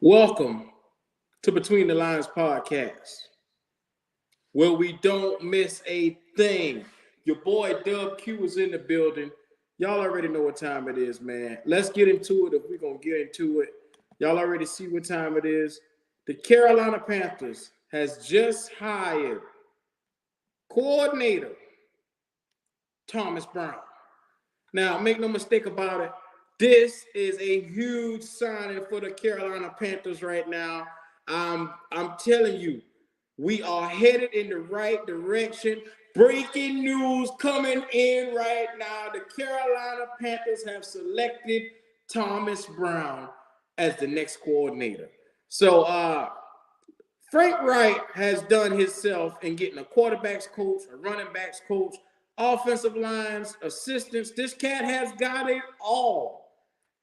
Welcome to Between the Lines podcast, where we don't miss a thing. Your boy Dub Q is in the building. Y'all already know what time it is, man. Let's get into it if we're going to get into it. Y'all already see what time it is. The Carolina Panthers has just hired coordinator Thomas Brown. Now, make no mistake about it, this is a huge signing for the Carolina Panthers right now. I'm telling you, we are headed in the right direction. Breaking news coming in right now. The Carolina Panthers have selected Thomas Brown as the next coordinator. So Frank Wright has done himself in getting a quarterback's coach, a running back's coach, offensive lines, assistants. This cat has got it all.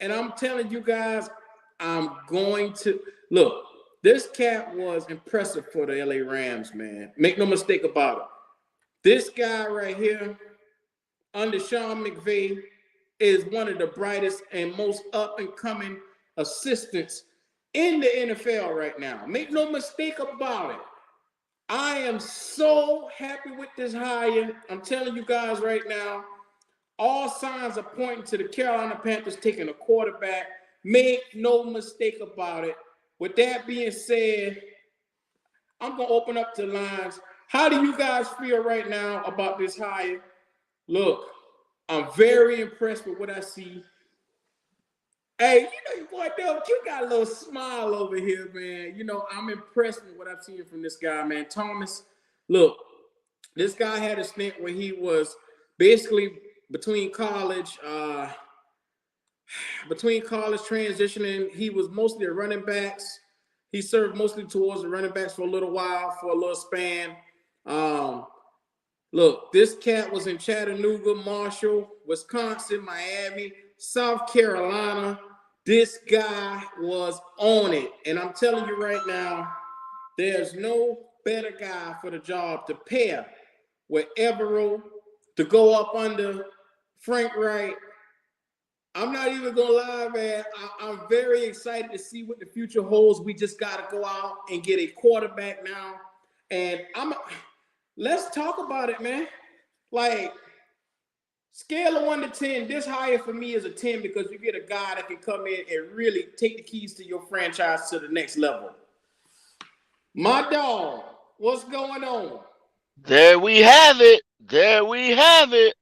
And I'm telling you guys, I'm going to look. This cat was impressive for the LA Rams, man. Make no mistake about it. This guy right here, under Sean McVay, is one of the brightest and most up-and-coming assistants in the NFL right now. Make no mistake about it. I am so happy with this hire. I'm telling you guys right now, all signs are pointing to the Carolina Panthers taking a quarterback. Make no mistake about it. With that being said, I'm going to open up the lines. How do you guys feel right now about this hire? Look, I'm very impressed with what I see. Hey, your boy Del, you got a little smile over here, man. I'm impressed with what I've seen from this guy, man. Thomas, look, this guy had a stint where he was basically between college transitioning. He was mostly a running backs. He served mostly towards the running backs for a little while, for a little span. Look, this cat was in Chattanooga, Marshall, Wisconsin, Miami, South Carolina. This guy was on it. And I'm telling you right now, there's no better guy for the job to pair with Evero, to go up under Frank Wright. I'm not even going to lie, man. I'm very excited to see what the future holds. We just got to go out and get a quarterback now. And let's talk about it, man. Like, scale of 1 to 10, this hire for me is a 10 because you get a guy that can come in and really take the keys to your franchise to the next level. My dog, what's going on? There we have it. There we have it.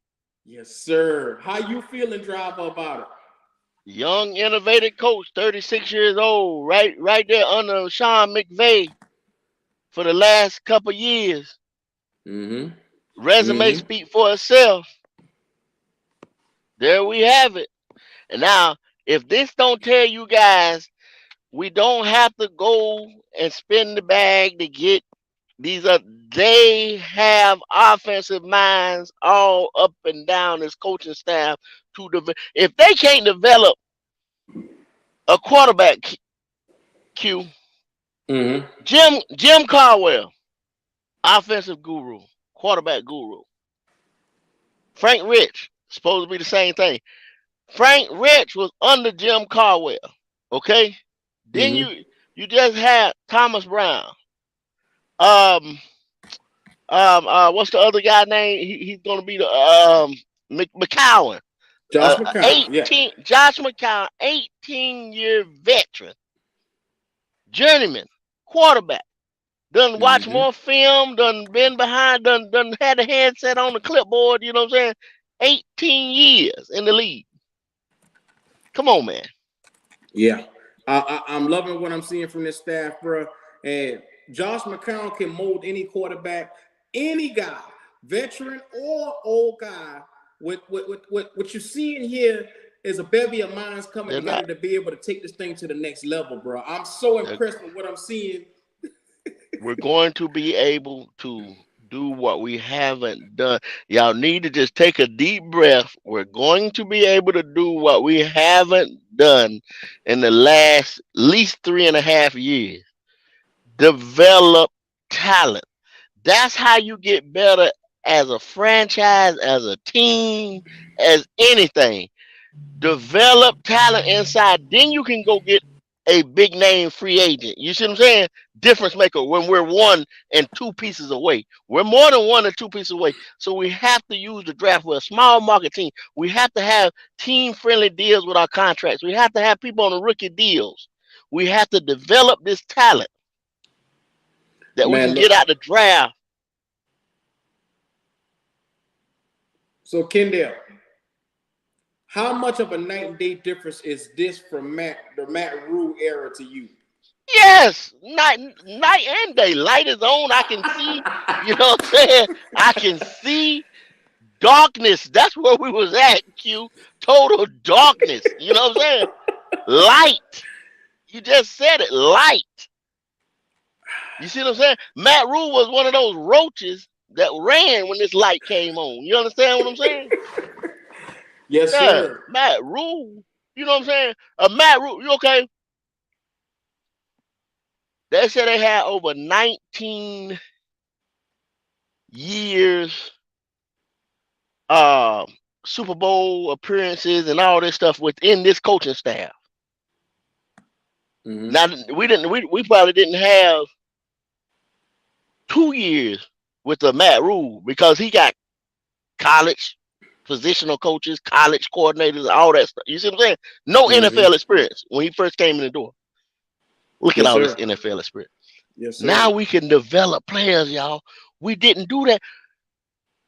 Yes, sir. How you feeling, Driver, about it? Young, innovative coach, 36 years old, right there under Sean McVay for the last couple years. Mm-hmm. Resume speak for itself. There we have it. And now, if this don't tell you guys, we don't have to go and spend the bag to get these up. They have offensive minds all up and down this coaching staff to develop. If they can't develop a quarterback, Q, Jim Caldwell, offensive guru, quarterback guru. Frank Rich, supposed to be the same thing. Frank Rich was under Jim Caldwell. Okay, then you just had Thomas Brown. What's the other guy name? He's gonna be the McCowan. Josh McCown. 18, yeah. Josh McCown, 18-year veteran, journeyman, quarterback. Done watch more film, done been behind, done had the headset on the clipboard, you know what I'm saying? 18 years in the league. Come on, man. Yeah. I'm loving what I'm seeing from this staff, bro. And Josh McCown can mold any quarterback, any guy, veteran or old guy. What you see in here is a bevy of minds coming together to be able to take this thing to the next level, bro. I'm so impressed with what I'm seeing. We're going to be able to do what we haven't done. Y'all need to just take a deep breath. We're going to be able to do what we haven't done in the last at least 3.5 years. Develop talent. That's how you get better as a franchise, as a team, as anything. Develop talent inside. Then you can go get a big name free agent. You see what I'm saying? Difference maker when we're one and two pieces away. We're more than one or two pieces away. So we have to use the draft. We're a small market team. We have to have team friendly deals with our contracts. We have to have people on the rookie deals. We have to develop this talent that we can Man, get look. out the draft. So Kendall, how much of a night and day difference is this from the Matt Rule era to you? Yes, night and day. Light is on. I can see. You know what I'm saying? I can see darkness. That's where we was at. Q. Total darkness. You know what I'm saying? Light. You just said it. Light. You see what I'm saying? Matt Rule was one of those roaches that ran when this light came on. You understand what I'm saying? Yes, Yeah, sir. Matt Rule. You know what I'm saying? Matt Rule. You okay? They said they had over 19 years uh Super Bowl appearances and all this stuff within this coaching staff. Mm-hmm. Now we probably didn't have 2 years with the Matt Rule because he got college positional coaches, college coordinators, all that stuff. You see what I'm saying? No Mm-hmm. NFL experience when he first came in the door. Look at Yes, all this sir. NFL experience. Yes, Now sir. we can develop players, y'all. We didn't do that.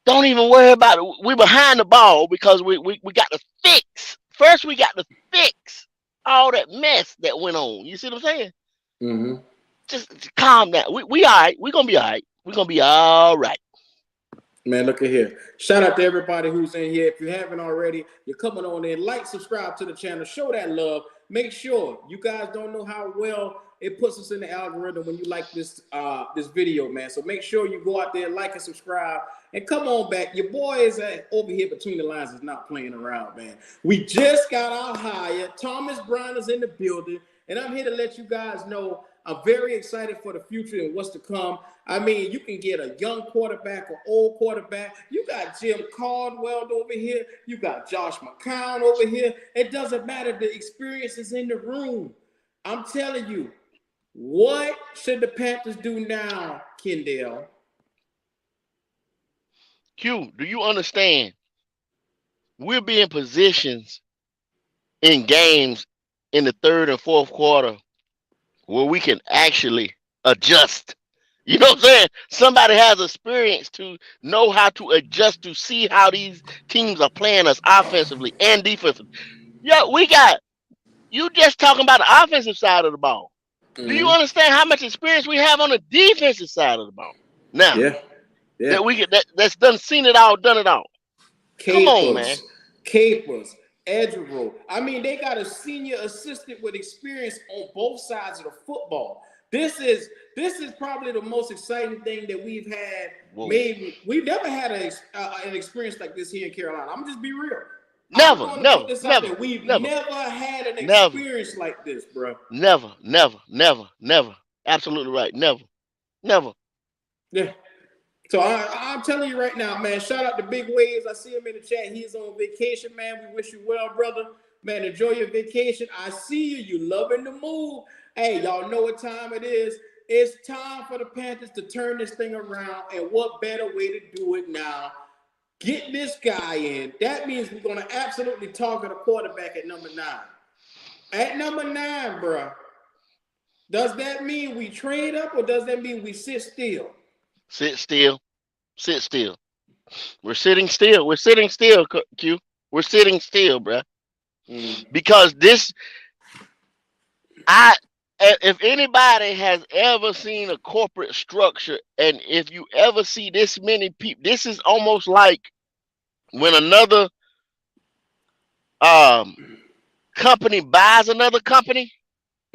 Don't even worry about it. We're behind the ball because we got to fix. First, we got to fix all that mess that went on. You see what I'm saying? Mm-hmm. Just calm down. We all right. We're gonna be all right. We're gonna be all right. Man, look at here. Shout out to everybody who's in here. If you haven't already, you're coming on in. Like, subscribe to the channel. Show that love. Make sure you guys don't know how well it puts us in the algorithm when you like this video, man. So make sure you go out there, like and subscribe, and come on back. Your boy is over here between the lines is not playing around, man. We just got our hire. Thomas Brown is in the building, and I'm here to let you guys know I'm very excited for the future and what's to come. I mean, you can get a young quarterback or old quarterback. You got Jim Caldwell over here. You got Josh McCown over here. It doesn't matter. The experience is in the room. I'm telling you, what should the Panthers do now, Kendall? Q, do you understand? We'll be in positions in games in the third and fourth quarter where we can actually adjust. You know what I'm saying? Somebody has experience to know how to adjust to see how these teams are playing us offensively and defensively. Yeah, we got you just talking about the offensive side of the ball. Do you Mm-hmm. understand how much experience we have on the defensive side of the ball? Now Yeah, yeah. that that's done seen it all, done it all. Come on, man. Capers, Capers, Edgerville. I mean, they got a senior assistant with experience on both sides of the football. This is probably the most exciting thing that we've had. Whoa. Maybe we've never had an experience like this here in Carolina. I'm just be real. I'm Never, going to put never, this out never, there. We've never, never had an never, experience like this, bro. never, never, never, never. Absolutely right. Never, never. Yeah. So I'm telling you right now, man, shout out to Big Waves. I see him in the chat. He's on vacation, man. We wish you well, brother. Man, enjoy your vacation. I see you. You loving the move. Hey, y'all know what time it is. It's time for the Panthers to turn this thing around. And what better way to do it now? Get this guy in. That means we're going to absolutely target a quarterback at number 9. At number 9, bro, does that mean we trade up or does that mean we sit still? Sit still. Sit still. We're sitting still. We're sitting still, Q. We're sitting still, bruh. Mm. Because this, I, if anybody has ever seen a corporate structure, and if you ever see this many people, this is almost like when another um company buys another company.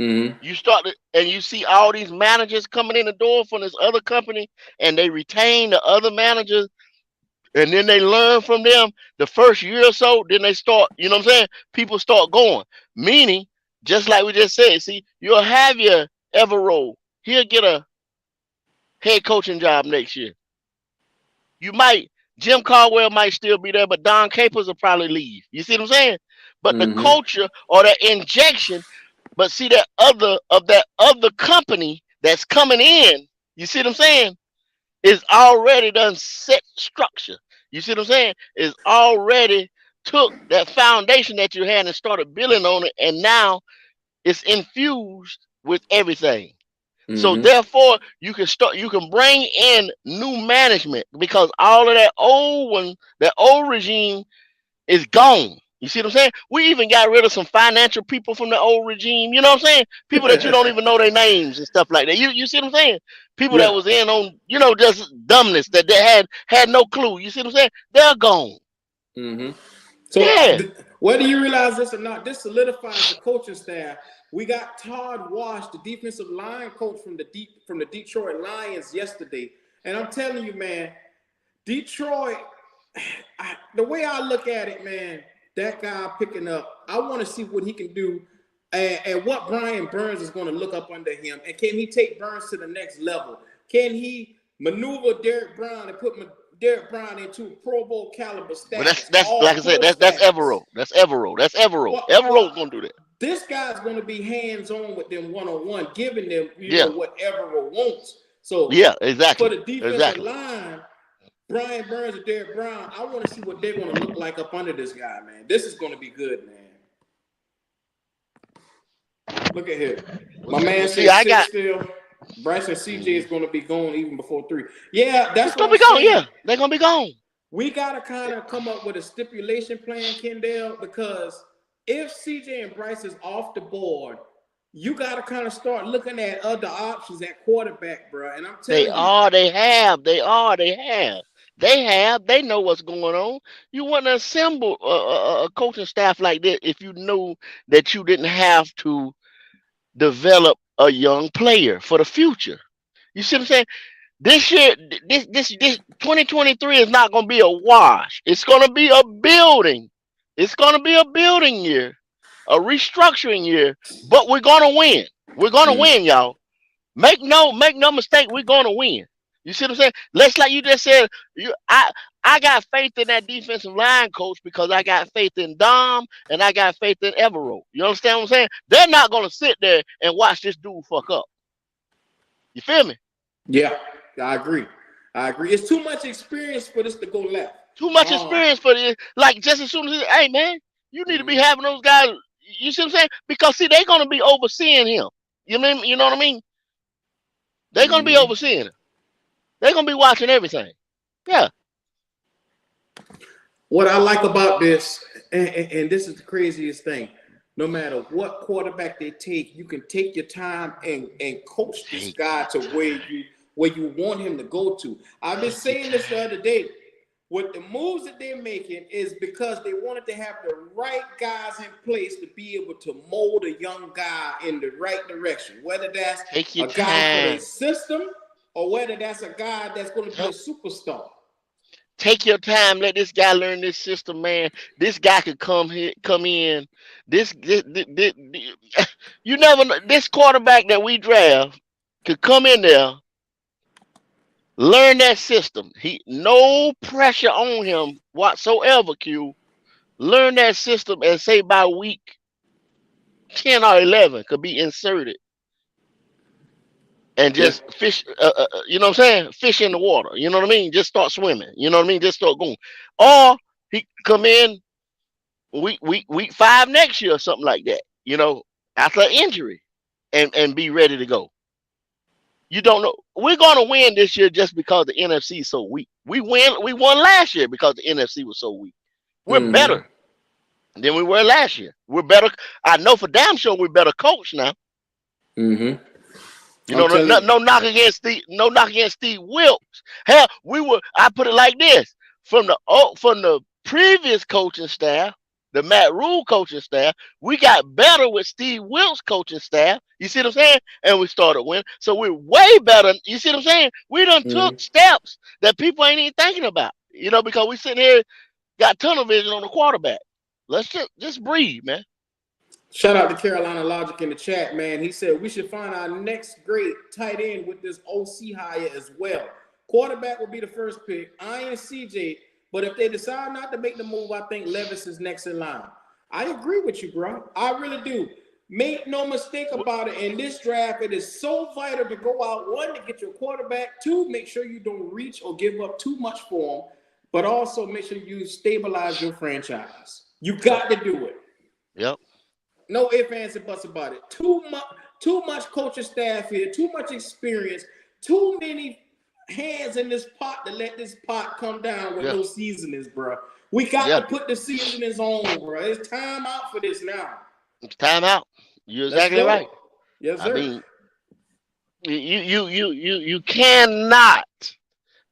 Mm-hmm. You start to, and you see all these managers coming in the door from this other company, and they retain the other managers, and then they learn from them the first year or so. Then they start, you know what I'm saying? People start going. Meaning, just like we just said, see, you'll have your Everroll. He'll get a head coaching job next year. You might, Jim Caldwell might still be there, but Don Capers will probably leave. You see what I'm saying? But the Mm-hmm. culture or the injection, But see that other company that's coming in, you see what I'm saying, is already done set structure. You see what I'm saying? Is already took that foundation that you had and started building on it, and now it's infused with everything. So Mm-hmm. therefore, you can bring in new management because all of that old one, that old regime is gone. You see what I'm saying? We even got rid of some financial people from the old regime. You know what I'm saying? People that you don't even know their names and stuff like that. You see what I'm saying? People that Yeah. was in on, just dumbness that they had no clue. You see what I'm saying? They're gone. Mm-hmm. So Yeah. whether you realize this or not, this solidifies the coaching staff. We got Todd Wash, the defensive line coach from the Detroit Lions yesterday, and I'm telling you, man, Detroit. The way I look at it, man, that guy picking up, I want to see what he can do and what Brian Burns is going to look up under him. And can he take Burns to the next level? Can he maneuver Derek Brown and put Derek Brown into Pro Bowl caliber Well, status, that's like all I said, pro that's status? Evero. That's Evero. That's Evero. Well, Evero's gonna do that. this guy's going to be hands on with them one on one, giving them, Yeah. whatever wants. So Yeah. for Exactly. the defensive Exactly. line, Brian Burns and Derek Brown, I want to see what they're going to look like up under this guy, man. This is going to be good, man. Look at here. Well, My man see, says I sit got. still. Bryson CJ is Mhm. going to be gone even before 3. Yeah, that's It's what gonna I'm be gone. saying. Yeah, they're gonna be gone. We got to kind of come up with a stipulation plan, Kendall, because if CJ and Bryce is off the board, you got to kind of start looking at other options at quarterback, bro. And I'm They telling you, are. They have. They are. They have. They have. They know what's going on. You wouldn't assemble a coaching staff like that if you knew that you didn't have to develop a young player for the future. You see what I'm saying? This year, this 2023 is not going to be a wash. It's going to be a building. It's going to be a building year, a restructuring year. But we're going to win. We're going to win, y'all. Make no mistake, we're gonna win. You see what I'm saying? Let's like you just said, I got faith in that defensive line coach because I got faith in Dom and I got faith in Evero. You understand what I'm saying? They're not gonna sit there and watch this dude fuck up. You feel me? yeah, I agree. I agree. It's too much experience for this to go left. Too much Um, experience for this. Like just as soon as hey man, you need to be mhm, having those guys. You see what I'm saying? Because see, they're gonna be overseeing him. You know what I mean? They're gonna be mhm. overseeing him. They're gonna be watching everything. Yeah. What I like about this, and this is the craziest thing, no matter what quarterback they take, you can take your time and coach this Take guy your to time. where you want him to go to. I've been Take your saying this the time. other day. What the moves that they're making is because they wanted to have the right guys in place to be able to mold a young guy in the right direction, whether that's Take your a guy for their time. system or whether that's a guy that's going to be a Yep. superstar. Take your time. Let this guy learn this system, man. This guy could come here, come in. You never know. This quarterback that we draft could come in there, learn that system. He no pressure on him whatsoever. Q learn that system and say by week 10 or 11 could be inserted and Yeah. just fish. You know what I'm saying? Fish in the water. You know what I mean? Just start swimming. You know what I mean? Just start going. Or he come in week 5 next year or something like that. After an injury, and be ready to go. You don't know. We're gonna win this year just because the NFC is so weak. We won last year because the NFC was so weak. We're Mm-hmm. better than we were last year. We're better. I know for damn sure we're better coach now. Mm-hmm. You I'm know, telling you. no knock against Steve, no knock against Steve Wilkes. Hell, we were. I put it like this: from the previous coaching staff, the Matt Rule coaching staff, we got better with Steve Wilkes coaching staff. You see what I'm saying? And we started winning, so we're way better. You see what I'm saying? We done Mm-hmm. took steps that people ain't even thinking about. Because we sitting here got tunnel vision on the quarterback. Let's just breathe, man. Shout out to Carolina Logic in the chat, man. He said we should find our next great tight end with this OC hire as well. Quarterback will be the first pick. I and CJ, but if they decide not to make the move, I think Levis is next in line. I agree with you, bro. I really do. Make no mistake about it. In this draft, it is so vital to go out, one, to get your quarterback, two, make sure you don't reach or give up too much for him, but also make sure you stabilize your franchise. You Yep. got to do it. Yep. No ifs, ands, and buts about it. Too much coaching staff here, too much experience, too many hands in this pot to let this pot come down with Yeah. no seasonings, bro. We got Yeah. to put the seasonings on, bro. It's time out for this now. It's time out. You're Let's exactly right. go. Yes, I sir. mean, you cannot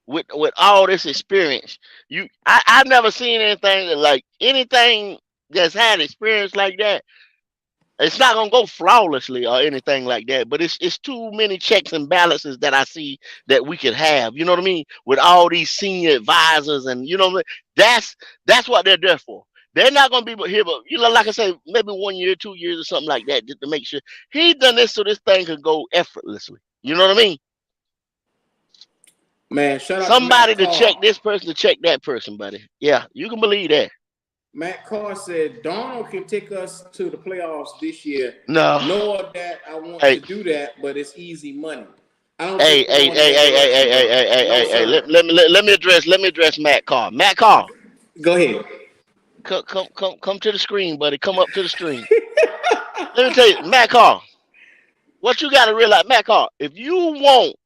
with all this experience. I've never seen anything that, like anything that's had experience like that. It's not gonna go flawlessly or anything like that, but it's too many checks and balances that I see that we could have. You know what I mean? With all these senior advisors, and you know what I mean? That's what they're there for. They're not gonna be here, but like I say, maybe 1 year, 2 years, or something like that, just to make sure he done this so this thing could go effortlessly. You know what I mean? Man, shout out to Somebody Matt to check Carr. this person to check that person, buddy. Yeah, you can believe that. Matt Carr said Donald can take us to the playoffs this year. No, Knowing that I want hey, to do that, but it's easy money. I don't hey, think we're hey, going in hey, that hey, hey, hey, direction, hey, bro. hey, hey, No, hey, hey. sir. Let me address Matt Carr. Matt Carr, Go ahead. come to the screen, buddy. Come up to the screen. Let me tell you, Matt Carr, what you got to realize, Matt Carr, if you want,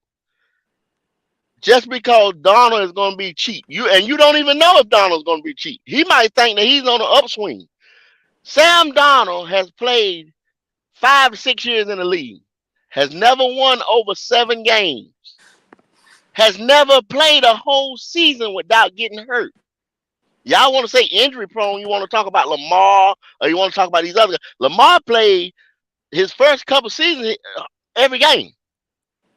just because Donald is going to be cheap, you don't even know if Donald's going to be cheap. He might think that he's on the upswing. Sam Donald has played 5 to 6 years in the league, has never won over 7 games, has never played a whole season without getting hurt. Y'all want to say injury prone, you want to talk about Lamar, or you want to talk about these other guys. Lamar played his first couple seasons every game.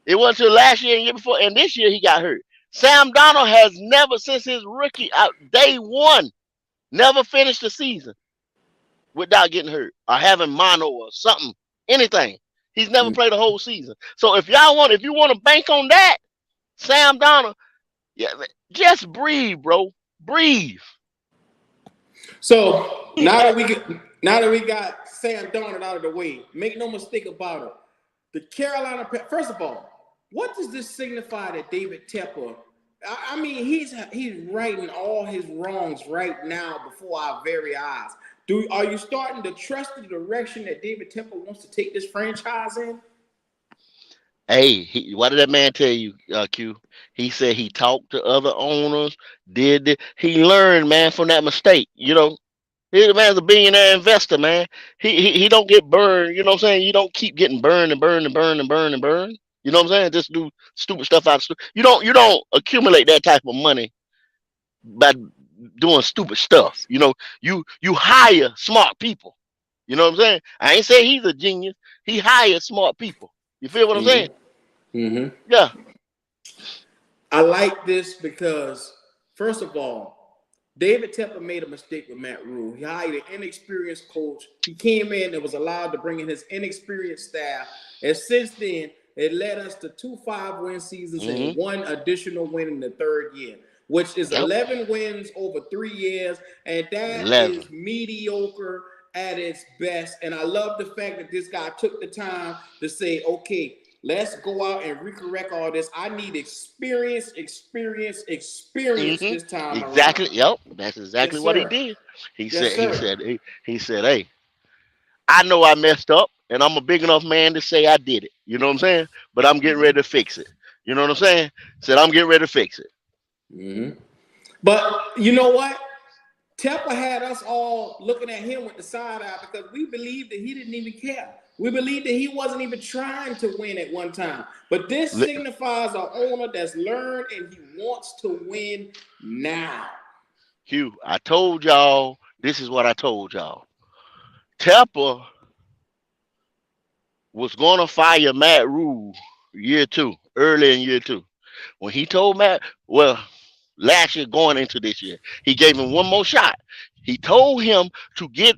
It wasn't until last year and year before, and this year he got hurt. Sam Donald has never, since his rookie out day one, never finished the season without getting hurt or having mono or something, anything. He's never played a whole season. So if you want to bank on that, Sam Donald, yeah, just breathe, bro. Breathe. So now that we got Sam Darnold out of the way, make no mistake about it. The Carolina, first of all, what does this signify that David Tepper? I mean, he's righting all his wrongs right now before our very eyes. Are you starting to trust the direction that David Tepper wants to take this franchise in? Hey, what did that man tell you, Q? He said he talked to other owners, he learned, man, from that mistake. The man's a billionaire investor, man. He don't get burned. You know what I'm saying? You don't keep getting burned and burned and burned and burned and burned. You know what I'm saying? Just do stupid stuff out of you don't accumulate that type of money by doing stupid stuff. You hire smart people. You know what I'm saying? I ain't saying he's a genius. He hires smart people. You feel what I'm saying? Mm-hmm. Yeah. I like this because, first of all, David Tepper made a mistake with Matt Rule. He hired an inexperienced coach. He came in and was allowed to bring in his inexperienced staff. And since then, it led us to 2 5-win seasons and Mm-hmm. one additional win in the third year, which is Yep. 11 wins over 3 years. And that 11. is mediocre at its best. And I love the fact that this guy took the time to say, okay, let's go out and recorrect all this. I need experience Mm-hmm. this time around. Exactly. Yep. That's Yes, exactly what he sir. did. He Yes, said. He sir. said. He said, "Hey, I know I messed up, and I'm a big enough man to say I did it. You know what I'm saying? But I'm getting ready to fix it. You know what I'm saying? Said I'm getting ready to fix it. Mm-hmm. But you know what? Tepper had us all looking at him with the side eye because we believed that he didn't even care. We believed that he wasn't even trying to win at one time. But this Li- signifies an owner that's learned and he wants to win now. Hugh, I told y'all. This is what I told y'all. Tepper was going to fire Matt Rule early in year two. When he told Matt, well, last year going into this year, he gave him one more shot. He told him to get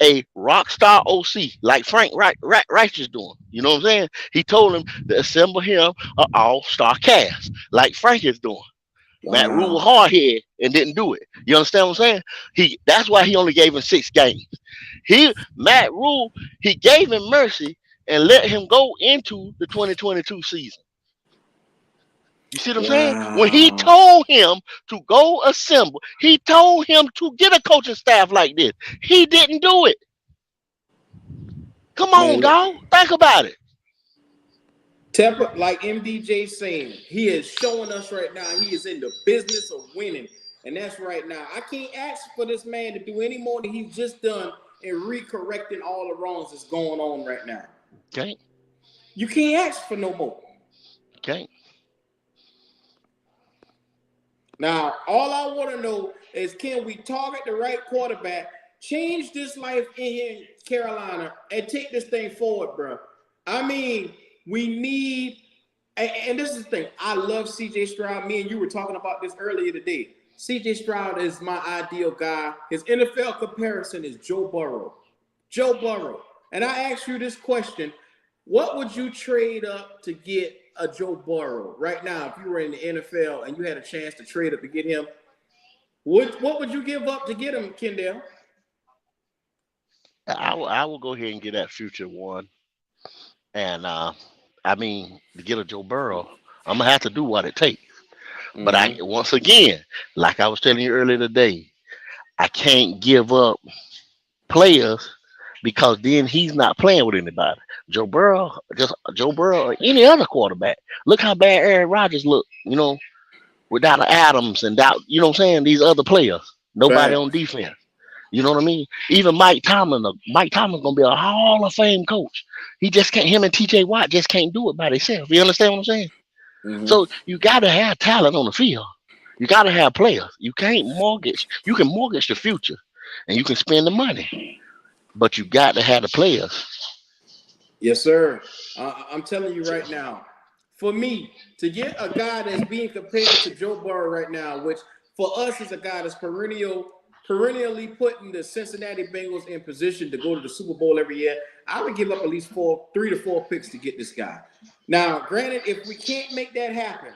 a rock star OC like Frank Reich is doing. You know what I'm saying? He told him to assemble him an all-star cast like Frank is doing. Matt Rule Wow. hard head and didn't do it. You understand what I'm saying? That's why he only gave him 6 games. Matt Rule, he gave him mercy and let him go into the 2022 season. You see what I'm saying? When he Wow. told him to go assemble, he told him to get a coaching staff like this. He didn't do it. Come on, Man, dog. Think about it. Tepper, like MDJ saying, he is showing us right now he is in the business of winning. And that's right now. I can't ask for this man to do any more than he's just done in recorrecting all the wrongs that's going on right now. Okay. You can't ask for no more. Okay. Now, all I want to know is can we target the right quarterback, change this life in here in Carolina, and take this thing forward, bro? I mean, we need, and this is the thing. I love CJ Stroud. Me and you were talking about this earlier today. CJ Stroud is my ideal guy. His NFL comparison is Joe Burrow. Joe Burrow. And I ask you this question. What would you trade up to get a Joe Burrow right now if you were in the NFL and you had a chance to trade up to get him? What would you give up to get him, Kendall? I will go ahead and get that future one. And I mean, to get a Joe Burrow, I'm gonna have to do what it takes. But I Mm-hmm. once again, like I was telling you earlier today, I can't give up players because then he's not playing with anybody. Joe Burrow or any other quarterback. Look how bad Aaron Rodgers looked, without Adams and doubt, you know what I'm saying? These other players. Nobody on Facts. defense. You know what I mean? Even Mike Tomlin gonna be a Hall of Fame coach. He just can't. Him and T.J. Watt just can't do it by themselves. You understand what I'm saying? So Mm-hmm. you got to have talent on the field. You got to have players. You can't mortgage. You can mortgage the future, and you can spend the money, but you got to have the players. Yes, sir. I'm telling you right now, for me to get a guy that's being compared to Joe Burrow right now, which for us is a guy that's perennially putting the Cincinnati Bengals in position to go to the Super Bowl every year, I would give up at least 3 to 4 picks to get this guy. Now, granted, if we can't make that happen,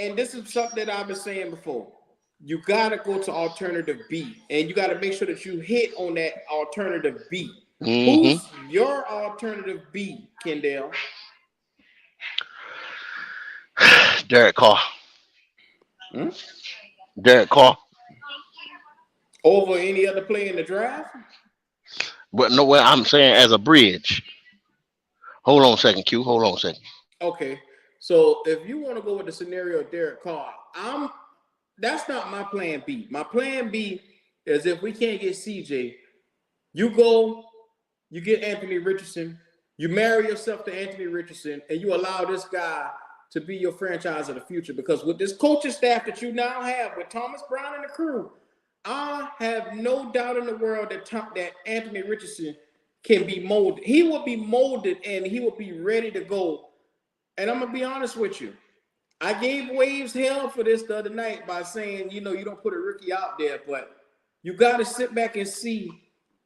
and this is something that I've been saying before, you gotta go to alternative B, and you gotta make sure that you hit on that alternative B. Hmm. Who's your alternative B, Kendall? Derek Carr. Hmm? Derek Carr. Over any other player in the draft? But no way. I'm saying as a bridge. Hold on a second, Q. Hold on a second. Okay, so if you want to go with the scenario of Derek Carr, that's not my plan B. My plan B is if we can't get CJ, you go, you get Anthony Richardson, you marry yourself to Anthony Richardson, and you allow this guy to be your franchise of the future. Because with this coaching staff that you now have with Thomas Brown and the crew, I have no doubt in the world that Anthony Richardson can be molded. He will be molded and he will be ready to go. And I'm gonna be honest with you. I gave Waves hell for this the other night by saying, you don't put a rookie out there, but you got to sit back and see,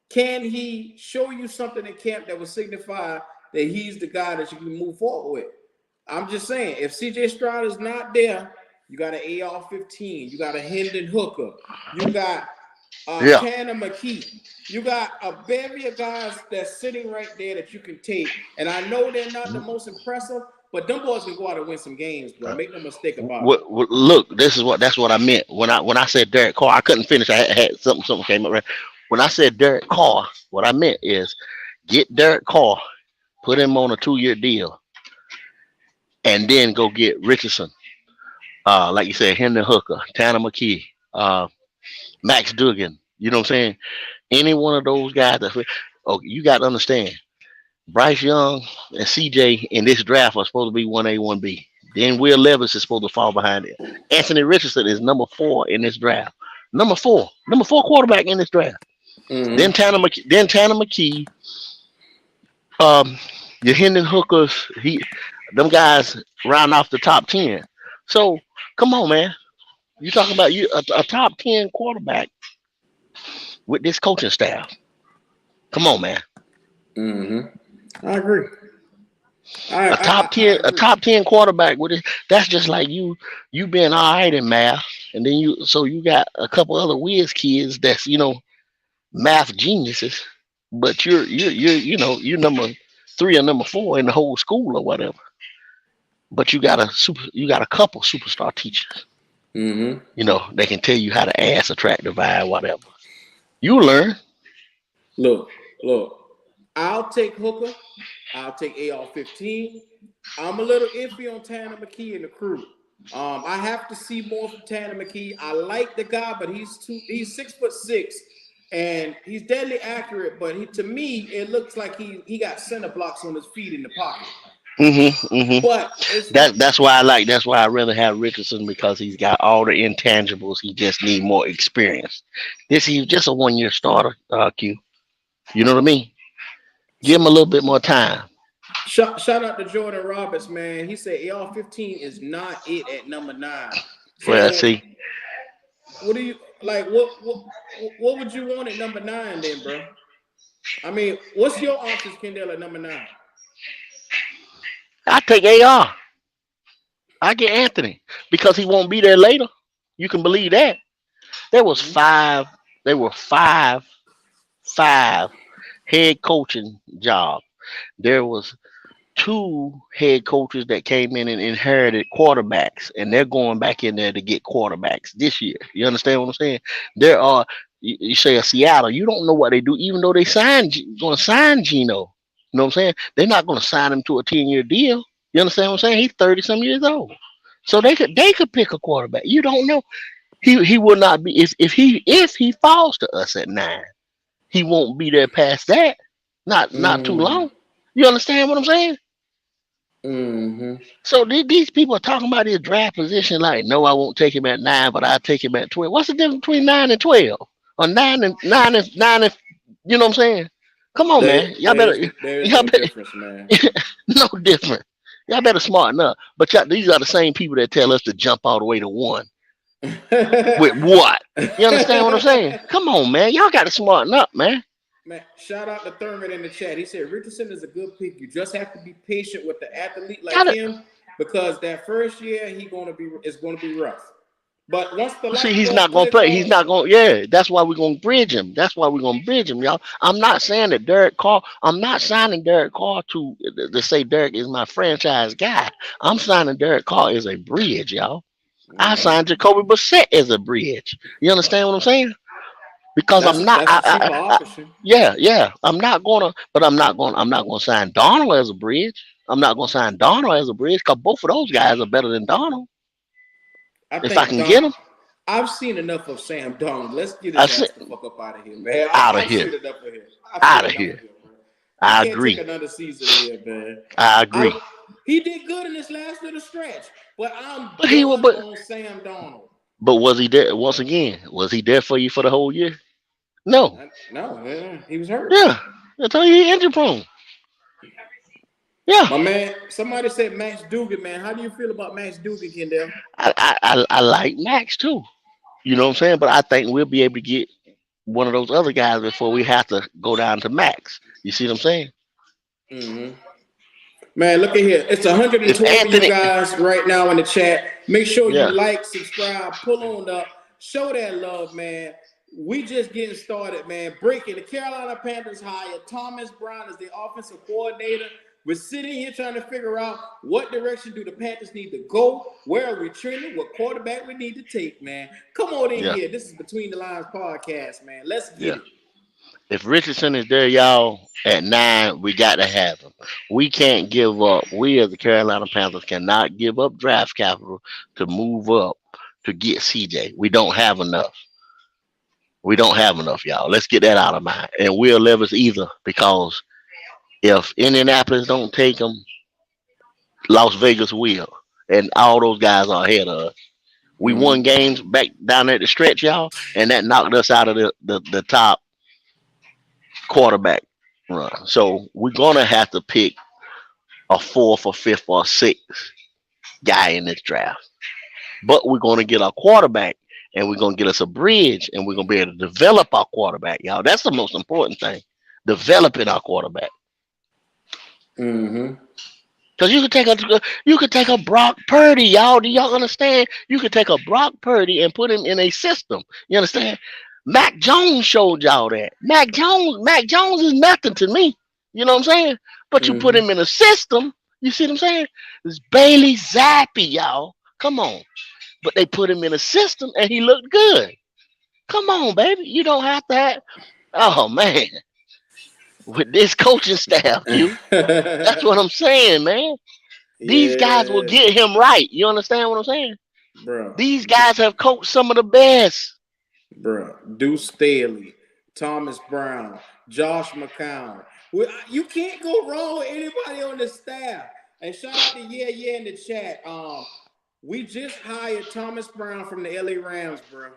can he show you something in camp that will signify that he's the guy that you can move forward with? I'm just saying, if CJ Stroud is not there, you got an AR-15, you got a Hendon Hooker, you got Yeah. Tanner McKee. You got a bevy of guys that's sitting right there that you can take. And I know they're not the most impressive, but them boys can go out and win some games, bro. Make no mistake about it. Look, that's what I meant when I said Derek Carr. I couldn't finish. I had something came up. Right. When I said Derek Carr, what I meant is get Derek Carr, put him on a 2-year deal, and then go get Richardson. Like you said, Hendon Hooker, Tanner McKee, Max Duggan. You know what I'm saying? Any one of those guys. You got to understand. Bryce Young and CJ in this draft are supposed to be 1A, 1B. Then Will Levis is supposed to fall behind it. Anthony Richardson is number 4 in this draft. Number four quarterback in this draft. Then Mm-hmm. Tanner McKee, um, your Hendon Hookers, them guys round off the top 10. So come on, man. You talking about a top 10 quarterback with this coaching staff? Come on, man. Mm-hmm. I agree. I, A I I top I 10, a agree. top 10 quarterback with it. That's just like you being all right in math, and then you got a couple other whiz kids that's math geniuses, but you're number three or number four in the whole school or whatever. But you got a couple superstar teachers. Mm-hmm. They can tell you how to add, subtract, divide, whatever. You learn. Look. I'll take Hooker. I'll take AR-15. I'm a little iffy on Tanner McKee and the crew. I have to see more from Tanner McKee. I like the guy, but he's 6'6", and he's deadly accurate. But to me, it looks like he got center blocks on his feet in the pocket. But it's That's why I rather have Richardson, because he's got all the intangibles. He just need more experience. He's just a 1 year starter, Q. You know what I mean? Give him a little bit more time. shout out to Jordan Roberts, man. He said AR-15 is not it at number 9. Well, So see, what do you like? What would you want at number 9 then, bro? I mean, what's your options, Kendall, at number 9? I take AR. I get Anthony because he won't be there later. You can believe that. There was Mm-hmm. five. There were five head coaching jobs. There was two head coaches that came in and inherited quarterbacks, and they're going back in there to get quarterbacks this year. You understand what I'm saying? There are, you say a Seattle, you don't know what they do, even though they going to sign Gino. You know what I'm saying? They're not going to sign him to a 10-year deal. You understand what I'm saying? He's 30 some years old, so they could pick a quarterback. You don't know. He will not be, if he falls to us at 9. He won't be there past that. Not too Mm-hmm. long. You understand what I'm saying? Mm-hmm. So these people are talking about his draft position like, no, I won't take him at 9, but I'll take him at 12. What's the difference between 9 and 12? Or 9 and you know what I'm saying? Come on, man. There is Y'all no better, difference, man. no different. Y'all better smarten up. But these are the same people that tell us to jump all the way to 1. With what? You understand what I'm saying? Come on, man. Y'all got to smarten up, man. Man, shout out to Thurman in the chat. He said Richardson is a good pick. You just have to be patient with the athlete like Gotta him, because that first year it's gonna be rough. But once the see. light He's bulb not gonna click play. He's on, not gonna. Yeah, that's why we're gonna bridge him. That's why we're gonna bridge him, y'all. I'm not saying that Derek Carr. I'm not signing Derek Carr to say Derek is my franchise guy. I'm signing Derek Carr as a bridge, y'all. I mm-hmm. signed Jacoby Brissett as a bridge. You understand what I'm saying? Because I'm not. That's a cheaper option. Yeah, yeah. I'm not gonna sign Donald as a bridge. I'm not gonna sign Donald as a bridge because both of those guys are better than Donald. I If I think can get Don. them, I've seen enough of Sam Donald. Let's get I his sit ass the fuck up out of here, man. out of I've here, seen enough of him. I've seen out of enough of here. him, man. He I can't take agree. another season here, man. I agree. He did good in this last little stretch, but I'm But he was, done on Sam Donald. but was he there once again? Was he there for you for the whole year? No. No, man, he was hurt. Yeah. I told you he injured prone. Yeah. My man, somebody said Max Dugan, man. How do you feel about Max Dugan, Kendall? I like Max too. You know what I'm saying? But I think we'll be able to get one of those other guys before we have to go down to Max. You see what I'm saying? Mm-hmm. Man, look at here. It's If 112 of you Anthony, guys right now in the chat. Make sure you yeah, like, subscribe, pull on up, show that love, man. We just getting started, man. Breaking the Carolina Panthers hired Thomas Brown as the offensive coordinator. We're sitting here trying to figure out what direction do the Panthers need to go, where are we trending, what quarterback we need to take, man. Come on in yeah, here. This is Between the Lines podcast, man. Let's get yeah. it. If Richardson is there, y'all, at 9, we got to have him. We can't give up. We as the Carolina Panthers cannot give up draft capital to move up to get CJ. We don't have enough. We don't have enough, y'all. Let's get that out of mind. And Will Levis either, because if Indianapolis don't take him, Las Vegas will. And all those guys are ahead of us. We won Mm-hmm. games back down there at the stretch, y'all, and that knocked us out of the top quarterback run. So we're gonna have to pick a fourth or fifth or sixth guy in this draft. But we're gonna get our quarterback and we're gonna get us a bridge and we're gonna be able to develop our quarterback, y'all. That's the most important thing. Developing our quarterback. Mm-hmm. Because you could take a Brock Purdy, y'all. Do y'all understand? You could take a Brock Purdy and put him in a system. You understand? Mac Jones showed y'all that. Mac Jones is nothing to me. You know what I'm saying? But you put Mm-hmm. him in a system. You see what I'm saying? It's Bailey Zappi, y'all. Come on. But they put him in a system and he looked good. Come on, baby. You don't have to have. Oh man, with this coaching staff, that's what I'm saying, man. These guys will Yeah, get him right. You understand what I'm saying? bro. These guys have coached some of the best. Bro, Deuce Staley, Thomas Brown, Josh McCown. You can't go wrong with anybody on the staff. And shout out to Yeah in the chat. We just hired Thomas Brown from the LA Rams, bro.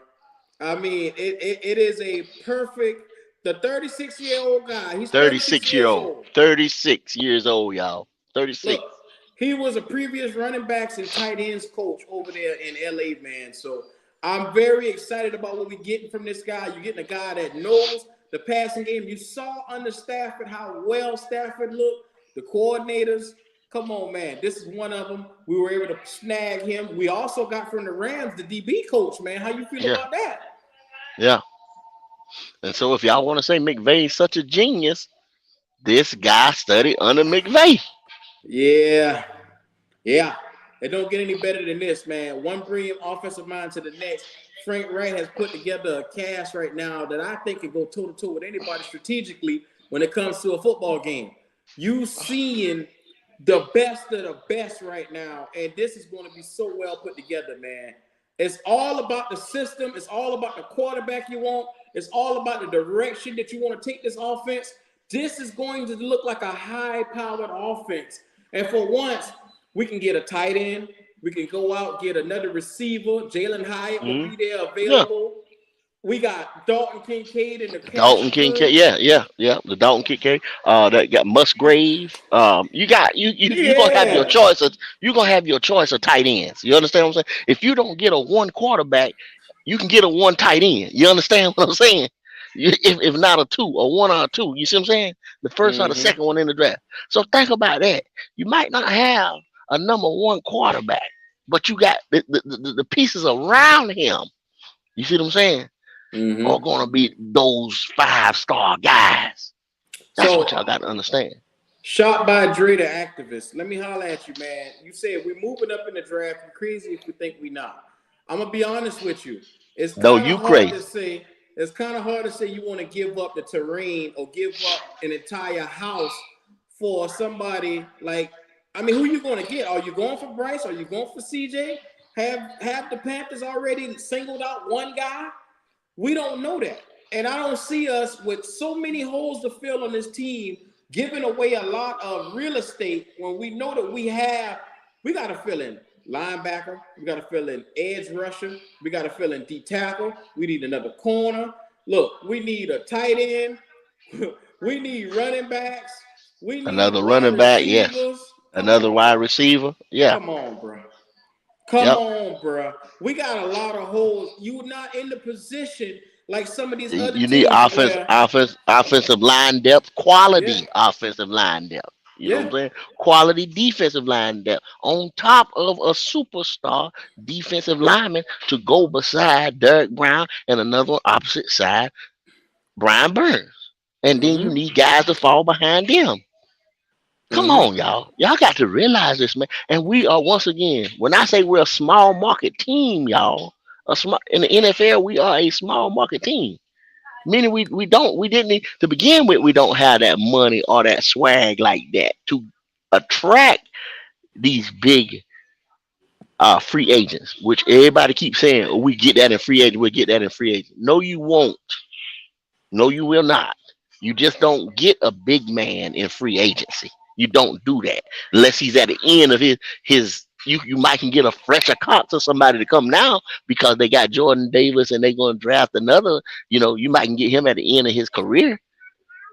I mean, it is a perfect. The 36-year-old guy. He's 36 36 year years old. old. 36 years old, y'all. Look, 36. he was a previous running backs and tight ends coach over there in LA, man. So I'm very excited about what we're getting from this guy. You're getting a guy that knows the passing game. You saw under Stafford how well Stafford looked, the coordinators. Come on, man. This is one of them. We were able to snag him. We also got from the Rams the DB coach, man. How you feel Yeah, about that? yeah. And so if y'all want to say McVay's such a genius, this guy studied under McVay. Yeah. Yeah, it don't get any better than this, man. One brilliant offensive mind to the next. Frank Wright has put together a cast right now that I think can go toe to toe with anybody strategically when it comes to a football game. You seeing the best of the best right now, and this is going to be so well put together, man. It's all about the system. It's all about the quarterback you want. It's all about the direction that you want to take this offense. This is going to look like a high-powered offense. And for once, we can get a tight end. We can go out get another receiver. Jalen Hyatt will Mhm. be there Yeah. available. We got Dalton Kincaid in the Dalton passing Kincaid, crew. yeah. The Dalton Kincaid, that got Musgrave. You got you gonna have your Yeah. choice of you gonna have your choice of tight ends. You understand what I'm saying? If you don't get a one quarterback, you can get a one tight end. You understand what I'm saying? If not a two, a one or a two, you see what I'm saying? The first or the Mm-hmm. second one in the draft. So think about that. You might not have a number one quarterback, but you got the pieces around him. You see what I'm saying? Are Mm-hmm. going to be those 5-star guys. That's what y'all So got to understand. shot by Dre the activist. Let me holler at you, man. You said we're moving up in the draft. You're crazy if we think we not. I'm gonna be honest with you. It's No, kind of you hard crazy. to say. It's kind of hard to say you want to give up the terrain or give up an entire house for somebody like. I mean, who you going to get? Are you going for Bryce? Are you going for CJ? Have the Panthers already singled out one guy? We don't know that. And I don't see us with so many holes to fill on this team giving away a lot of real estate when we know that we got to fill in linebacker, we got to fill in edge rusher, we got to fill in D tackle, we need another corner. Look, we need a tight end, we need running backs, we need Another wide running back, yes. receivers. Come Another on, wide bro. receiver, yeah. Come on, bro. Come Yep. on, bro. We got a lot of holes. You're not in the position like some of these other You need teams where, offensive line depth, yeah, quality offensive line depth. You know what yeah. I'm saying? Quality defensive line depth on top of a superstar defensive lineman to go beside Derek Brown and another opposite side, Brian Burns. And then you Mm-hmm. need guys to fall behind them. Come Mm-hmm. on, y'all. Y'all got to realize this, man. And we are once again, when I say we're a small market team, y'all, a small in the NFL, we are a small market team. Meaning we didn't need to begin with, we don't have that money or that swag like that to attract these big free agents, which everybody keeps saying, oh, we get that in free agent, we'll get that in free agent. No, you won't. No, you will not. You just don't get a big man in free agency. You don't do that unless he's at the end of his. You might can get a fresher Cox or somebody to come now because they got Jordan Davis and they're going to draft another. You might can get him at the end of his career,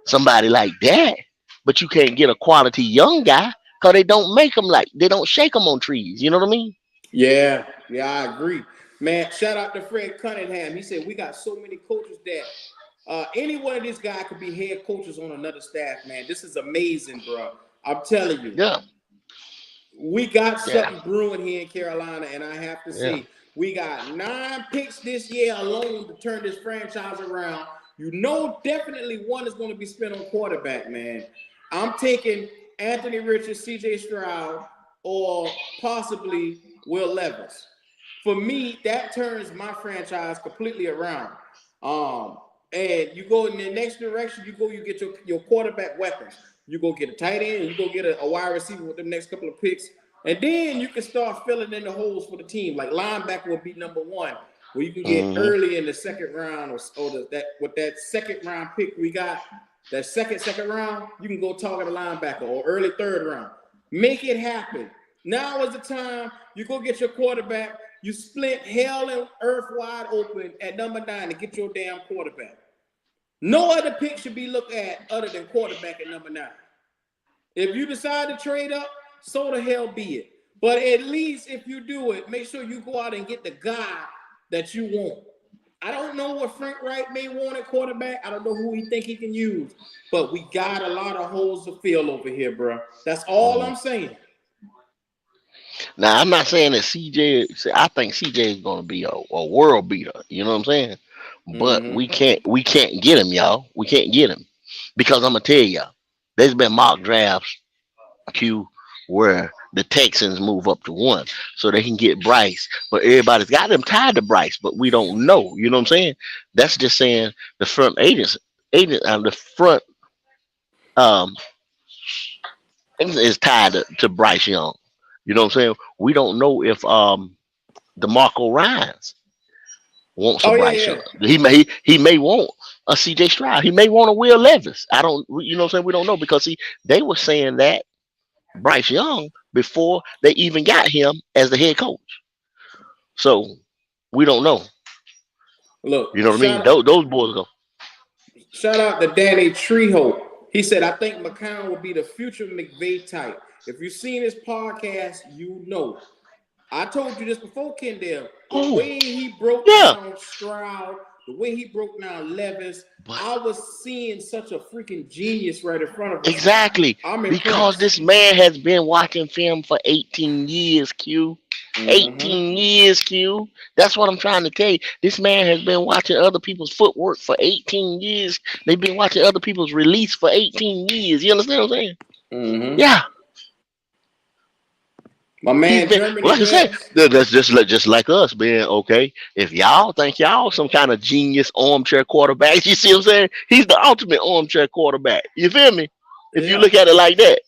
somebody like that. But you can't get a quality young guy because they don't make them like they don't shake them on trees. You know what I mean? Yeah, yeah, I agree. Man, shout out to Fred Cunningham. He said we got so many coaches that any one of these guys could be head coaches on another staff, man. This is amazing, bro. I'm telling you. Yeah, We got yeah, something brewing here in Carolina, and I have to yeah. say, We got 9 picks this year alone to turn this franchise around. You know, definitely one is going to be spent on quarterback, man. I'm taking Anthony Richards, C.J. Stroud, or possibly Will Levis. For me, that turns my franchise completely around. Um, and you go in the next direction, you get your quarterback weapons. You go get a tight end, you go get a wide receiver with the next couple of picks, and then you can start filling in the holes for the team. Like linebacker will be number one, where you can get Mm-hmm. early in the second round that with that second round pick we got, that second round, you can go target a linebacker or early third round. Make it happen. Now is the time you go get your quarterback. You split hell and earth wide open at number 9 to get your damn quarterback. No other pick should be looked at other than quarterback at number 9. If you decide to trade up, so the hell be it. But at least if you do it, make sure you go out and get the guy that you want. I don't know what Frank Wright may want at quarterback. I don't know who he think he can use. But we got a lot of holes to fill over here, bro. That's all Mm-hmm. I'm saying. Now I'm not saying that CJ. I think CJ is going to be a world beater. You know what I'm saying? But Mm-hmm. we can't get him, y'all. We can't get him because I'm gonna tell y'all. There's been mock drafts, Q, where the Texans move up to 1 so they can get Bryce. But everybody's got them tied to Bryce, but we don't know. You know what I'm saying? That's just saying the front the front um is tied to Bryce Young. You know what I'm saying? We don't know if DeMarco Ryans wants a Oh yeah, Bryce Young. yeah. He may want a CJ Stroud. He may want a Will Levis. I don't, you know what I'm saying? We don't know because see, they were saying that Bryce Young before they even got him as the head coach. So we don't know. You Look, know what I mean? Those boys go. shout out to Danny Trejo. He said, I think McCown will be the future McVay type. If you've seen his podcast, you know. I told you this before, Kendall. The Oh, way he broke yeah, down Stroud, the way he broke down Levis, but I was seeing such a freaking genius right in front of us. exactly I'm because impressed. this man has been watching film for 18 years, Q. Mm-hmm. 18 years, Q. That's what I'm trying to tell you. This man has been watching other people's footwork for 18 years. They've been watching other people's release for 18 years. You understand what I'm saying? Mm-hmm. Yeah. My He's man been, Germany like I said, Grants. that's just like us, man. Okay, if y'all think y'all some kind of genius armchair quarterback, you see what I'm saying? He's the ultimate armchair quarterback. You feel me? If you Yeah. look at it like that.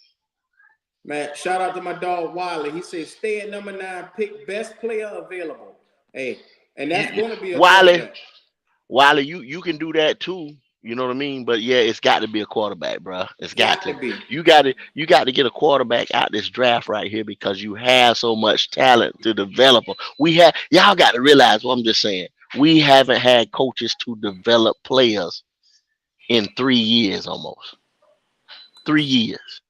Man, shout out to my dog Wiley. He says stay at number 9, pick best player available. Hey, and that's You, going to be a Wiley, quarterback. Wiley, you can do that too. You know what I mean? But yeah, it's got to be a quarterback, bro. It's got Got to to. be. You got to get a quarterback out this draft right here because you have so much talent to develop 'em. We have y'all got to realize what I'm just saying. We haven't had coaches to develop players in 3 years almost. 3 years.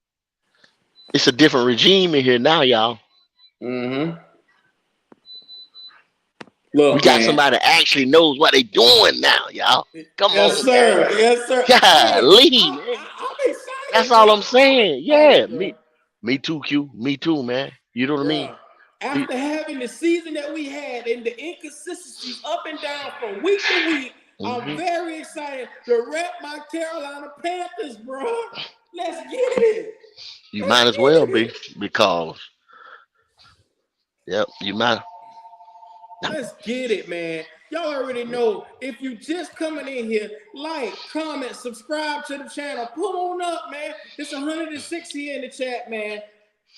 It's a different regime in here now, y'all. Mm-hmm. We Look, got man. somebody that actually knows what they doing now, y'all. Come Yes, on, man. sir. Yes, sir. Hey, Golly, man. I'm That's excited, bro. all I'm I'm saying. Yeah, excited, bro. me too, Q. Me too, man. You know what I mean? Bro. You, After having the season that we had and the inconsistencies up and down from week to week, I'm mhm. very excited to rep my Carolina Panthers, bro. Let's get it. You Let's might as well get be it. because, yep, you might. Let's get it, man. Y'all already know if you just coming in here, like, comment, subscribe to the channel. Pull on up, man. It's 106 here in the chat, man.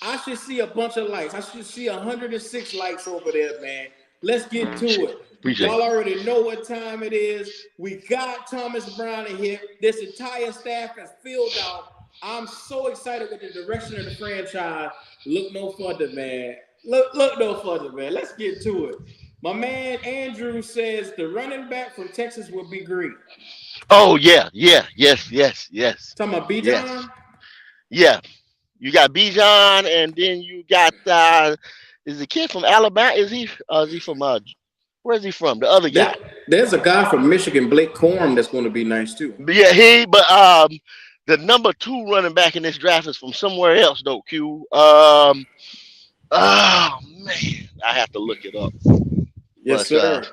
I should see a bunch of likes. I should see 106 likes over there, man. Let's get to it. Appreciate Y'all it. already know what time it is. We got Thomas Brown in here. This entire staff is filled out. I'm so excited with the direction of the franchise. Look no further, man. Look no further, man. Let's get to it. My man Andrew says the running back from Texas will be great. Oh yeah, yeah, yes, Talking about B. yes, John? yeah. You got Bijan, and then you got is the kid from Alabama? Is he from where is he from? The other guy. There's a guy from Michigan, Blake Corum, that's going to be nice too. But yeah, but the number 2 running back in this draft is from somewhere else though. Q. Oh man, I have to look it up. Yes, but sir.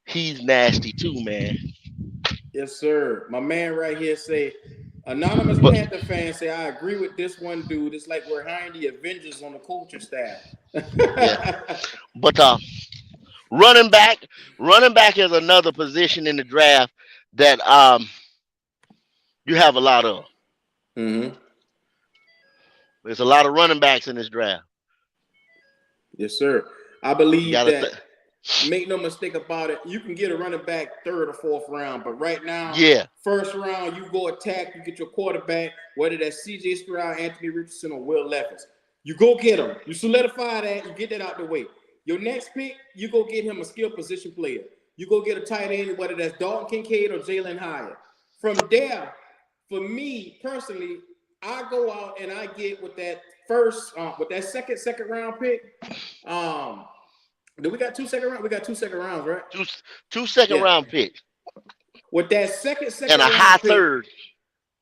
he's nasty too, man. Yes, sir. My man right here say, anonymous But Panther fan say, I agree with this one dude. It's like we're hiring the Avengers on the coaching staff. yeah, but running back, running back is another position in the draft that you have a lot of. Mm-hmm. There's a lot of running backs in this draft. Yes, sir. I You believe gotta that, think. make no mistake about it, you can get a running back third or fourth round, but right now, Yeah, first round, you go attack, you get your quarterback, whether that's CJ Stroud, Anthony Richardson, or Will Levis. You go get him. You solidify that, you get that out the way. Your next pick, you go get him a skill position player. You go get a tight end, whether that's Dalton Kincaid or Jalen Hyatt. From there, for me personally, I go out and I get with that with that second round pick. Um, do we got two second rounds? We got two second rounds, right? two two second Yeah. round picks With that and second a high round pick, third.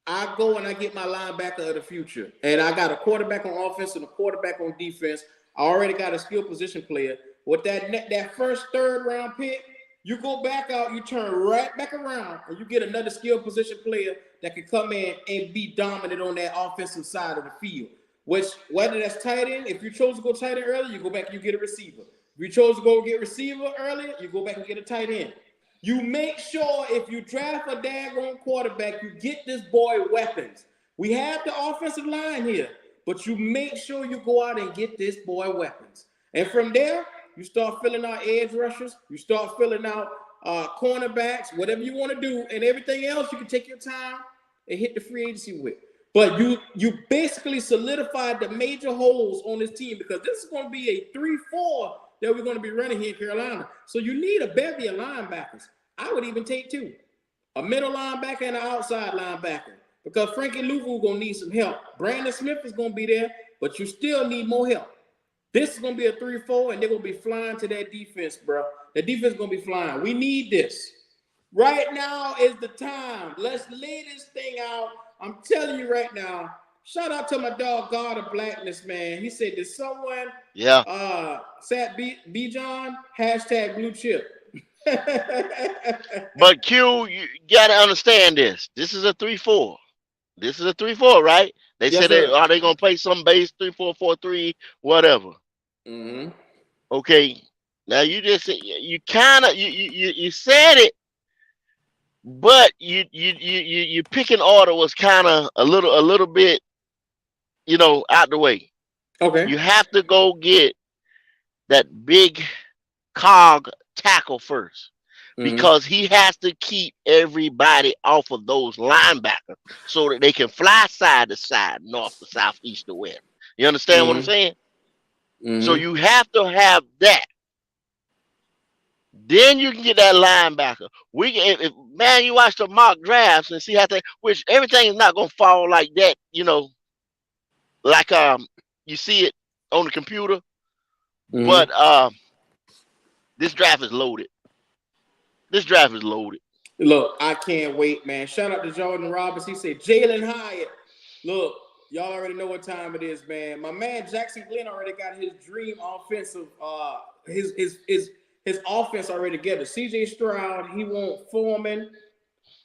I go and I get my linebacker of the future. And I got a quarterback on offense and a quarterback on defense. I already got a skill position player. With that first third round pick, you go back out, you turn right back around, and you get another skill position player that can come in and be dominant on that offensive side of the field. Which, whether that's tight end, if you chose to go tight end early, you go back and you get a receiver. If you chose to go get receiver earlier, you go back and get a tight end. You make sure if you draft a daggone quarterback, you get this boy weapons. We have the offensive line here, but you make sure you go out and get this boy weapons. And from there, you start filling out edge rushers, you start filling out cornerbacks, whatever you want to do, and everything else you can take your time and hit the free agency with. But you basically solidified the major holes on this team, because this is going to be a 3-4 that we're going to be running here in Carolina. So you need a bevy of linebackers. I would even take two, a middle linebacker and an outside linebacker, because Frankie Louvu going to need some help. Brandon Smith is going to be there, but you still need more help. This is going to be a 3-4, and they're going to be flying to that defense, bro. The defense is going to be flying. We need this. Right now is the time. Let's lay this thing out. I'm telling you right now, shout out to my dog, God of Blackness, man. He said, did someone Yeah, Sat B John, hashtag blue chip. but Q, you gotta understand this. This is a 3-4. This is a 3-4, right? They Yes, said they sir. are they gonna play some base 3-4-4-3, whatever. Mm-hmm. Okay. Now you just you kind of you said it, but you picking order was kind of a little bit, out the way. Okay. You have to go get that big cog tackle first, Mm-hmm. because he has to keep everybody off of those linebackers so that they can fly side to side, north to south, east to west. You understand what I'm Mm-hmm. saying? So Mm-hmm. you have to have that. Then you can get that linebacker. We can, man, you watch the mock drafts and see how they, which everything is not gonna fall like that, like you see it on the computer. But Mm-hmm. this draft is loaded. This draft is loaded. Look, I can't wait, man. Shout out to Jordan Roberts. He said Jalen Hyatt. Look, y'all already know what time it is, man. My man Jackson Glenn already got his dream offensive, his offense already together. CJ Stroud, he want Foreman,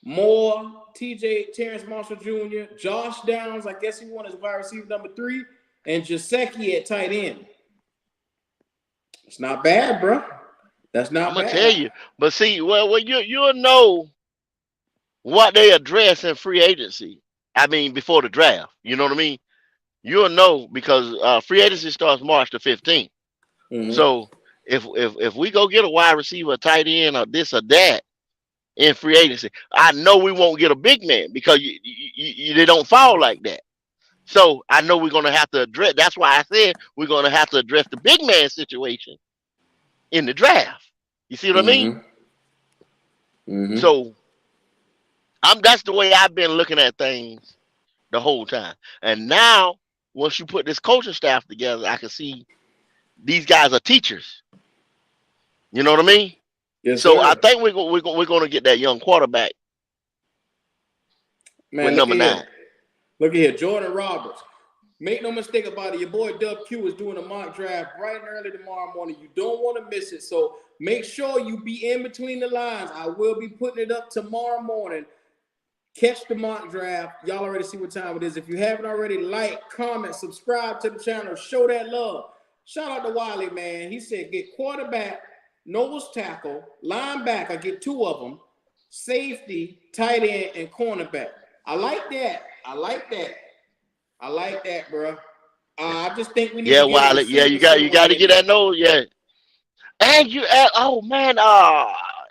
Moore, TJ Terrence Marshall Jr., Josh Downs. I guess he won his wide receiver number 3, and Jaceki at tight end. It's not bad, bro. That's I'm not gonna tell bad. you. But see, well, you'll know what they address in free agency. I mean, before the draft. You know what I mean? You'll know because free agency starts March the 15th. Mm-hmm. So if we go get a wide receiver, a tight end, or this or that in free agency, I know we won't get a big man because they don't fall like that. So I know we're gonna have to address. That's why I said we're gonna have to address the big man situation in the draft. You see what I mean? Mm-hmm. Mm-hmm. So that's the way I've been looking at things the whole time. And now, once you put this coaching staff together, I can see these guys are teachers. You know what I mean? Yes, So I sir. think we're going to get that young quarterback with Man, look number at here. 9. Look at here. Jordan Roberts. Make no mistake about it. Your boy Dub Q is doing a mock draft bright and early tomorrow morning. You don't want to miss it. So make sure you be in between the lines. I will be putting it up tomorrow morning. Catch the mock draft. Y'all already see what time it is. If you haven't already, like, comment, subscribe to the channel, show that love. Shout out to Wiley, man. He said get quarterback, nose tackle, linebacker, get two of them, safety, tight end, and cornerback. I like that. I like that. I like that, bro. I just think we need Yeah, to get a Wiley. Yeah, receiver you got somewhere to in get there. that nose. Yeah, and oh man,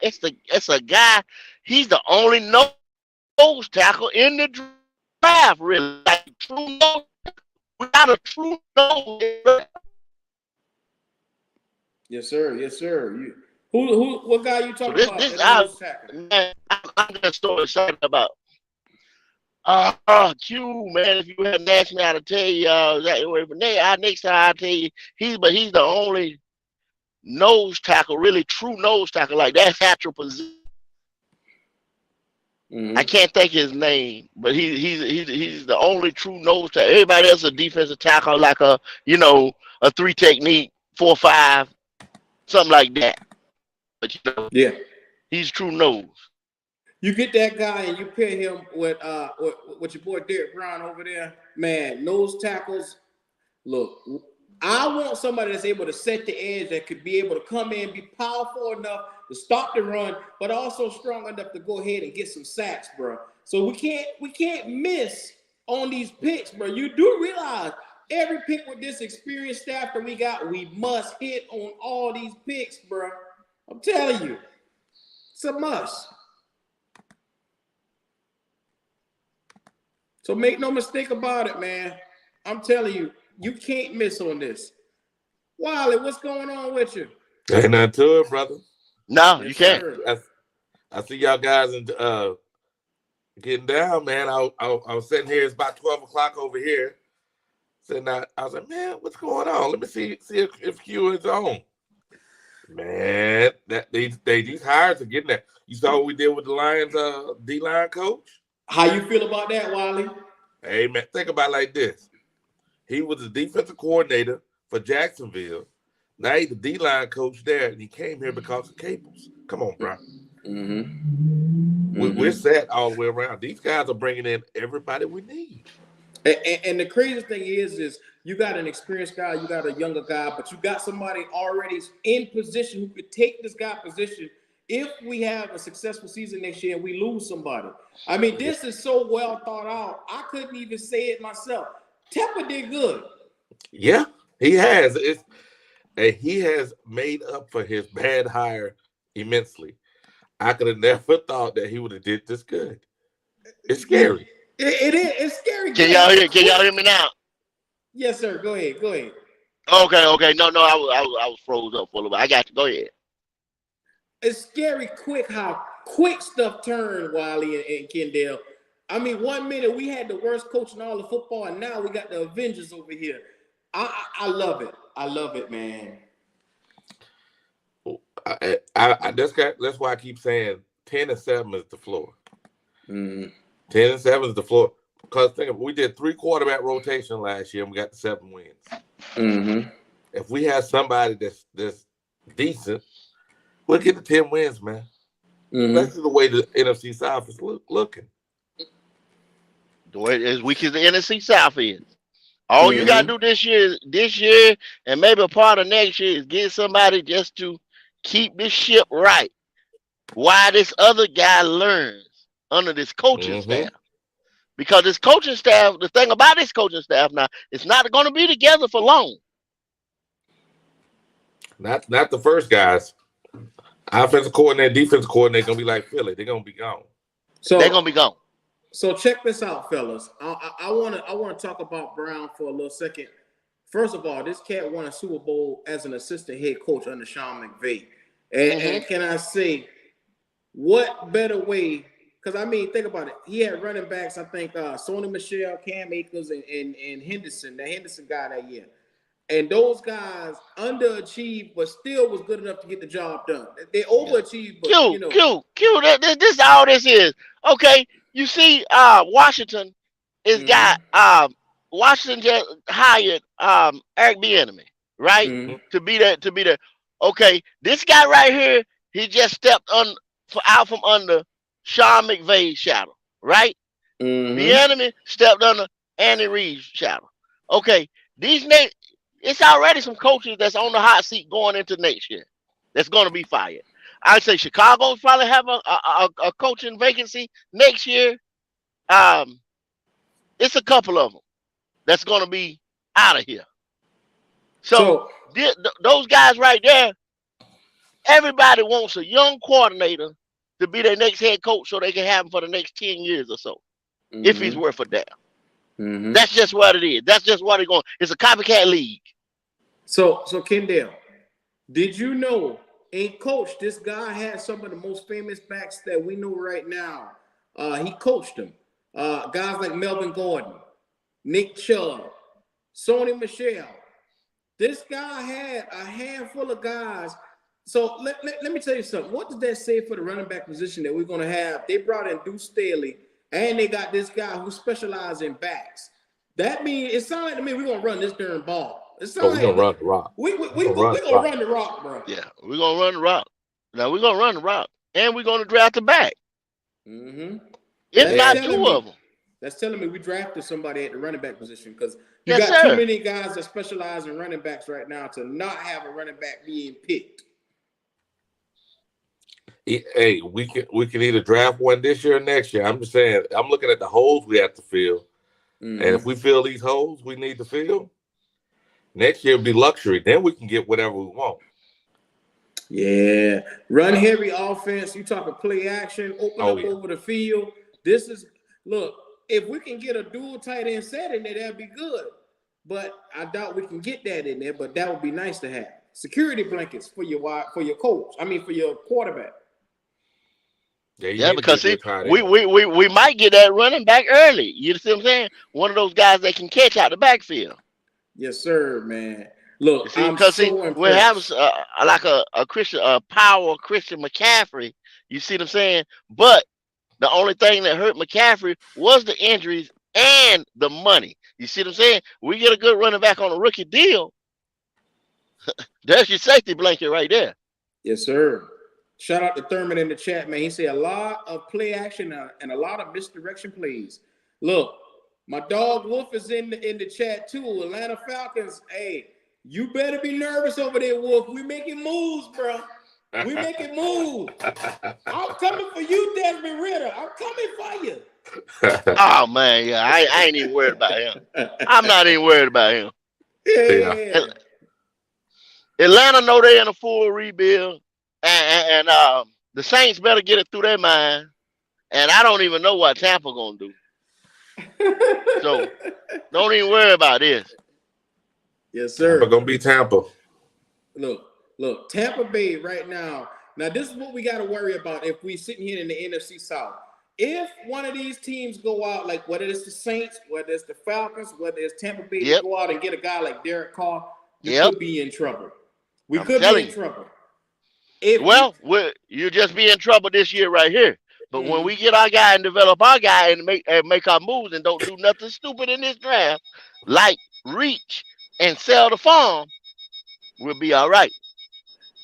it's a guy. He's the only nose tackle in the draft. Really, like true nose. We got a true nose in the draft. Yes, sir. Yes, sir. What guy you So talking this about? this That I nose tackle. man, I'm just so excited about. Q man, if you had asked me, I'd tell you exactly where. But next time I'll tell you he's the only nose tackle, really true nose tackle. Like that's actual position. I Mm-hmm. can't think his name, but he's the only true nose tackle. Everybody else is a defensive tackle, like a three technique, 4-5, something like that. But Yeah. he's true nose. You get that guy and you pair him with your boy Derek Brown over there, man. Nose tackles. Look, I want somebody that's able to set the edge, that could be able to come in, be powerful enough to stop the run, but also strong enough to go ahead and get some sacks, bro. So we can't miss on these picks, bro. You do realize every pick with this experienced staff that we got, we must hit on all these picks, bro. I'm telling you, it's a must. So make no mistake about it, man. I'm telling you, you can't miss on this. Wiley, what's going on with you? Ain't nothing to it, brother. No, you Yes, I, can't. sir. I see y'all guys getting down, man. I was sitting here. It's about 12 o'clock over here. Sitting out, I was like, man, what's going on? Let me see if Q is on. Man, that these hires are getting there. You saw what we did with the Lions D line coach? How you feel about that, Wiley? Hey man, think about it like this. He was the defensive coordinator for Jacksonville. Now he's the D line coach there, and he came here because of Caples. Come on, bro. Mm-hmm. We're Mm-hmm. set all the way around. These guys are bringing in everybody we need. And the crazy thing is you got an experienced guy, you got a younger guy, but you got somebody already in position who could take this guy position if we have a successful season next year and we lose somebody. I mean, this is so well thought out. I couldn't even say it myself. Tepper did good. Yeah, he has. And he has made up for his bad hire immensely. I could have never thought that he would have did this good. It's scary. It is. It's scary Can good. y'all It's hear? Can y'all quick. hear me now? Yes, sir. Go ahead. Go ahead. Okay. No, I was froze up for a little bit. I got you. Go ahead. It's scary quick how quick stuff turned, Wiley and Kendall. I mean, 1 minute we had the worst coach in all of football, and now we got the Avengers over here. I love it. I love it, man. That's why I keep saying 10-7 is the floor. Mm-hmm. 10-7 is the floor. Because think of it, we did 3 quarterback rotation last year and we got the 7 wins. Mm-hmm. If we have somebody that's decent, we'll get the 10 wins, man. Mm-hmm. That's the way the NFC South is looking. The way as weak as the NFC South is. All you gotta Mm-hmm. do this year, and maybe a part of next year is get somebody just to keep this ship right. Why this other guy learns under this coaching Mm-hmm. staff. Because this coaching staff, the thing about this coaching staff now, it's not going to be together for long. Not the first guys. Offensive coordinator, defensive coordinator gonna be like Philly. They're gonna be gone. They're So going to be gone. So check this out, fellas. I wanna talk about Brown for a little second. First of all, this cat won a Super Bowl as an assistant head coach under Sean McVay. And Mm-hmm. can I say, what better way? Because I mean, think about it. He had running backs. I think Sony Michelle, Cam Akers, and Henderson. The Henderson guy that year. And those guys underachieved, but still was good enough to get the job done. They overachieved, but Q, Q, Q. This all this is. Okay, you see, Washington is got mm-hmm. Washington just hired Eric Bieniemy, right? Mm-hmm. To be the okay. This guy right here, he just stepped out from under Sean McVay's shadow, right? Mm-hmm. Bieniemy stepped under Andy Reid's shadow. Okay, these next, it's already some coaches that's on the hot seat going into next year. That's going to be fired. I'd say Chicago's probably have a coaching vacancy next year. Um, it's a couple of them that's going to be out of here. So So those guys right there, everybody wants a young coordinator to be their next head coach so they can have him for the next 10 years or so, if he's mm-hmm. worth a damn. Mm-hmm. That's just what it is. That's just what it's going. It's a copycat league. So Kendall, did you know in coach, this guy had some of the most famous backs that we know right now. He coached them. Guys like Melvin Gordon, Nick Chubb, Sony Michelle. This guy had a handful of guys. So let me tell you something. What does that say for the running back position that we're going to have? They brought in Deuce Staley, and they got this guy who specializes in backs. That means it sounds like to me we're going to run this darn ball. It Oh, sounds we're like gonna run the rock. we We're gonna gonna run the rock, bro. Yeah, we're gonna run the rock. Now we're gonna run the rock, and we're gonna draft the back. Mm-hmm. If That's not telling two of me. them. That's telling me we drafted somebody at the running back position because you Yes, got too sir. many guys that specialize in running backs right now to not have a running back being picked. Hey, we can either draft one this year or next year. I'm just saying. I'm looking at the holes we have to fill, and if Mm-hmm. we fill these holes we need to fill, next year will be luxury. Then we can get whatever we want. Yeah, run heavy offense. You talking play action, open Oh up yeah. over the field. This is look. If we can get a dual tight end set in there, that'd be good. But I doubt we can get that in there. But that would be nice to have security blankets for your coach. I mean, for your quarterback. Yeah, you Yeah, need to get because a see, good tight we end. we we, we might get that running back early. You see what I'm saying? One of those guys that can catch out the backfield. Yes, sir, man. You Look, see, I'm because see, so we have impressed. like a Christian, power Christian McCaffrey. You see what I'm saying? But the only thing that hurt McCaffrey was the injuries and the money. You see what I'm saying? We get a good running back on a rookie deal. There's your safety blanket right there. Yes, sir. Shout out to Thurman in the chat, man. He said a lot of play action and a lot of misdirection plays. Look, my dog Wolf is in the chat too. Atlanta Falcons. Hey, you better be nervous over there, Wolf. We making moves, bro. We making moves. I'm coming for you, Desmond Ritter. I'm coming for you. Oh man, yeah, I ain't even worried about him. I'm not even worried about him. Yeah. Yeah. Atlanta know they in a full rebuild, and the Saints better get it through their mind. And I don't even know what Tampa gonna do. So don't even worry about this. Yes, Tampa sir. gonna be Tampa. Look, Tampa Bay right now. Now, this is what we got to worry about if we sitting here in the NFC South. If one of these teams go out, like whether it's the Saints, whether it's the Falcons, whether it's Tampa Bay, to Yep, go out and get a guy like Derek Carr, we yep. could be in trouble. We I'm could be telling in you. trouble. If we, Well, you just be in trouble this year right here. But when mm, we get our guy and develop our guy and make our moves and don't do nothing stupid in this draft, like reach and sell the farm, we'll be all right.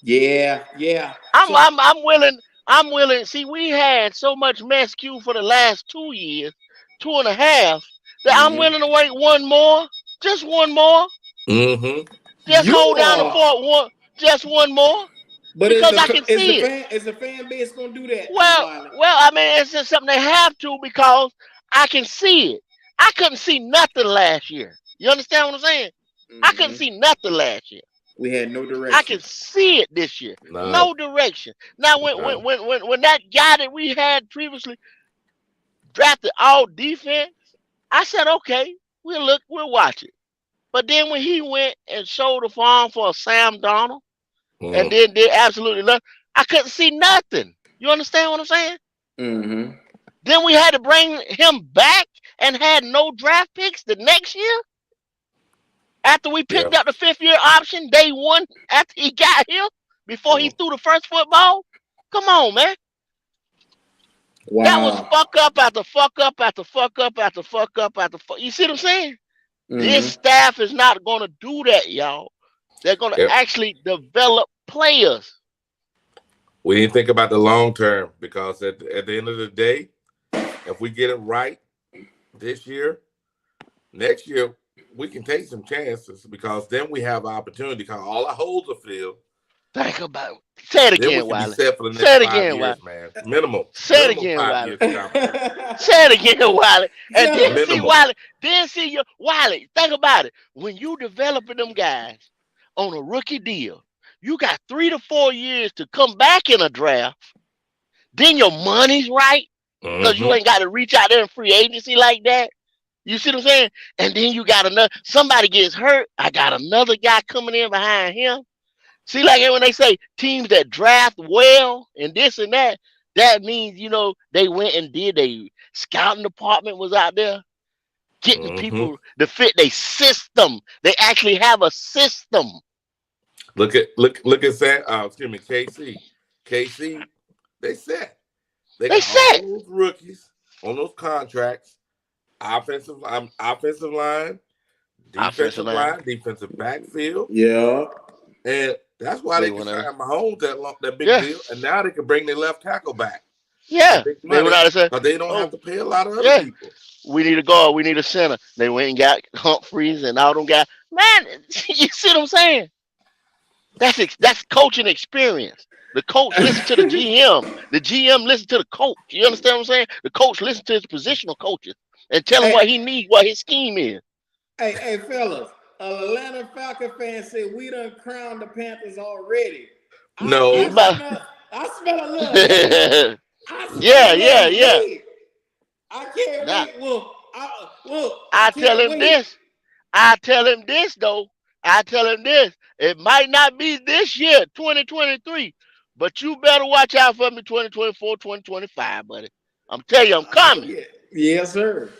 yeah. I'm So, I'm I'm willing. I'm willing. See, we had so much mess queue for the last 2 years, two and a half, that I'm mhm. willing to wait one more, just one more, Mm-hmm. just You hold down the are, fort one, just one more, but because I can see it. is the fan base gonna do that though, Well, Violent? I mean, it's just something they have to because I can see it. I couldn't see nothing last year. You understand what I'm saying? I couldn't Hmm. see nothing last year. We had no I can direction. see it this year. None. No direction. Now, when None. when when when, when that guy that we had previously drafted all defense, I said, okay, we'll look, we'll watch it. But then when he went and showed the farm for a Sam Donald and Mm. then did absolutely nothing, I couldn't see nothing. You understand what I'm saying? Hmm. Then we had to bring him back and had no draft picks the next year after we Yeah. picked up the 5th-year option day one after he got here before he Mm. threw the first football. Come on, man. That was Wow. fuck up after fuck up after fuck up after fuck up after fuck. You see what I'm saying? This staff is not going to do that, y'all. They're going to Yep. actually develop players. We didn't think about the long term because at the end of the day, if we get it right this year, next year we can take some chances because then we have an opportunity because all our holes are filled. Think about it. Say it Then we again, can be Wiley. set for the Say next it 5 again, years, Wiley. man. Minimum. Say it Minimum again, 5 Wiley. years competition. Say it again, Wiley. And then see, Minimum. Wiley, Wiley, think about it. When you developing them guys on a rookie deal, you got 3 to 4 years to come back in a draft. Then your money's right because you ain't got to reach out there in free agency like that. You see what I'm saying? And then you got somebody gets hurt. I got another guy coming in behind him. See, like when they say teams that draft well and this and that, that means, they went and did a scouting department was out there getting people to fit their system. They actually have a system. Look at KC. KC, they set. They got all those rookies on those contracts. Offensive line, defensive line, defensive backfield. Yeah. And that's why they can sign Mahomes that big deal. And now they can bring their left tackle back. Yeah. They went out and said, but they don't have to pay a lot of other people. We need a guard. We need a center. They went and got Humphreys and all them guys. Man, you see what I'm saying? That's coaching experience. The coach listens to the GM. The GM listens to the coach. You understand what I'm saying? The coach listens to his positional coaches and tell him what he needs, what his scheme is. Hey, fellas. Atlanta Falcon fan said we done crowned the Panthers already. No. I smell a little. Yeah. I can't wait. Well, I tell him this though. I tell him this. It might not be this year, 2023, but you better watch out for me 2024, 2025, buddy. I'm telling you, I'm coming. Yes, sir.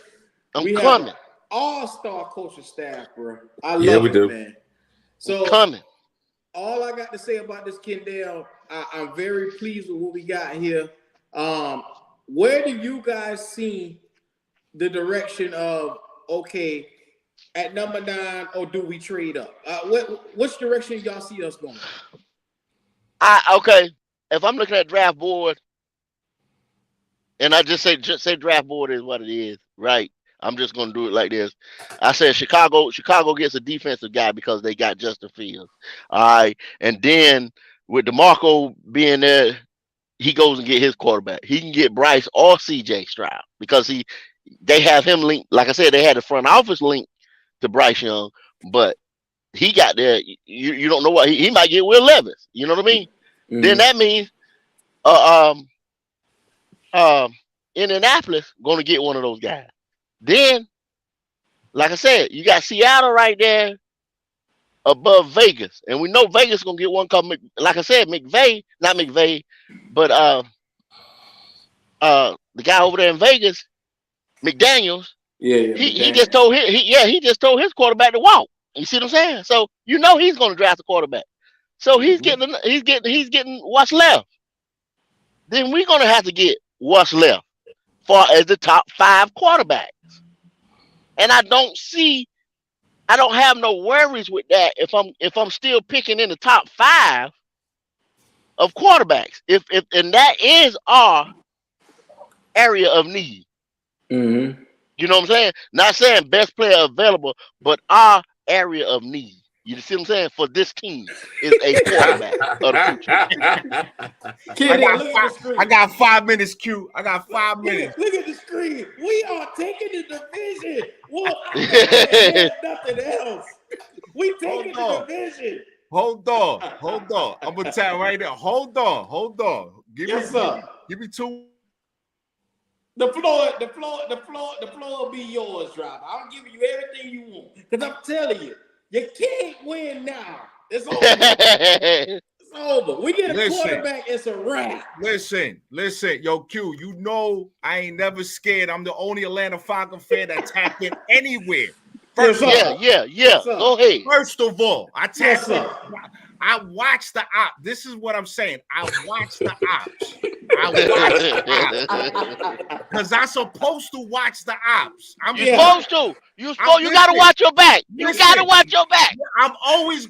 I'm coming. All-star coaching staff, bro. I love it, man. So coming. All I got to say about this Kendall, I'm very pleased with what we got here. Where do you guys see the direction of at number 9, or do we trade up? Which direction y'all see us going? If I'm looking at draft board, and I just say draft board is what it is, right? I'm just gonna do it like this. I said Chicago gets a defensive guy because they got Justin Fields. All right. And then with DeMarco being there, he goes and get his quarterback. He can get Bryce or CJ Stroud because they have him linked. Like I said, they had the front office linked to Bryce Young, but he got there. You don't know what he might get Will Levis. You know what I mean? Mm-hmm. Then that means Indianapolis going to get one of those guys. Then, like I said, you got Seattle right there above Vegas. And we know Vegas going to get one called, like I said, not McVay, but the guy over there in Vegas, McDaniels. He just told he just told his quarterback to walk. You see what I'm saying? So you know he's going to draft a quarterback. So he's getting what's left. Then we're going to have to get what's left far as the top 5 quarterbacks. And I don't have no worries with that if I'm still picking in the top 5 of quarterbacks. And that is our area of need. Mm-hmm. You know what I'm saying? Not saying best player available, but our area of need. You see what I'm saying? For this team is a quarterback of the future. I got 5 minutes, Q. I got 5 minutes. Look at the screen. We are taking the division. Well, I nothing else. We taking the division. Hold on. I'm gonna tell right now. Hold on. Give me 2. The floor will be yours, Driver. I'm giving you everything you want. Because I'm telling you, you can't win now. It's over. It's over. We get a quarterback, it's a wrap. Listen. Yo, Q, you know I ain't never scared. I'm the only Atlanta Falcon fan that tapped in anywhere. Yeah. Go ahead. First of all, I tapped in. I watched the ops. This is what I'm saying. I watched the ops. I watch the ops because I'm supposed to watch the ops. You're supposed to. You gotta listen, watch your back. You gotta listen. watch your back. I always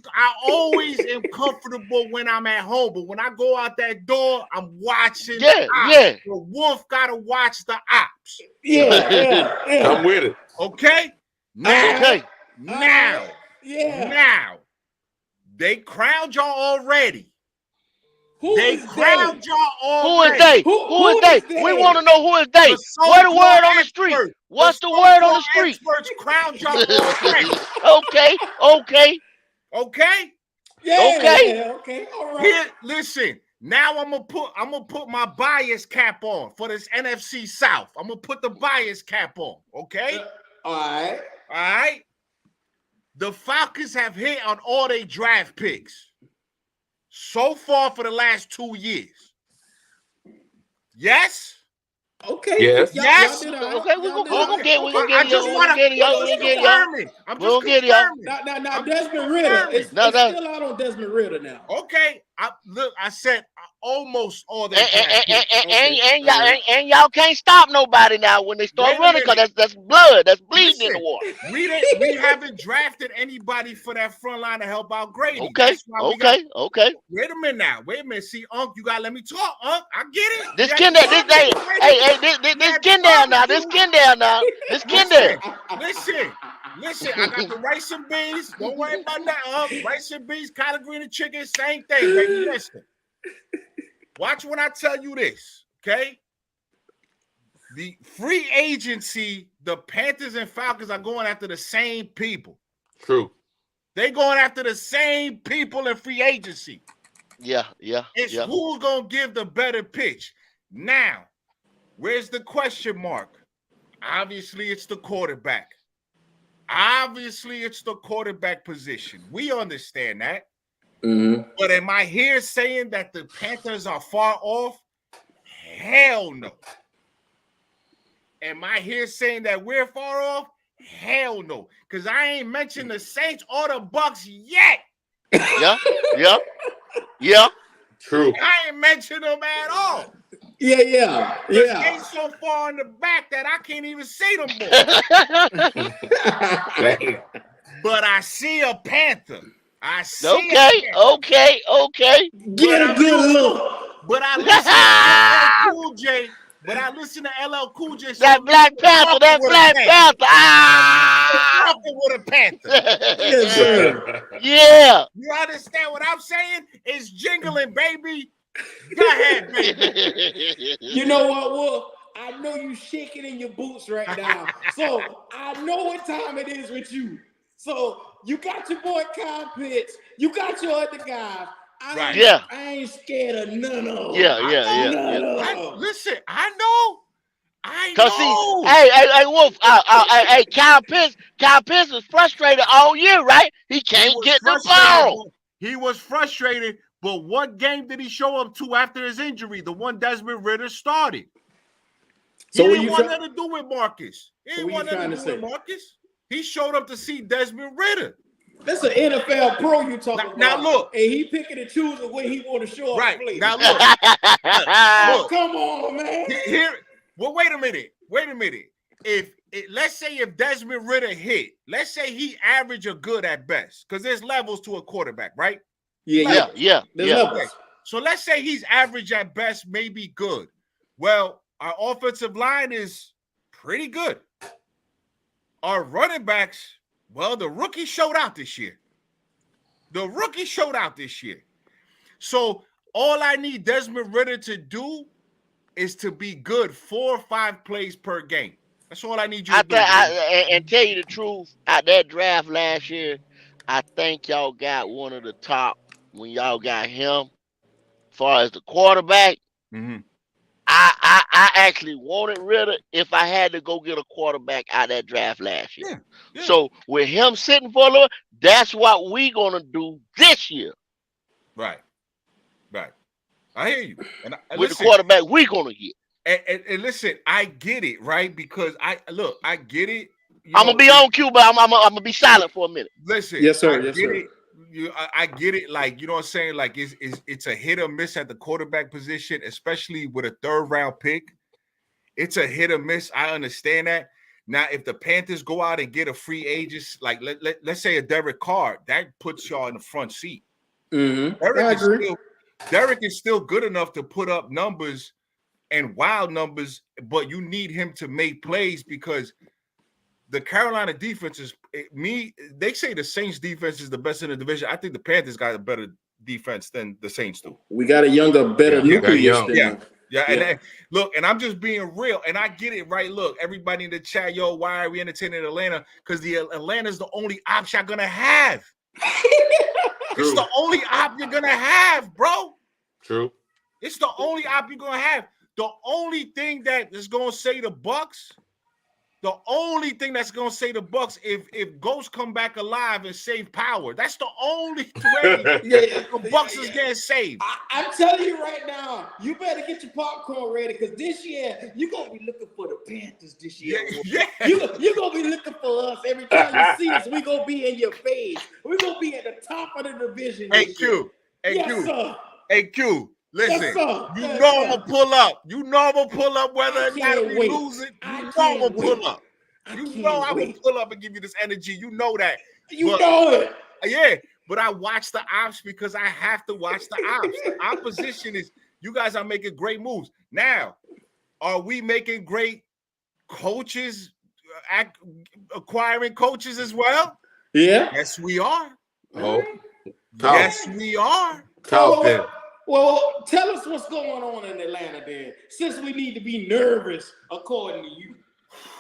am comfortable when I'm at home, but when I go out that door, I'm watching the ops. Yeah. The wolf gotta watch the ops. Yeah. I'm with it. Okay? Now, Okay. now, they crowned y'all already. Who They is crowned they? y'all Who already. is they? Who Who is is they? they? We want to know who is they. The What the word so-called on the street? experts. What's The the word on the so-called street? experts crowned y'all already. Okay. Okay? Okay. All right. Here, listen. Now I'm gonna put my bias cap on for this NFC South. I'm gonna put the bias cap on. Okay. All right. The Falcons have hit on all their draft picks so far for the last 2 years. Yes. Okay. Yes. Yes. Okay, we're gonna get I'm just confirming. Now Desmond Ritter. It's still out on Desmond Ritter now. Okay. I said almost all their and y'all can't stop nobody now when they start running because that's blood that's bleeding in the water. We haven't drafted anybody for that front line to help out Grady. Okay. Wait a minute. See, Unc, you gotta let me talk, Unc. I get it. This skin down now. This skin Listen, I got the rice and beans. Don't worry about that. Rice and beans, collard green and chicken, same thing, baby. Listen. Watch when I tell you this, okay? The free agency, the Panthers and Falcons are going after the same people. True. They're going after the same people in free agency. Yeah. It's who's going to give the better pitch. Now, where's the question mark? Obviously, it's the quarterback. Position. We understand that. Mm-hmm. But am I here saying that the Panthers are far off? Hell no. Am I here saying that we're far off? Hell no. Because I ain't mentioned the Saints or the Bucks yet. Yeah. True. I ain't mentioned them at all. Yeah. They so far in the back that I can't even see them more. But I see a Panther. Okay. Get a good look. But I listen to LL Cool J. That Black Panther. Walking with a Panther. Yes, sir. Yeah. You understand what I'm saying? It's jingling, baby. Go ahead, baby. You know what, Wolf? I know you shaking in your boots right now. So I know what time it is with you. So you got your boy Kyle Pitts. You got your other guys. I ain't scared of none of them. Yeah. Listen, I know. Cause see, hey, Wolf, hey, Kyle Pitts was frustrated all year, right? He can't get the ball. He was frustrated, but what game did he show up to after his injury? The one Desmond Ritter started. He didn't want nothing to do with Marcus. He showed up to see Desmond Ritter. That's an NFL pro you talking about. Now look, and he picking and choosing when he want to show up. Right now, look. Come on, man. Well, wait a minute. Let's say if Desmond Ritter hit, let's say he average or good at best, because there's levels to a quarterback, right? Yeah. Okay. So let's say he's average at best, maybe good. Well, our offensive line is pretty good. Our running backs, well, the rookie showed out this year. So all I need Desmond Ritter to do is to be good 4 or 5 plays per game. That's all I need you to do. And tell you the truth, at that draft last year, I think y'all got one of the top when y'all got him. As far as the quarterback, I actually wanted Ritter if I had to go get a quarterback out of that draft last year. Yeah. So with him sitting for a little, that's what we gonna do this year. Right. I hear you. And with the quarterback we gonna get. And listen, I get it, right? Because I get it. I'm gonna be on cue, but I'm gonna be silent for a minute. Listen, yes, sir. I get it. I get it. Like, you know what I'm saying? Like, it's a hit or miss at the quarterback position, especially with a 3rd round pick. It's a hit or miss. I understand that. Now, if the Panthers go out and get a free agent, like let's say a Derek Carr, that puts y'all in the front seat. Mm-hmm. I agree. Derek is still good enough to put up numbers and wild numbers, but you need him to make plays because the Carolina defense is they say the Saints defense is the best in the division. I think the Panthers got a better defense than the Saints do. We got a younger, better nucleus than them. Yeah, and look, and I'm just being real, and I get it, right? Look, everybody in the chat, yo, why are we entertaining Atlanta? Because Atlanta's the only option I'm gonna have. It's the only op you're gonna have, bro. True. It's the only op you're gonna have. The only thing that is gonna say the Bucks, if Ghosts come back alive and save power, that's the only way the Bucks is getting saved. I'm telling you right now, you better get your popcorn ready because this year you're gonna be looking for the Panthers this year. You're gonna be looking for us every time you see us. We're gonna be in your face. We're gonna be at the top of the division. Hey Q. Listen, yes, I'm gonna pull up. You know I'm gonna pull up whether or not we lose it. You know I'm gonna pull up. You know I'm gonna pull up and give you this energy. You know that. You know it. Yeah, but I watch the ops because I have to watch the ops. The opposition is you guys are making great moves. Now, are we making great coaches, acquiring coaches as well? Yeah. Yes, we are. Oh, yes, we are. Well, tell us what's going on in Atlanta then, since we need to be nervous, according to you.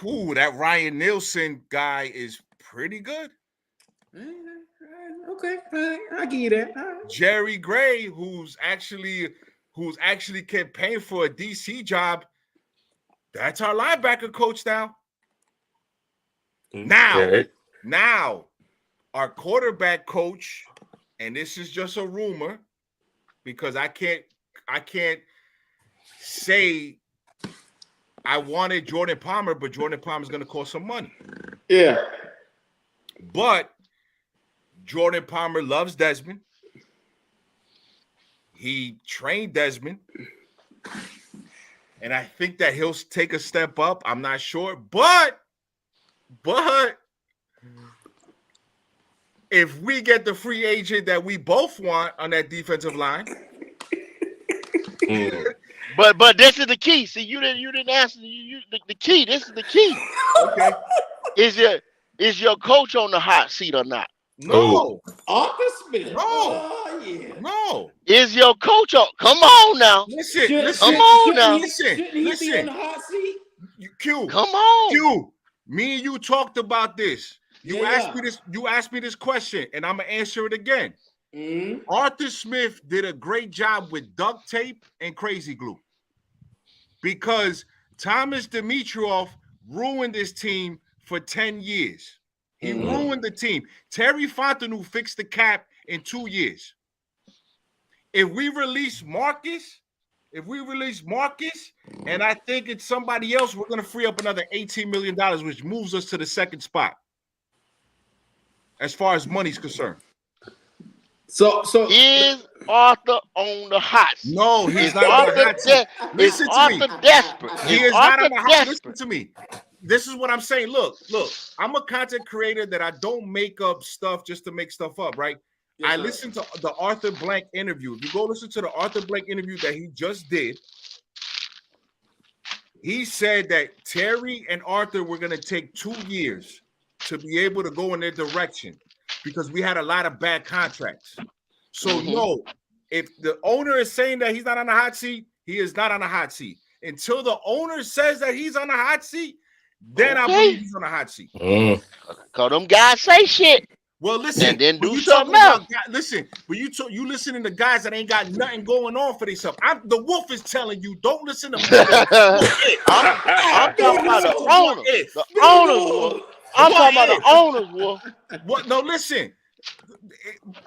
Ooh, that Ryan Nielsen guy is pretty good. Okay, I give you that. Right. Jerry Gray, who's actually campaigned for a DC job, that's our linebacker coach now. Now, our quarterback coach, and this is just a rumor, because I can't say I wanted Jordan Palmer, but Jordan Palmer is going to cost some money. Yeah. But Jordan Palmer loves Desmond. He trained Desmond. And I think that he'll take a step up. I'm not sure. But if we get the free agent that we both want on that defensive line. But this is the key. See, you didn't answer the key. This is the key. Okay. Is your coach on the hot seat or not? No. Arthur Smith. No. Oh, yeah. No. Is your coach on? Come on now. Listen. Come on now. Listen. Be on the hot seat? Q. Come on. Q. Me and you talked about this. You asked me this question, and I'm gonna answer it again. Mm-hmm. Arthur Smith did a great job with duct tape and crazy glue because Thomas Dimitroff ruined this team for 10 years. He ruined the team. Terry Fontenot fixed the cap in 2 years. If we release Marcus, and I think it's somebody else, we're going to free up another $18 million, which moves us to the second spot as far as money's concerned. So is Arthur on the hot seat? No, he's not on the hot seat. Listen to me. Arthur desperate? He is not on the hot seat. Listen to me. This is what I'm saying. Look. I'm a content creator that I don't make up stuff just to make stuff up, right? Yes, I listened to the Arthur Blank interview. If you go listen to the Arthur Blank interview that he just did, he said that Terry and Arthur were going to take 2 years to be able to go in their direction because we had a lot of bad contracts. So no, if the owner is saying that he's not on the hot seat, he is not on the hot seat. Until the owner says that he's on the hot seat, then I believe he's on the hot seat. Cause them guys say shit. Well, listen, and then do something else. Listen, but you listening to guys that ain't got nothing going on for themselves. The wolf is telling you, don't listen to me. I'm talking about the owner. The owner's wolf. I'm talking about the owner's wolf. What? No, listen.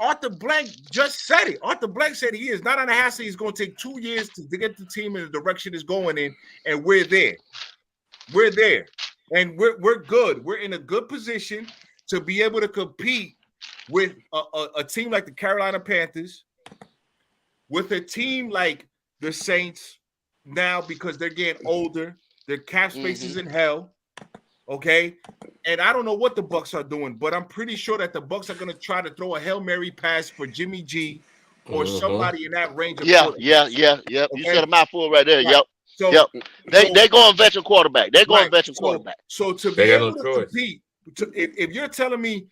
Arthur Blank just said it. Arthur Blank said he is not on the hot seat. He's going to take 2 years to get the team in the direction it's going in, and we're there. We're there, and we're good. We're in a good position to be able to compete with a team like the Carolina Panthers, with a team like the Saints now because they're getting older, their cap space is in hell. Okay, and I don't know what the Bucks are doing, but I'm pretty sure that the Bucks are going to try to throw a Hail Mary pass for Jimmy G or somebody in that range of quarterbacks. Yep. Okay? You said a mouthful right there. Right. Yep. They going veteran quarterback. They're going veteran quarterback. So to be able to compete, if you're telling me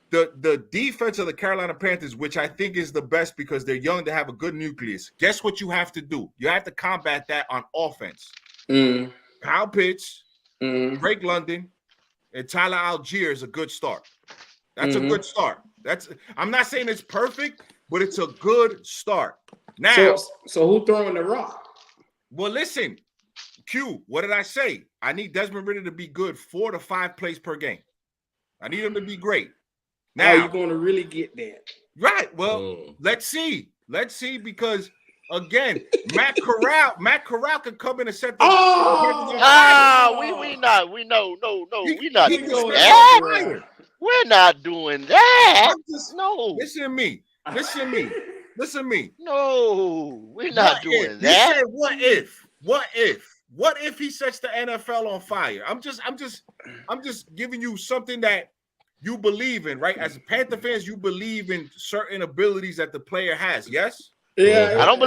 the defense of the Carolina Panthers, which I think is the best because they're young, they have a good nucleus. Guess what you have to do? You have to combat that on offense. Kyle Pitts, Drake London, and Tyler Algier is a good start. That's a good start. I'm not saying it's perfect, but it's a good start. Now, so who throwing the rock? Well, listen, Q, what did I say? I need Desmond Ridder to be good 4 to 5 plays per game. I need him to be great. Now you're going to really get that. Right. Well, let's see. Let's see, because again, Matt Corral could come in and set the we not doing that. We're not doing that. No. Listen to me. No, we're not doing that. He said, what if he sets the NFL on fire? I'm just giving you something that you believe in, right? As Panther fans, you believe in certain abilities that the player has. Yes. Yeah, I don't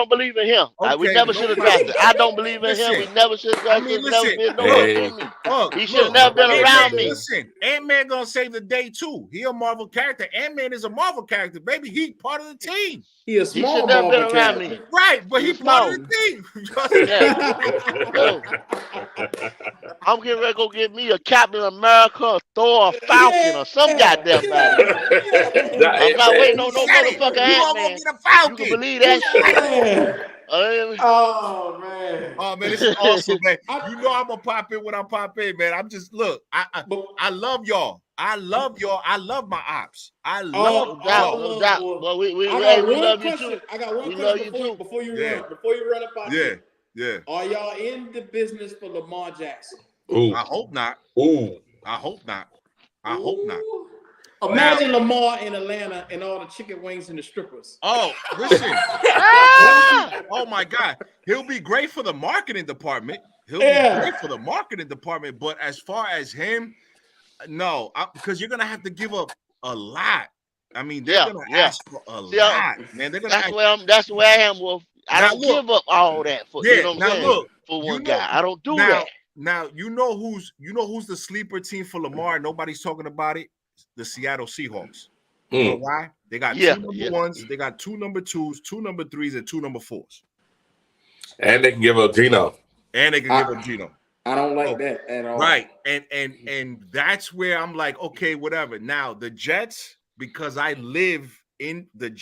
believe in him. Okay, we never should have drafted. I don't believe in him. We never should have drafted. He should have never been around me. Listen, Ant-Man gonna save the day too. He a Marvel character. Ant-Man is a Marvel character, baby. He part of the team. He a small Marvel character. Right, but he part of the team. I'm getting ready to go get me a Captain America, a Thor, a Falcon, or some goddamn body. I'm not waiting on no motherfucker Ant-Man. You can believe that shit. Oh man, this is awesome, man. You know I'm gonna pop in when I pop in, man. I'm just I love y'all. I love my ops. I love y'all. Well, we love you too. I got one question before you run up out there. Yeah. Are y'all in the business for Lamar Jackson? Ooh. I hope not. I hope not. Imagine Lamar in Atlanta and all the chicken wings and the strippers. Oh, listen. Oh my God. He'll be great for the marketing department. But as far as him, no, because you're gonna have to give up a lot. I mean, they're gonna ask for a lot, man. They're gonna that's where I am, Wolf. I don't give up all that for you know what I'm saying? For one guy. I don't do that. Now you know who's the sleeper team for Lamar. Nobody's talking about it. The Seattle Seahawks. You know why? They got 2 number ones, they got 2 number 2s, 2 number 3s, and 2 number 4s. And they can give up Geno. I don't like that at all. Right. And that's where I'm like, okay, whatever. Now the Jets, because I live in the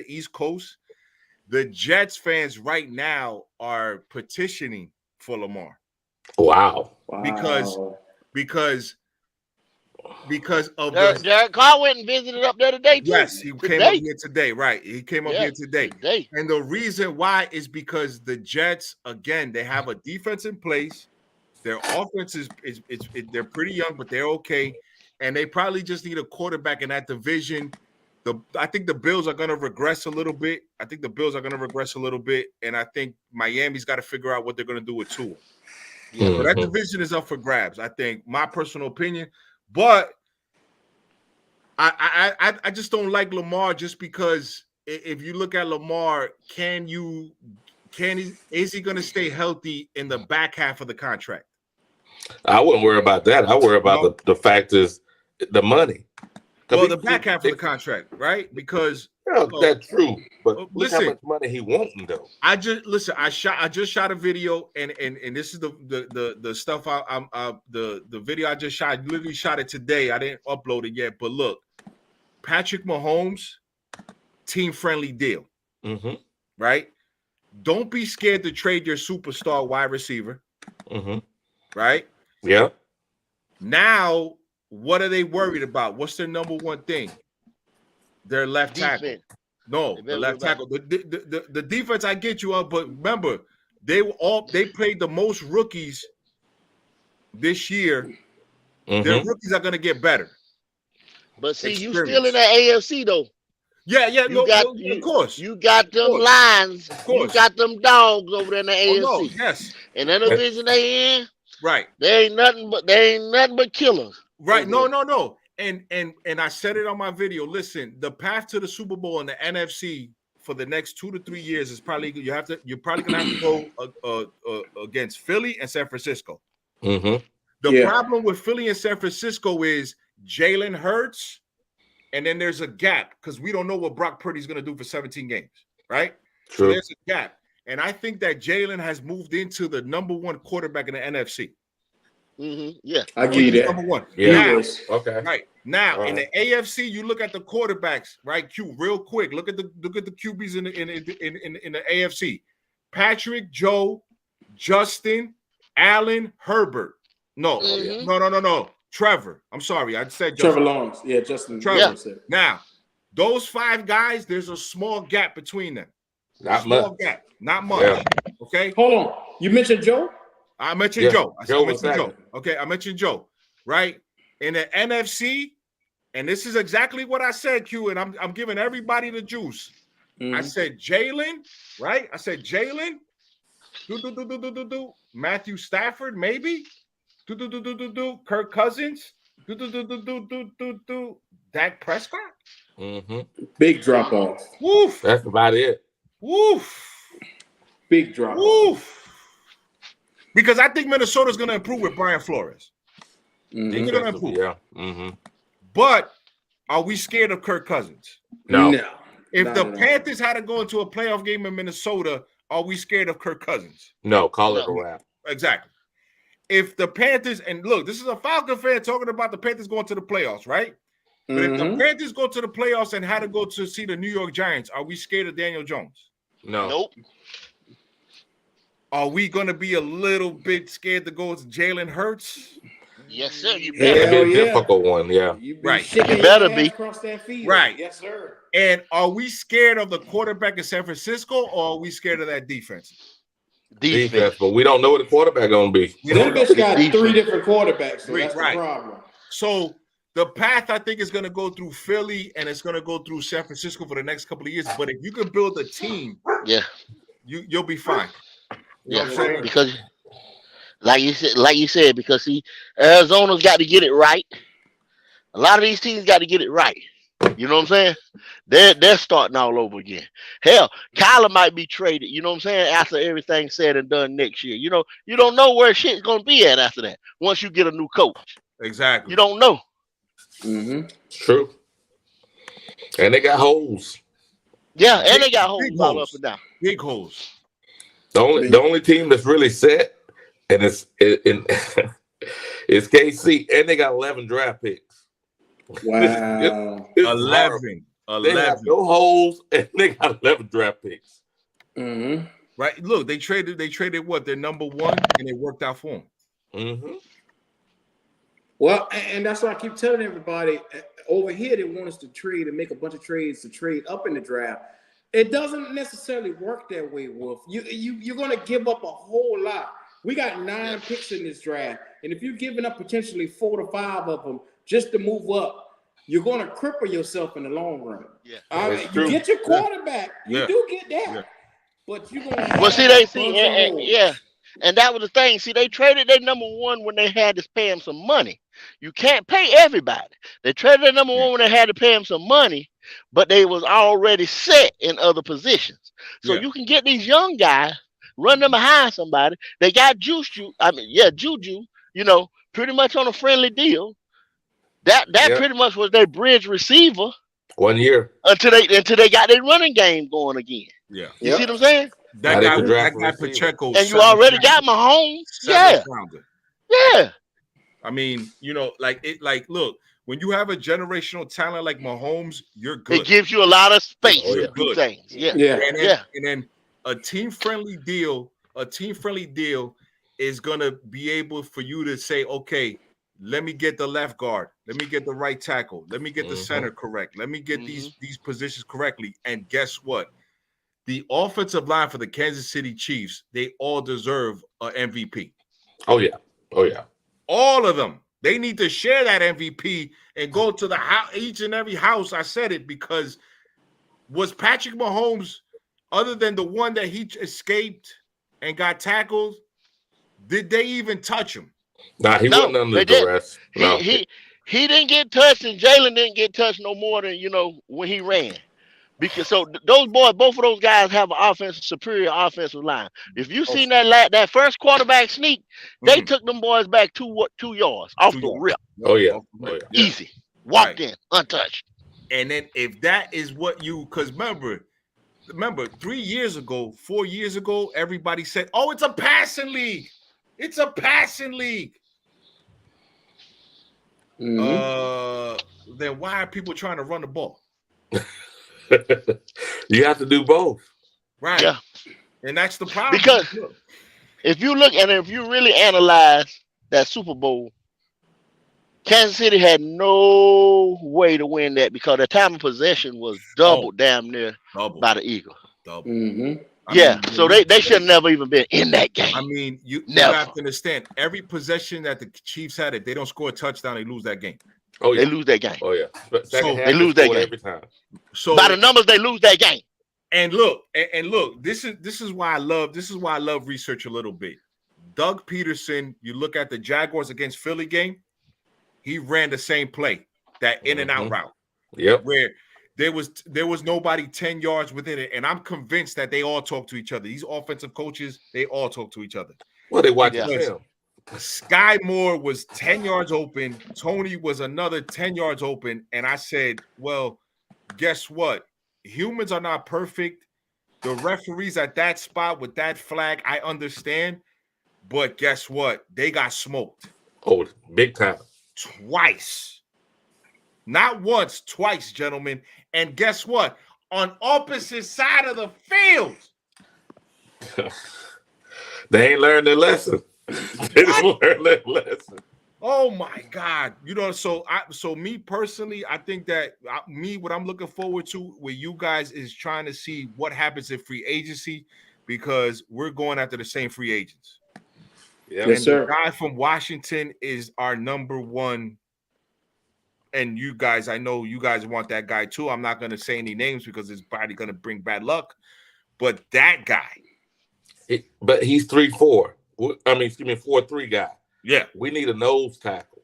East Coast, the Jets fans right now are petitioning for Lamar. Wow. Because of Derek Carr went and visited up there today too. Yes, he came up here today. Right, he came up here today. And the reason why is because the Jets, again, they have a defense in place. Their offense is they're pretty young, but they're okay, and they probably just need a quarterback in that division. I think the Bills are going to regress a little bit. And I think Miami's got to figure out what they're going to do with Tua. So that division is up for grabs. I think, my personal opinion. But I just don't like Lamar just because if you look at Lamar, is he going to stay healthy in the back half of the contract? I wouldn't worry about that. I worry about the fact is the money. Well, the back half of the contract, right? Because that's true. But look how much money he wants, though. I just shot a video, and this is the stuff the video I just shot. I literally shot it today. I didn't upload it yet, but look, Patrick Mahomes, team friendly deal, right? Don't be scared to trade your superstar wide receiver, right? Yeah. Now, what are they worried about? What's their number one thing? Their left tackle. No, the left tackle. The defense, I get you up, but remember, they played the most rookies this year. Their rookies are going to get better. But see, you still in Experience. the AFC though. Yeah, You got of course. you got them course. lions. Of You course. got them dogs over there in the Oh no, AFC. yes. And that division they in, Right. they ain't nothing but killers. Right. over No, there. no. And I said it on my video. Listen, the path to the Super Bowl in the NFC for the next 2 to 3 years is probably you're probably gonna have to go against Philly and San Francisco. Mm-hmm. The problem with Philly and San Francisco is Jalen Hurts, and then there's a gap because we don't know what Brock Purdy's gonna do for 17 games, right? True. So there's a gap. And I think that Jalen has moved into the number one quarterback in the NFC. Yeah, I give you that. Number one. Yeah. Now, Okay. right now All in the AFC, you look at the quarterbacks, right? Q, real quick. Look at the QBs in the AFC. Patrick, Joe, Justin, Allen, Herbert. No, no. Trevor. I'm sorry, I said Justin. Trevor Lawrence. Yeah, Justin. Trevor. Yeah. Now, those 5 guys, there's a small gap between them. Not Small much. gap, not much. Yeah. Okay. Hold on. You mentioned Joe? I mentioned Joe. I Joe mentioned was Joe. Okay, I mentioned Joe. Right in the NFC, and this is exactly what I said, Q. And I'm giving everybody the juice. I said Jalen, right? I said Jalen. Matthew Stafford, maybe. Kirk Cousins. Dak Prescott. Mm-hmm. Big drop off. Woof. That's about it. Woof. Big drop off. Woof. Because I think Minnesota's going to improve with Brian Flores. They're going to improve. Yeah. Mm-hmm. But are we scared of Kirk Cousins? No. If the Panthers had to go into a playoff game in Minnesota, are we scared of Kirk Cousins? No. Call it a wrap. Exactly. If the Panthers, and look, this is a Falcon fan talking about the Panthers going to the playoffs, right? But if the Panthers go to the playoffs and had to go to see the New York Giants, are we scared of Daniel Jones? No. Nope. Are we going to be a little bit scared to go with Jalen Hurts? Yes, sir. You It's better. gonna be a difficult one. Yeah. Right. You better be. Across that field. Right. Yes, sir. And are we scared of the quarterback in San Francisco, or are we scared of that defense? Defense, but we don't know what the quarterback gonna be. Them bitch got 3 different quarterbacks, so that's the Right. problem. So the path I think is going to go through Philly and it's going to go through San Francisco for the next couple of years. But if you can build a team, you'll be fine. You know what I'm saying? Because like you said, because see, Arizona's got to get it right. A lot of these teams got to get it right. You know what I'm saying? They're starting all over again. Hell, Kyler might be traded, you know what I'm saying, after everything's said and done next year. You know, you don't know where shit's gonna be at after that. Once you get a new coach. Exactly. You don't know. True. And they got holes. Yeah, and they got holes big all holes. up and down. Big holes. The only team that's really set, and it's KC, and they got 11 draft picks. Wow. It's 11. They have no holes, and they got 11 draft picks. Right. Look, they traded what? Their number 1, and it worked out for them. Well, and that's why I keep telling everybody over here they want us to trade and make a bunch of trades to trade up in the draft. It doesn't necessarily work that way, Wolf. You're going to give up a whole lot. We got 9 picks in this draft, and if you're giving up potentially 4 to 5 of them just to move up, you're going to cripple yourself in the long run. You get your quarterback, you do get that, but you're going to have and that was the thing. See, they traded their number 1 when they had to pay him some money. You can't pay everybody. They traded their number 1 when they had to pay him some money, but they was already set in other positions. So you can get these young guys, run them behind somebody. They got Juju, you know, pretty much on a friendly deal. That pretty much was their bridge receiver. 1 year. Until they got their running game going again. Yeah. You see what I'm saying? That guy Pacheco. And you already got Mahomes. Yeah. I mean, you know, look, when you have a generational talent like Mahomes, you're good. It gives you a lot of space to do things. And then a team-friendly deal is gonna be able for you to say, okay, let me get the left guard, let me get the right tackle, let me get the center correct, let me get these positions correctly. And guess what? The offensive line for the Kansas City Chiefs, they all deserve an MVP. Oh yeah. All of them. They need to share that MVP and go to the house, each and every house. I said it because was Patrick Mahomes, other than the one that he escaped and got tackled, did they even touch him? Nah, he wasn't No, under they didn't. duress. He No. he he didn't get touched, and Jalen didn't get touched no more than when he ran. Because those boys, both of those guys have an superior offensive line. If you seen that first quarterback sneak, they took them boys back 2 yards off 2 the yards. rip. Oh yeah. Off the Oh rip. yeah. Easy. Walked in, untouched. And then if that is what because remember 3 years ago, 4 years ago, everybody said, "Oh, it's a passing league. It's a passing league." Then why are people trying to run the ball? You have to do both. Right. Yeah. And that's the problem. Because if you look and if you really analyze that Super Bowl, Kansas City had no way to win that because the time of possession was doubled damn near by the Eagles. Double. Yeah, so they should have never even been in that game. I mean, you Never. have to understand, every possession that the Chiefs had, if they don't score a touchdown, they lose that game. Oh yeah. They lose that game. Oh yeah. So they lose that game every time. So by the numbers, they lose that game. And look, this is why I love research a little bit. Doug Peterson, you look at the Jaguars against Philly game, he ran the same play, that in and out route. Yep. Where there was nobody 10 yards within it. And I'm convinced that they all talk to each other. These offensive coaches, they all talk to each other. Well, they watch film. Sky Moore was 10 yards open. Tony was another 10 yards open. And I said, well, guess what? Humans are not perfect. The referees at that spot with that flag, I understand. But guess what? They got smoked. Oh, big time. Twice. Not once, twice, gentlemen. And guess what? On opposite side of the field. They ain't learned their lesson. They didn't learn their lesson. Oh my God. So me personally, I think that what I'm looking forward to with you guys is trying to see what happens in free agency because we're going after the same free agents. Yeah. Yes, sir. The guy from Washington is our number one. And you guys, I know you guys want that guy too. I'm not going to say any names because it's probably going to bring bad luck. But that guy. But he's 3-4. I mean, 4-3 guy. Yeah. We need a nose tackle.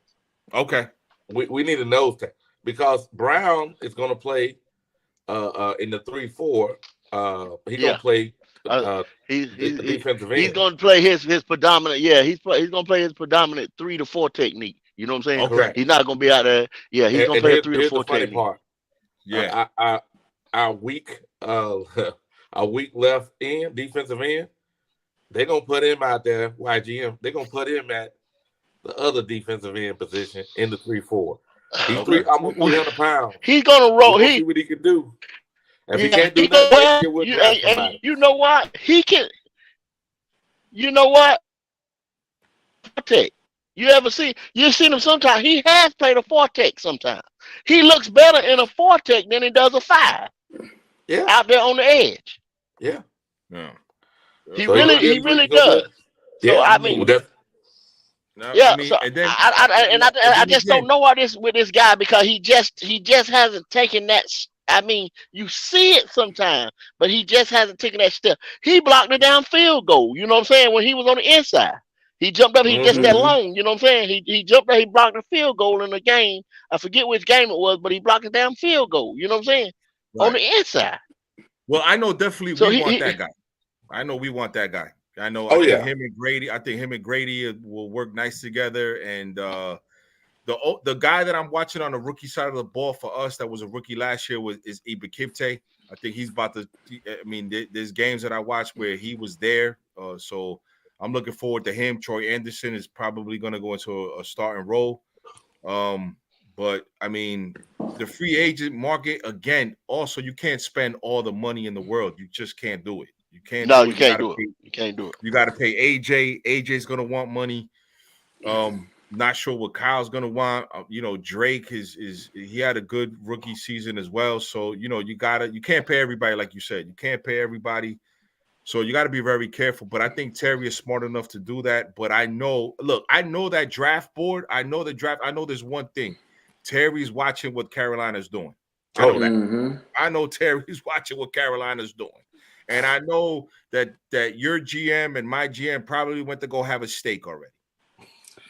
Okay. We need a nose tackle because Brown is going to play in the 3-4. He's going to play the defensive end. He's going to play his predominant. Yeah, he's going to play his predominant 3 to 4 technique. You know what I'm saying? Okay. He's not going to be out there. Yeah, he's going to play a 3 to 4 technique. Part. Yeah. Our weak left end, defensive end, they're going to put him out there, YGM. They're going to put him at the other defensive end position in the 3-4. He's almost 300 pounds. He's going to roll. See what he can do. If he can't do that, you know what? He can. You know what? You've seen him sometimes. He has played a 4-tech sometimes. He looks better in a 4-tech than he does a 5. Yeah. Out there on the edge. Yeah. Yeah. He really does. Yeah. So I mean, I just don't know why with this guy because he just hasn't taken that. I mean, you see it sometimes, but he just hasn't taken that step. He blocked the down field goal. You know what I'm saying? When he was on the inside, he jumped up. He just that long. You know what I'm saying? He jumped up. He blocked the field goal in the game. I forget which game it was, but he blocked the damn field goal. You know what I'm saying? Right. On the inside. Well, I know definitely we want that guy. I know we want that guy. I know. I think him and Grady will work nice together. And the guy that I'm watching on the rookie side of the ball for us that was a rookie last year is Ibakivte. I think he's about to. I mean, there's games that I watched where he was there. So I'm looking forward to him. Troy Anderson is probably going to go into a starting role. But I mean, the free agent market again. Also, you can't spend all the money in the world. You just can't do it. You can't. No, you can't do it. You can't do it. You got to pay AJ. AJ's going to want money. Not sure what Kyle's going to want. Drake he had a good rookie season as well. So you can't pay everybody like you said. You can't pay everybody. So you got to be very careful. But I think Terry is smart enough to do that. But I know that draft board. I know the draft. I know there's one thing. Terry's watching what Carolina's doing. I know that. Mm-hmm. I know Terry's watching what Carolina's doing. And I know that your GM and my GM probably went to go have a steak already.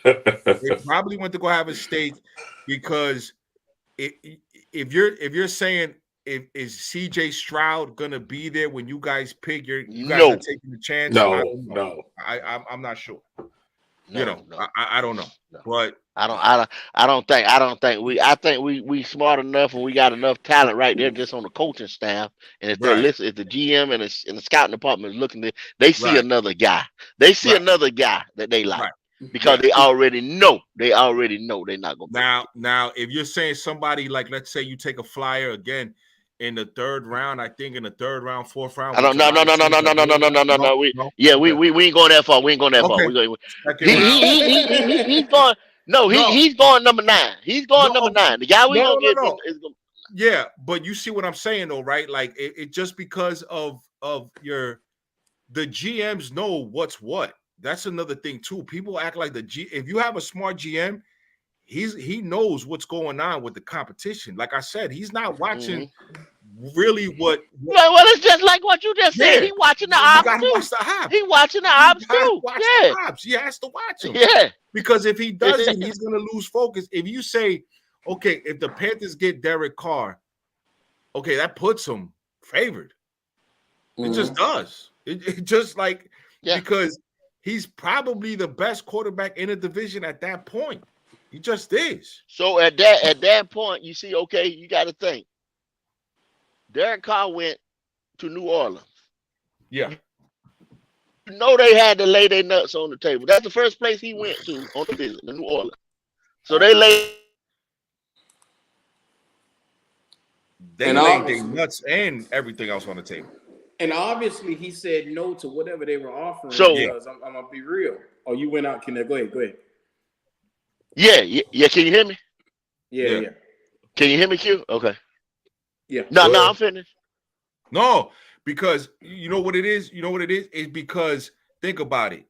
They probably went to go have a steak because if you're saying is CJ Stroud gonna be there when you guys pick you guys are taking the chance? No. I'm not sure. No. I don't know. No. But I think we smart enough and we got enough talent right there just on the coaching staff. And if they're listening, if the GM and the scouting department is looking, they see another guy. They see another guy that they like because they already know. They already know they're not gonna. Now, if you're saying somebody like, let's say you take a flyer again in the third round, I think in the third round, fourth round. No. We ain't going that far. We ain't going that far. He's going. No, he's going number 9. He's going number 9. The guy we gonna get is gonna. Yeah, but you see what I'm saying though, right? Like it just because of the GMs know what's what. That's another thing too. People act like if you have a smart GM, he knows what's going on with the competition. Like I said, he's not watching really what. Well, it's just like what you just said. He watching the ops too. He watching the ops too. He has to watch them. Yeah. Because if he doesn't, he's gonna lose focus. If you say, okay, if the Panthers get Derek Carr, okay, that puts him favored. It just does. It just like because he's probably the best quarterback in the division at that point. He just is. So at that point, you see, okay, you got to think. Derek Carr went to New Orleans. Yeah. You know they had to lay their nuts on the table. That's the first place he went to on the visit, New Orleans. So they laid their nuts and everything else on the table. And obviously, he said no to whatever they were offering. So because I'm gonna be real. Oh, you went out, Kenneth. Go ahead. Yeah. Can you hear me? Yeah. Can you hear me, Q? Okay. Yeah. No, I'm finished. No, because you know what it is? It's because think about it.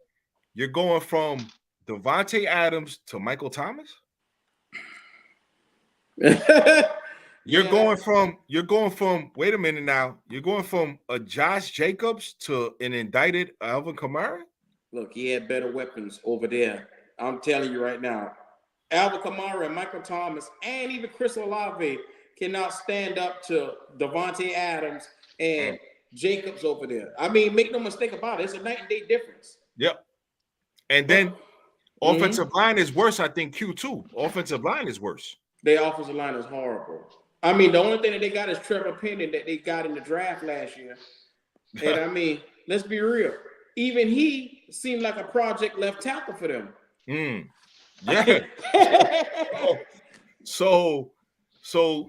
You're going from Devontae Adams to Michael Thomas. You're going from wait a minute now. You're going from a Josh Jacobs to an indicted Alvin Kamara. Look, he had better weapons over there. I'm telling you right now. Alvin Kamara and Michael Thomas and even Chris Olave cannot stand up to Devontae Adams and Jacobs over there. I mean, make no mistake about it. It's a night and day difference. Yep. And then offensive line is worse, I think, Q2. Offensive line is worse. Their offensive line is horrible. I mean, the only thing that they got is Trevor Penning that they got in the draft last year. And I mean, let's be real. Even he seemed like a project left tackle for them. Yeah. So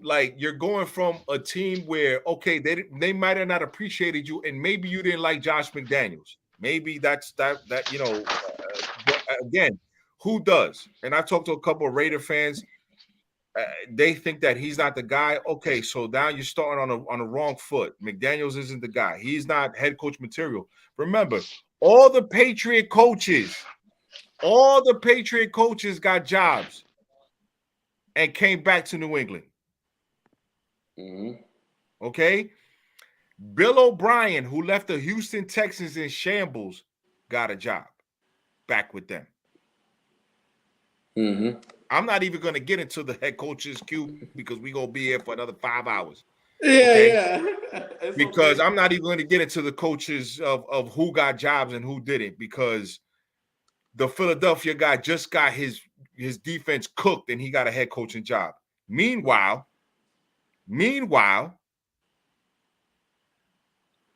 like you're going from a team where okay, they might have not appreciated you, and maybe you didn't like Josh McDaniels. Maybe that's that again, who does? And I talked to a couple of Raider fans. They think that he's not the guy. Okay, so now you're starting on a wrong foot. McDaniels isn't the guy. He's not head coach material. Remember, all the Patriot coaches got jobs and came back to New England. Okay? Bill O'Brien, who left the Houston Texans in shambles, got a job back with them. I'm not even going to get into the head coach's queue because we're going to be here for another 5 hours. Yeah. Because I'm not even going to get into the coaches of who got jobs and who didn't, because the Philadelphia guy just got his defense cooked and he got a head coaching job. Meanwhile,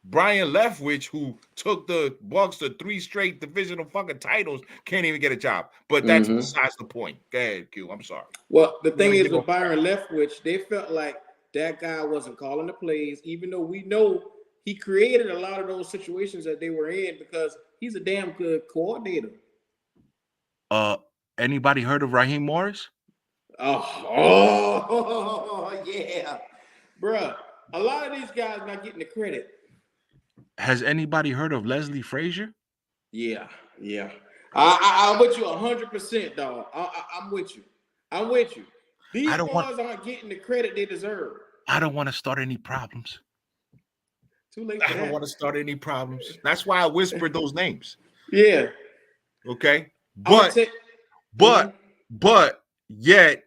Brian Leftwich, who took the Bucs to 3 straight divisional fucking titles, can't even get a job. But that's besides the point. Go ahead, Q. I'm sorry. Well, the thing is with Byron Leftwich, they felt like that guy wasn't calling the plays, even though we know he created a lot of those situations that they were in because he's a damn good coordinator. Anybody heard of Raheem Morris? Oh yeah. Bruh, a lot of these guys not getting the credit. Has anybody heard of Leslie Frazier? Yeah, yeah. I'm with you 100%, dog. I'm with you. I'm with you. I These don't want boys aren't getting the credit they deserve. I don't want to start any problems. Too late for I don't that. want to start any problems. That's why I whispered those names. Yeah. Okay. I'm gonna But take. but but yet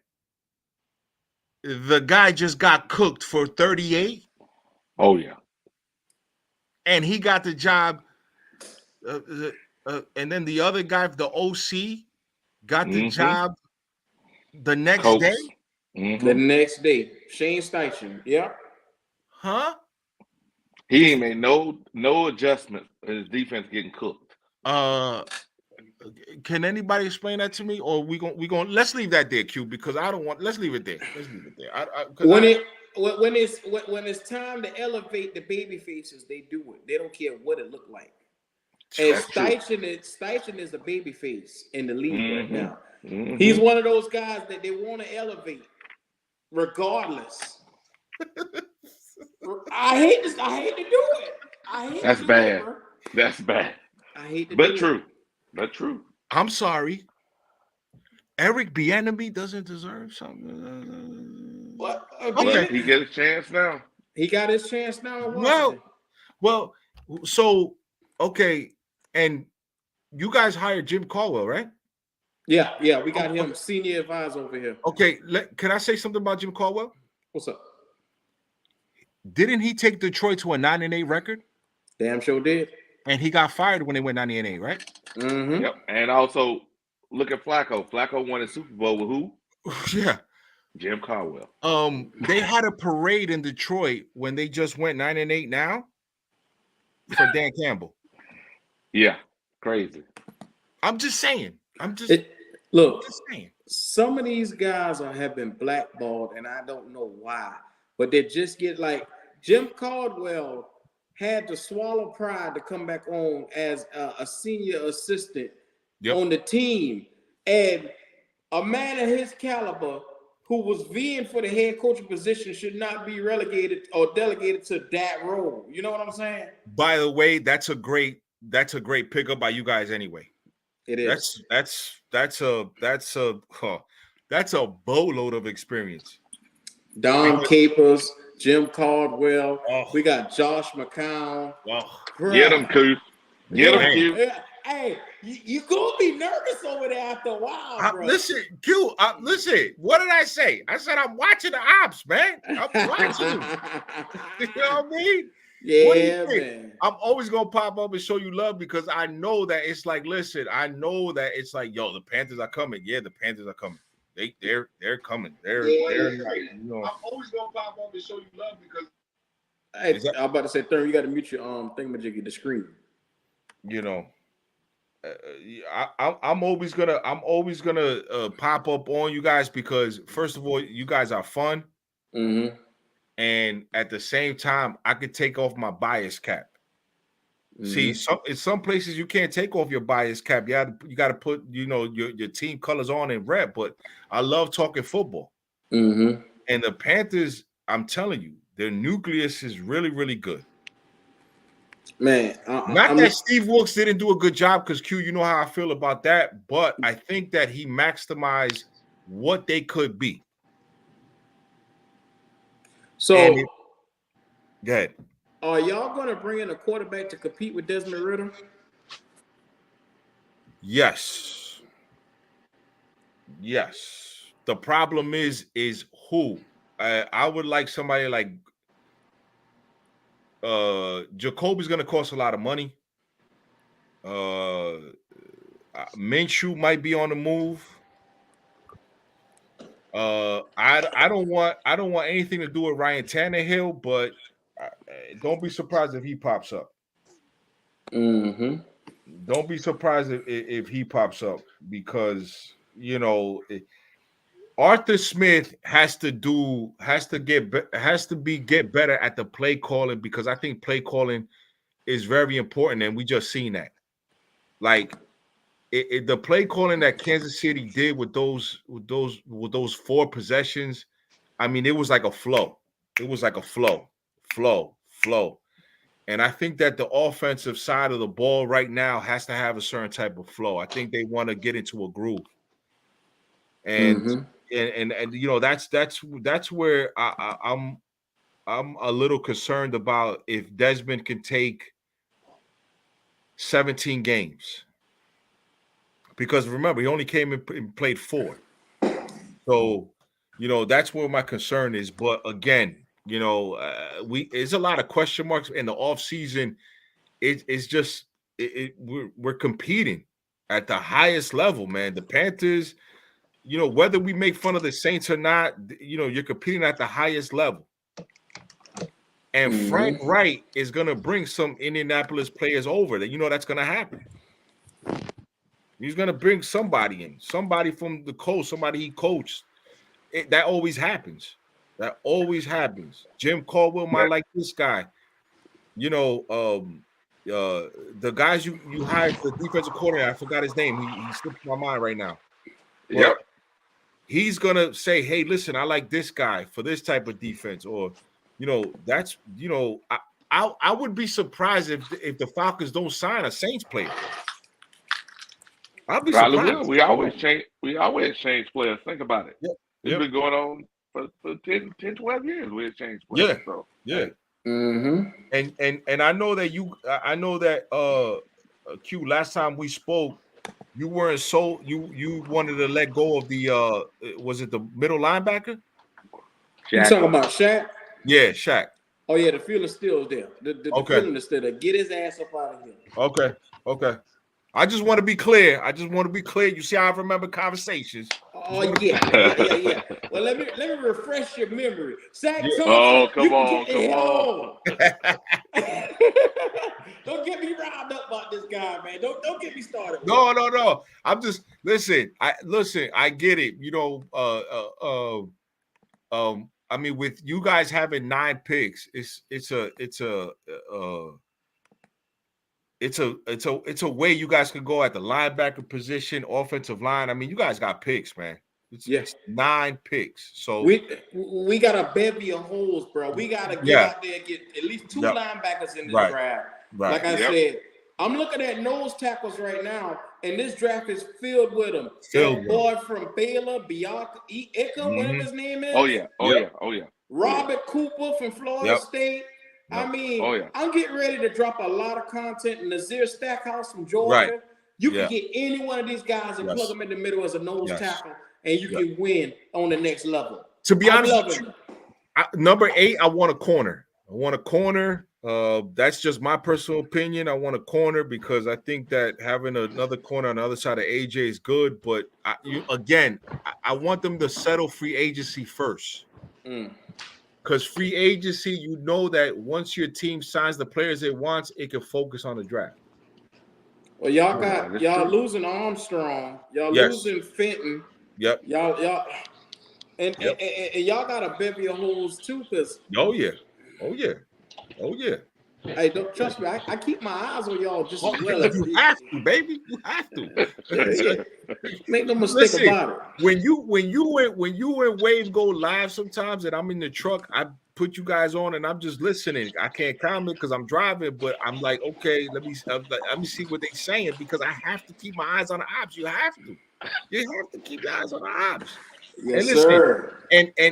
the guy just got cooked for 38 Oh yeah. and he got the job. And then the other guy, the OC, got the Mm-hmm. job the next day. Coach. The Mm-hmm. next day, Shane Steichen. Yep. Huh? He ain't made no adjustment in his defense getting cooked. Can anybody explain that to me? Or we going let's leave that there, Q, because I don't want. Let's leave it there. Let's leave it there. When it's time to elevate the baby faces, they do it. They don't care what it look like. And That's true. Steichen is a baby face in the league right Mm-hmm. now. Mm-hmm. He's one of those guys that they want to elevate, regardless. I hate this. I hate to do it. I hate That's to do bad. it, bro. That's bad. I hate to But do true. it. But true. I'm sorry. Eric Bieniemy doesn't deserve something. What? Okay. He get a chance now. He got his chance now in Washington. Well, so okay, and you guys hired Jim Caldwell, right? Yeah, we got him senior advisor over here. Okay, can I say something about Jim Caldwell? What's up? Didn't he take Detroit to a 9-8 record? Damn sure did. And he got fired when they went 9-8, right? Mm-hmm. Yep. And also look at Flacco. Flacco won a Super Bowl with who? Yeah. Jim Caldwell. They had a parade in Detroit when they just went 9-8 now for Dan Campbell. Yeah, crazy. I'm just saying. Look, just saying. Some of these guys have been blackballed, and I don't know why. But they just get like Jim Caldwell had to swallow pride to come back on as a senior assistant on the team. And a man of his caliber who was vying for the head coaching position should not be relegated or delegated to that role. You know what I'm saying? By the way, that's a great pickup by you guys anyway. It is. That's a boatload of experience. Don Capers, Jim Caldwell. We got Josh McCown. Get him, Q. Get him, Q. Hey, you gonna be nervous over there after a while, bro. Listen, Q. Listen. What did I say? I said I'm watching the ops, man. I'm watching you. You know what I mean? Yeah, man. I'm always gonna pop up and show you love because I know that it's like, listen, I know that it's like, yo, the Panthers are coming. Yeah, the Panthers are coming. They're coming. They're like, you know. I'm always gonna pop up and show you love because. Hey, I'm about to say, Thurman, you got to mute your thingamajiggy, the screen. You know. I'm always gonna pop up on you guys because first of all, you guys are fun, and at the same time, I could take off my bias cap. See, in some places you can't take off your bias cap. You got to put your team colors on and red. But I love talking football, and the Panthers. I'm telling you, their nucleus is really, really good. Man, not that Steve Wilkes didn't do a good job because Q, you know how I feel about that, but I think that he maximized what they could be. So, go ahead. Are y'all going to bring in a quarterback to compete with Desmond Ridder? Yes. The problem is who? I would like somebody like Jacoby's going to cost a lot of money. Minshew might be on the move. I don't want anything to do with Ryan Tannehill, but don't be surprised if he pops up. Don't be surprised if he pops up because Arthur Smith has to get better at the play calling because I think play calling is very important, and we just seen that. Like the play calling that Kansas City did with those 4 possessions, I mean, it was like a flow. It was like a flow. And I think that the offensive side of the ball right now has to have a certain type of flow. I think they want to get into a groove. And and you know, that's where I'm a little concerned about if Desmond can take 17 games. Because remember, he only came and played 4. So, you know, that's where my concern is. But again, you know, there's a lot of question marks in the offseason. It's just we're competing at the highest level, man. The Panthers, you know, whether we make fun of the Saints or not, you know, you're competing at the highest level. And Frank Wright is going to bring some Indianapolis players over. That, you know, that's going to happen. He's going to bring somebody in, somebody from the coast, somebody he coached. That always happens. That always happens. Jim Caldwell might like this guy. You know, the guys you hired, the defensive coordinator, I forgot his name. He slipped my mind right now. Yep. He's gonna say, "Hey, listen, I like this guy for this type of defense," or, you know, that's, you know, I would be surprised if the Falcons don't sign a Saints player. I'll be Probably surprised. will. We always change players. Think about it. Yep. It's been going on for 10, 12 years. We exchange players. Yeah. So, Yeah. hey. And I know that Q, last time we spoke, you weren't so you wanted to let go of the was it the middle linebacker? You talking about Shaq? Yeah, Shaq. Oh yeah, the feeling's still there. The feeling is still there. Get his ass up out of here. Okay. I just want to be clear. You see how I remember conversations. Oh yeah. Well, let me refresh your memory. Zach Thompson. Oh, come on. Don't get me riled up about this guy, man. Don't get me started. No. I'm just listen. I get it. You know, I mean, with you guys having 9 picks, it's a way you guys could go at the linebacker position, offensive line. I mean, you guys got picks, man. It's 9 picks. So we got a bevy of holes, bro. We gotta get out there and get at least 2 linebackers in this draft. Right. Like I said, I'm looking at nose tackles right now, and this draft is filled with them. That boy from Baylor, Bianca Ika, whatever his name is. Oh yeah. Robert Cooper from Florida State. I mean, I'm getting ready to drop a lot of content. Nazir Stackhouse from Georgia. You can get any one of these guys and plug them in the middle as a nose tackle, and you can win on the next level. To be honest with you, number 8, I want a corner. That's just my personal opinion. I want a corner because I think that having another corner on the other side of AJ is good. But I want them to settle free agency first. Because free agency, you know that once your team signs the players it wants, it can focus on the draft. Well, y'all losing Armstrong, losing Fenton. Yep. Y'all and y'all got a bevy of holes too, because Oh yeah. Hey, don't trust me. I keep my eyes on y'all just as well. You have to, baby. You have to. Make no mistake about it. When you and Wave go live sometimes, and I'm in the truck, I put you guys on, and I'm just listening. I can't comment because I'm driving, but I'm like, okay, let me see what they're saying because I have to keep my eyes on the ops. You have to keep your eyes on the ops. Yes, and listen, sir.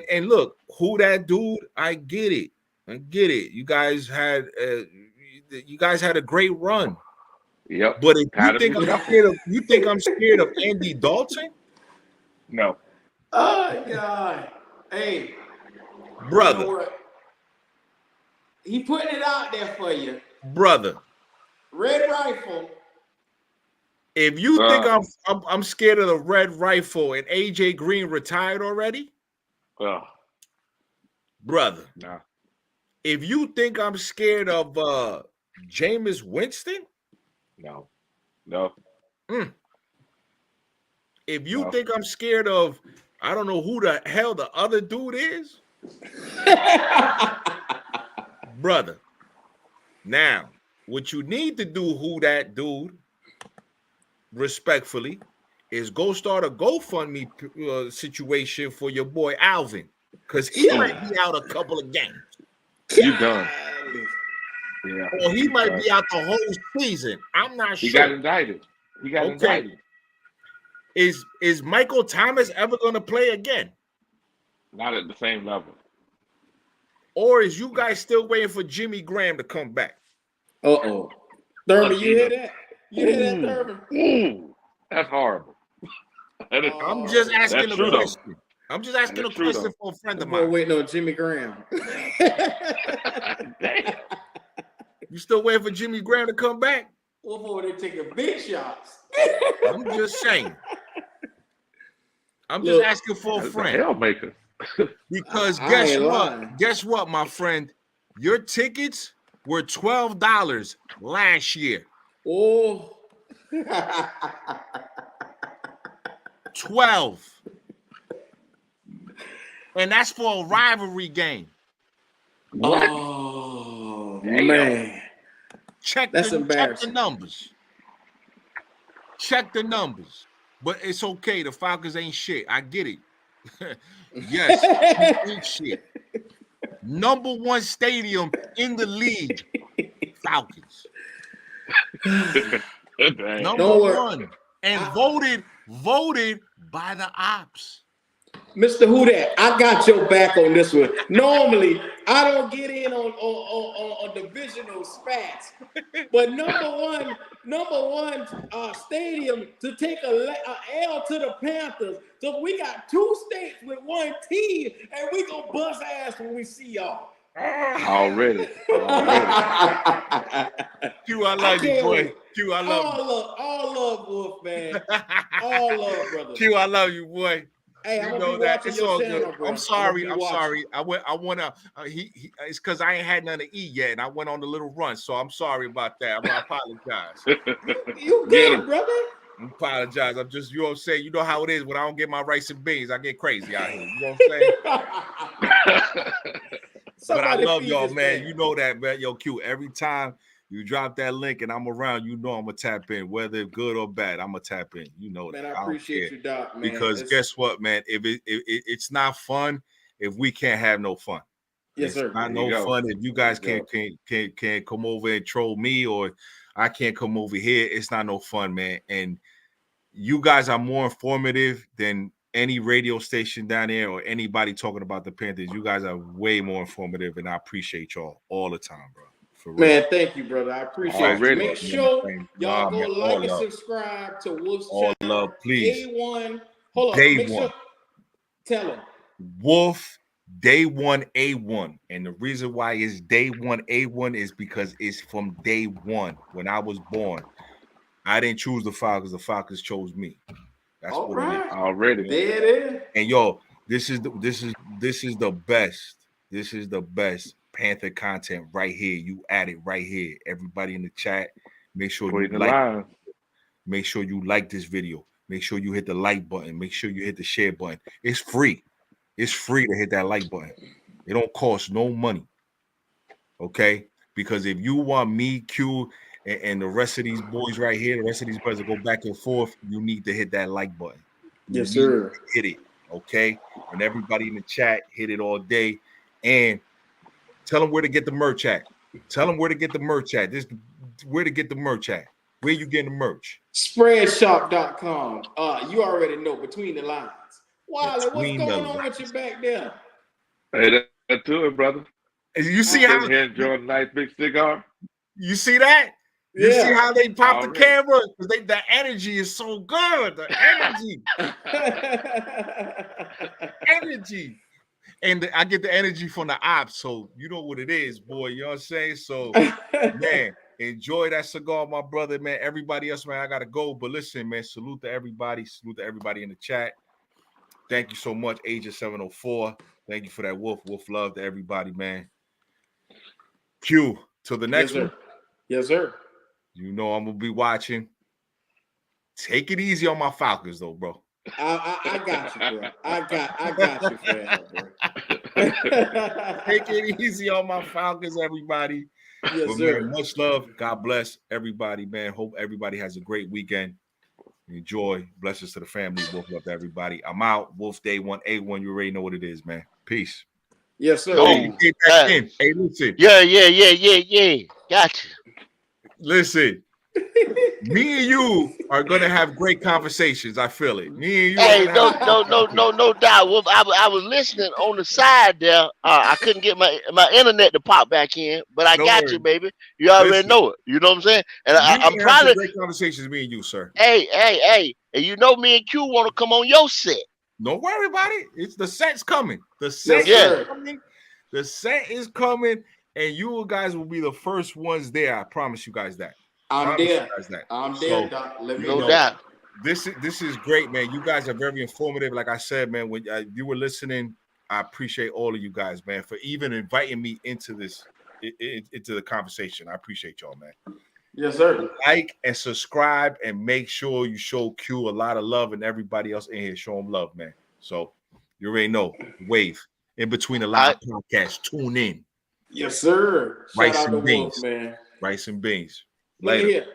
And look, who that dude? I get it. You guys had a great run. Yep. But if you think I'm scared of Andy Dalton? No. Oh God. Hey, brother. You know what? He putting it out there for you. Brother. Red Rifle. If you think I'm scared of the Red Rifle and AJ Green retired already, brother. Nah. If you think I'm scared of Jameis Winston, no. If you think I'm scared of, I don't know who the hell the other dude is, brother. Now, what you need to do, who that dude, respectfully, is go start a GoFundMe situation for your boy Alvin, because he might be out a couple of games. You done. Yeah. or he might be out the whole season. I'm not He sure. got indicted. He got Okay. indicted. Is Michael Thomas ever going to play again? Not at the same level. Or is you guys still waiting for Jimmy Graham to come back? Uh-oh. Thurman, you hear that? You hear that, Thurman? Ooh, that's horrible. That is, I'm just asking that's a true, though. question. I'm just asking a That's true, question though. for a friend The of boy mine. waiting on Jimmy Graham. Damn. You still waiting for Jimmy Graham to come back? What boy, they taking big shots. I'm just saying. I'm Look, just asking for a That's a friend. hell maker. Because I guess ain't what? lying. Guess what, my friend? Your tickets were $12 last year. Oh. 12. And that's for a rivalry game. What? Oh, Damn. man. Check That's the embarrassing. numbers. Check the numbers. But it's okay. The Falcons ain't shit. I get it. Yes, you ain't shit. Number one stadium in the league, Falcons. Damn. Number Don't worry. one. And voted by the ops. Mr. Who that? I got your back on this one. Normally, I don't get in on divisional spats, but number one stadium to take a L to the Panthers. So we got two states with one team, and we gonna bust ass when we see y'all. Already. Q, I love you, can't boy. wait. Q, I love you. All love, Wolf, man. All love, brother. Q, I love you, boy. Hey, I'm You gonna know be that. watching It's your all channel, good. bro. I'm sorry. I'ma I'm be watching. sorry. I wanna. It's because I ain't had nothing to eat yet, and I went on the little run. So I'm sorry about that. I apologize. You Get good, him. brother? I apologize. I'm just, you know what I'm saying? You know how it is when I don't get my rice and beans. I get crazy out here. You know what I'm saying? But I love y'all, man. You know that, man. Yo, Q, every time you drop that link and I'm around, you know I'm going to tap in. Whether it's good or bad, I'm going to tap in. You know Man, that. I appreciate you, Doc, man. Because guess what, man? If it's not fun, if we can't have no fun. Yes, sir. It's not no fun if you guys can't come over and troll me, or I can't come over here. It's not no fun, man. And you guys are more informative than any radio station down there or anybody talking about the Panthers. You guys are way more informative, and I appreciate y'all all the time, bro. For real. Man, thank you, brother. I appreciate Already. you. Make sure y'all go like and subscribe to Wolf's all channel. love, please. A1. Hold on. Day Make one. sure. Tell them. Wolf Day One A1. And the reason why it's Day One A1 is because it's from day one. When I was born, I didn't choose the Falcons. The Falcons chose me. That's All what right. it is. Already. There it is. And yo, this is the best. This is the best Panther content right here. You add it right here. Everybody in the chat, make sure you like. Make sure you like this video. Make sure you hit the like button. Make sure you hit the share button. It's free. It's free to hit that like button. It don't cost no money. Okay? Because if you want me, Q, and the rest of these boys right here, the rest of these brothers to go back and forth, you need to hit that like button. Yes, sir. Hit it. Okay? And everybody in the chat, hit it all day. And tell them where to get the merch at. Tell them where to get the merch at. Where to get the merch at. Where you getting the merch? Spreadshop.com. You already know, between the lines. Wally, what's going on with you back there? Hey, that's to it, brother. You see how here enjoying a nice big cigar? You see that? You see how they pop the Already. camera? Because the energy is so good. The energy. And I get the energy from the ops. So you know what it is, boy. You know what I'm saying? So, man, enjoy that cigar, my brother, man. Everybody else, man, I got to go. But listen, man, salute to everybody. Salute to everybody in the chat. Thank you so much, Agent 704. Thank you for that, Wolf. Wolf love to everybody, man. Q, till the next one. Yes, sir. You know I'm going to be watching. Take it easy on my Falcons, though, bro. I got you, bro. I got you for that, bro. Take it easy on my Falcons, everybody. Yes, but, sir. Man, much love. God bless everybody, man. Hope everybody has a great weekend. Enjoy. Blessings to the family. Wolf love to everybody. I'm out. Wolf Day 1, A1. You already know what it is, man. Peace. Yes, sir. Hey, hey, listen. Yeah. Gotcha. Listen, me and you are gonna have great conversations. I feel it. Me and you are Hey, gonna no, have. no, no, no, no doubt. Well, I was listening on the side there. I couldn't get my internet to pop back in, but I No got you, worries. baby. You already Listen, know it. You know what I'm saying? And we I'm gonna have some probably, great conversations, me and you, sir. hey, and you know me and Q want to come on your set. Don't worry about it. It's the set's coming. The Yes, set is Yeah. sir. coming. The set is coming, and you guys will be the first ones there. I promise you guys that. I'm Promise you there. guys that. I'm So there, Doc. Let me you No know, know. doubt. this is great, man. You guys are very informative. Like I said, man, when you were listening, I appreciate all of you guys, man, for even inviting me into this into the conversation. I appreciate y'all, man. Yes, sir. Like and subscribe, and make sure you show Q a lot of love, and everybody else in here show them love, man. So you already know. Wave in between a lot of podcasts. Tune in. Yes, sir. Shout Rice out to and Wolf, beans. man. Rice and beans. Look at Later. here.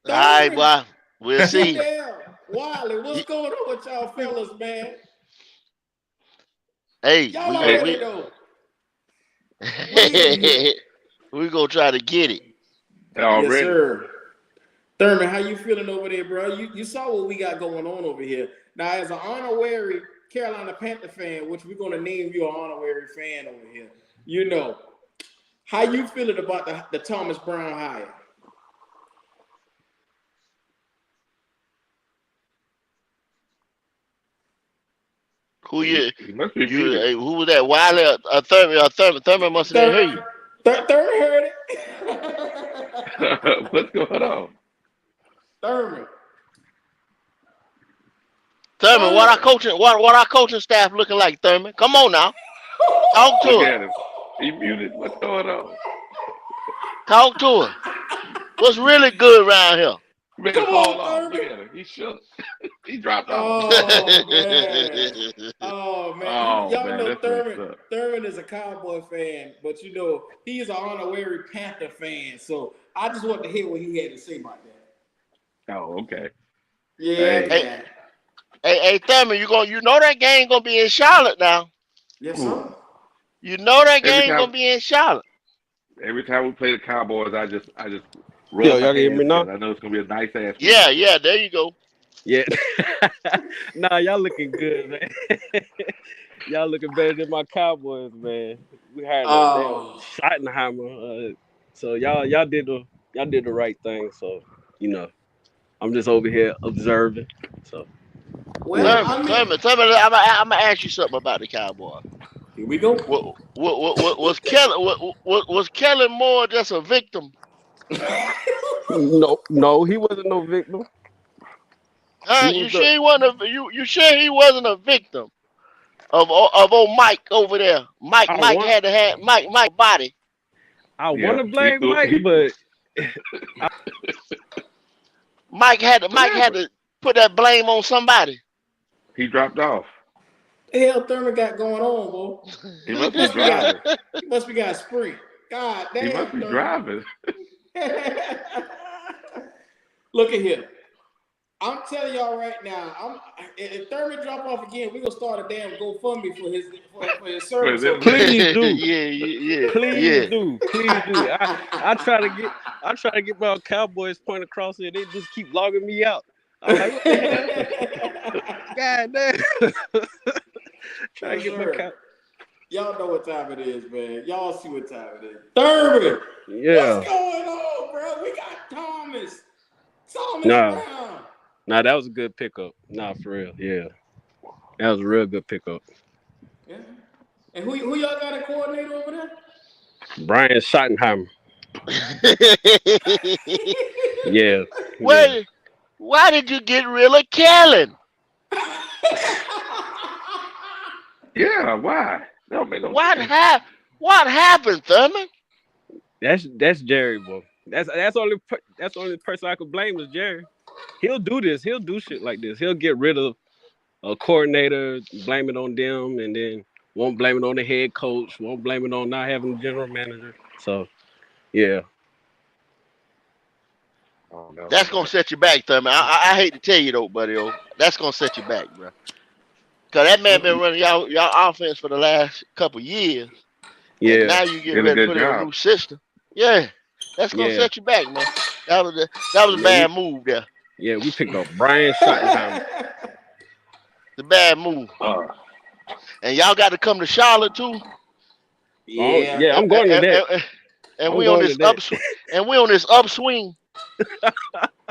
All right, Thurman, boy. We'll see. Goddamn. Wiley, what's Y- going on with y'all fellas, man? Hey, Y'all we Hey, already know. Wave in here. we gonna try to get it. Yes, already. sir. Thurman, how you feeling over there, bro? You saw what we got going on over here. Now, as an honorary Carolina Panther fan, which we're gonna name you an honorary fan over here, you know, how you feeling about the Thomas Brown hire? Who you He must be muted. who was that? Wiley Thurman must have didn't hear you. Thurman heard it. What's going on? Thurman. Thurman, what our coaching staff looking like, Thurman? Come on now. Talk to Look her. at him. He muted. What's going on? Talk to her. What's really good around here? He ready to Come fall on, off. Look Thurman. at him. He shook. He dropped off. Oh man. Oh man. Oh Y'all man, know that's messed up. Thurman is a Cowboy fan, but you know, he's an honorary Panther fan. So I just want to hear what he had to say about that. Oh, okay. Yeah, Hey. man. Hey, Thurman, you know that game gonna be in Charlotte now. Yes, Ooh. sir. You know that Every game time, gonna be in Charlotte. every time we play the Cowboys, I just Yo, rub my y'all can hear me hands now? because I know it's gonna be a nice ass week. Yeah, there you go. Yeah. Nah, y'all looking good, man. Y'all looking better than my Cowboys, man. We hired a damn Oh. Schottenheimer. So y'all did the right thing. So, you know, I'm just over here observing. So Well, yeah. I mean, Thurman, I'm gonna ask you something about the Cowboys. here we go. Was Kellen Moore just a victim? No, he wasn't no victim. He Huh? was You the sure he wasn't you sure he wasn't a victim of old Mike over there? I Mike want had to have Mike body. I Yeah, wanna blame Mike, but what Mike had happened? to put that blame on somebody. He dropped off. The hell Thurman got going on, boy? He must be Must be got driving. he must be got sprint. God He damn, must be Thurman. driving. Look at here. I'm telling y'all right now, if Thurman drop off again, we're gonna start a damn GoFundMe for his service. Wait, please do. yeah. Please do. I try to get my Cowboys point across here. They just keep logging me out. I'm like, what the hell? God damn. Try to get my cow. Y'all know what time it is, man. Y'all see what time it is. Thurman, Yeah. what's going on, bro? We got Thomas Nah. Brown. Nah, that was a good pickup. Nah, for real. Yeah. That was a real good pickup. Yeah. And who y'all got a coordinator over there? Brian Schottenheimer. Yeah. Wait, why did you get rid of Kellen? Yeah, why? That don't make no What sense. what happened, Thurman? That's Jerry, bro. That's the only person I could blame is Jerry. He'll do this. He'll do shit like this. He'll get rid of a coordinator, blame it on them, and then won't blame it on the head coach, won't blame it on not having a general manager. So, yeah. Oh, no, That's man. gonna set you back, Thurman. I hate to tell you though, buddy. That's gonna set you back, bro. Cause that man been running y'all offense for the last couple years, and Yeah. now you getting Did a ready to good put in a job. new system. Yeah. That's gonna Yeah, set you back, man. That was a yeah, bad move there. we picked up Brian Schottenheimer. The bad move. Uh, And y'all got to come to Charlotte too. Oh, Yeah. yeah, And, I'm going to and, that. and, and I'm we on going to this that. upswing. And we on this upswing.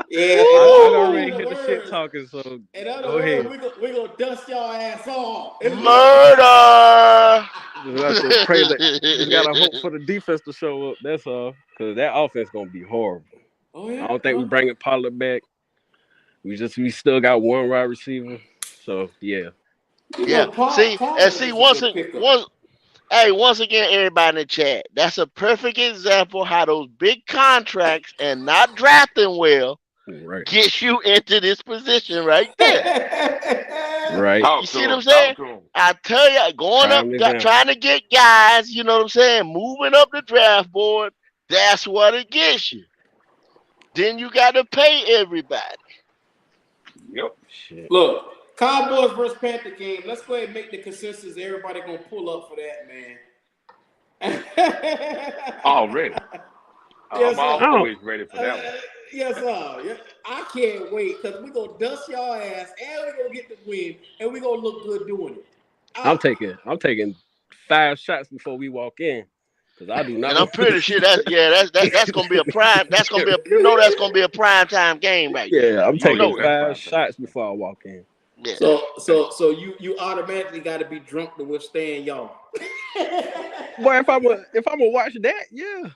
Yeah. I In already other hear the shit words, talking, so in other go words, ahead. we gonna dust y'all ass off. Murder. Just have to pray that. Just gotta hope for the defense to show up. That's all. Cause that offense gonna be horrible. Oh I yeah. don't think we bringing Pollard back. We still got one wide receiver. So yeah. You Yeah. know, And Pollard see, is a good pickup. once again, everybody in the chat, that's a perfect example how those big contracts and not drafting well Right. gets you into this position right there. Right. You see what I'm saying? Talk to him. I tell you, going up, Prime example. trying to get guys, you know what I'm saying, moving up the draft board, that's what it gets you. Then you got to pay everybody. Yep. Shit. Look, Cowboys versus Panther game. Let's go ahead and make the consensus. Everybody gonna pull up for that, man. Already. Yes, I'm sir. always ready for that one. Yes, sir. Yeah, I can't wait because we're going to dust y'all ass and we're going to get the win and we're going to look good doing it. I'm taking 5 shots before we walk in. Cause I do not And I'm want pretty sure that's gonna be a prime. That's gonna be that's gonna be a prime time game right there. Yeah, I'm You taking know it. That's 5 fine. shots before I walk in. Yeah. So you automatically got to be drunk to withstand y'all. Boy, if I'm gonna watch that, yeah.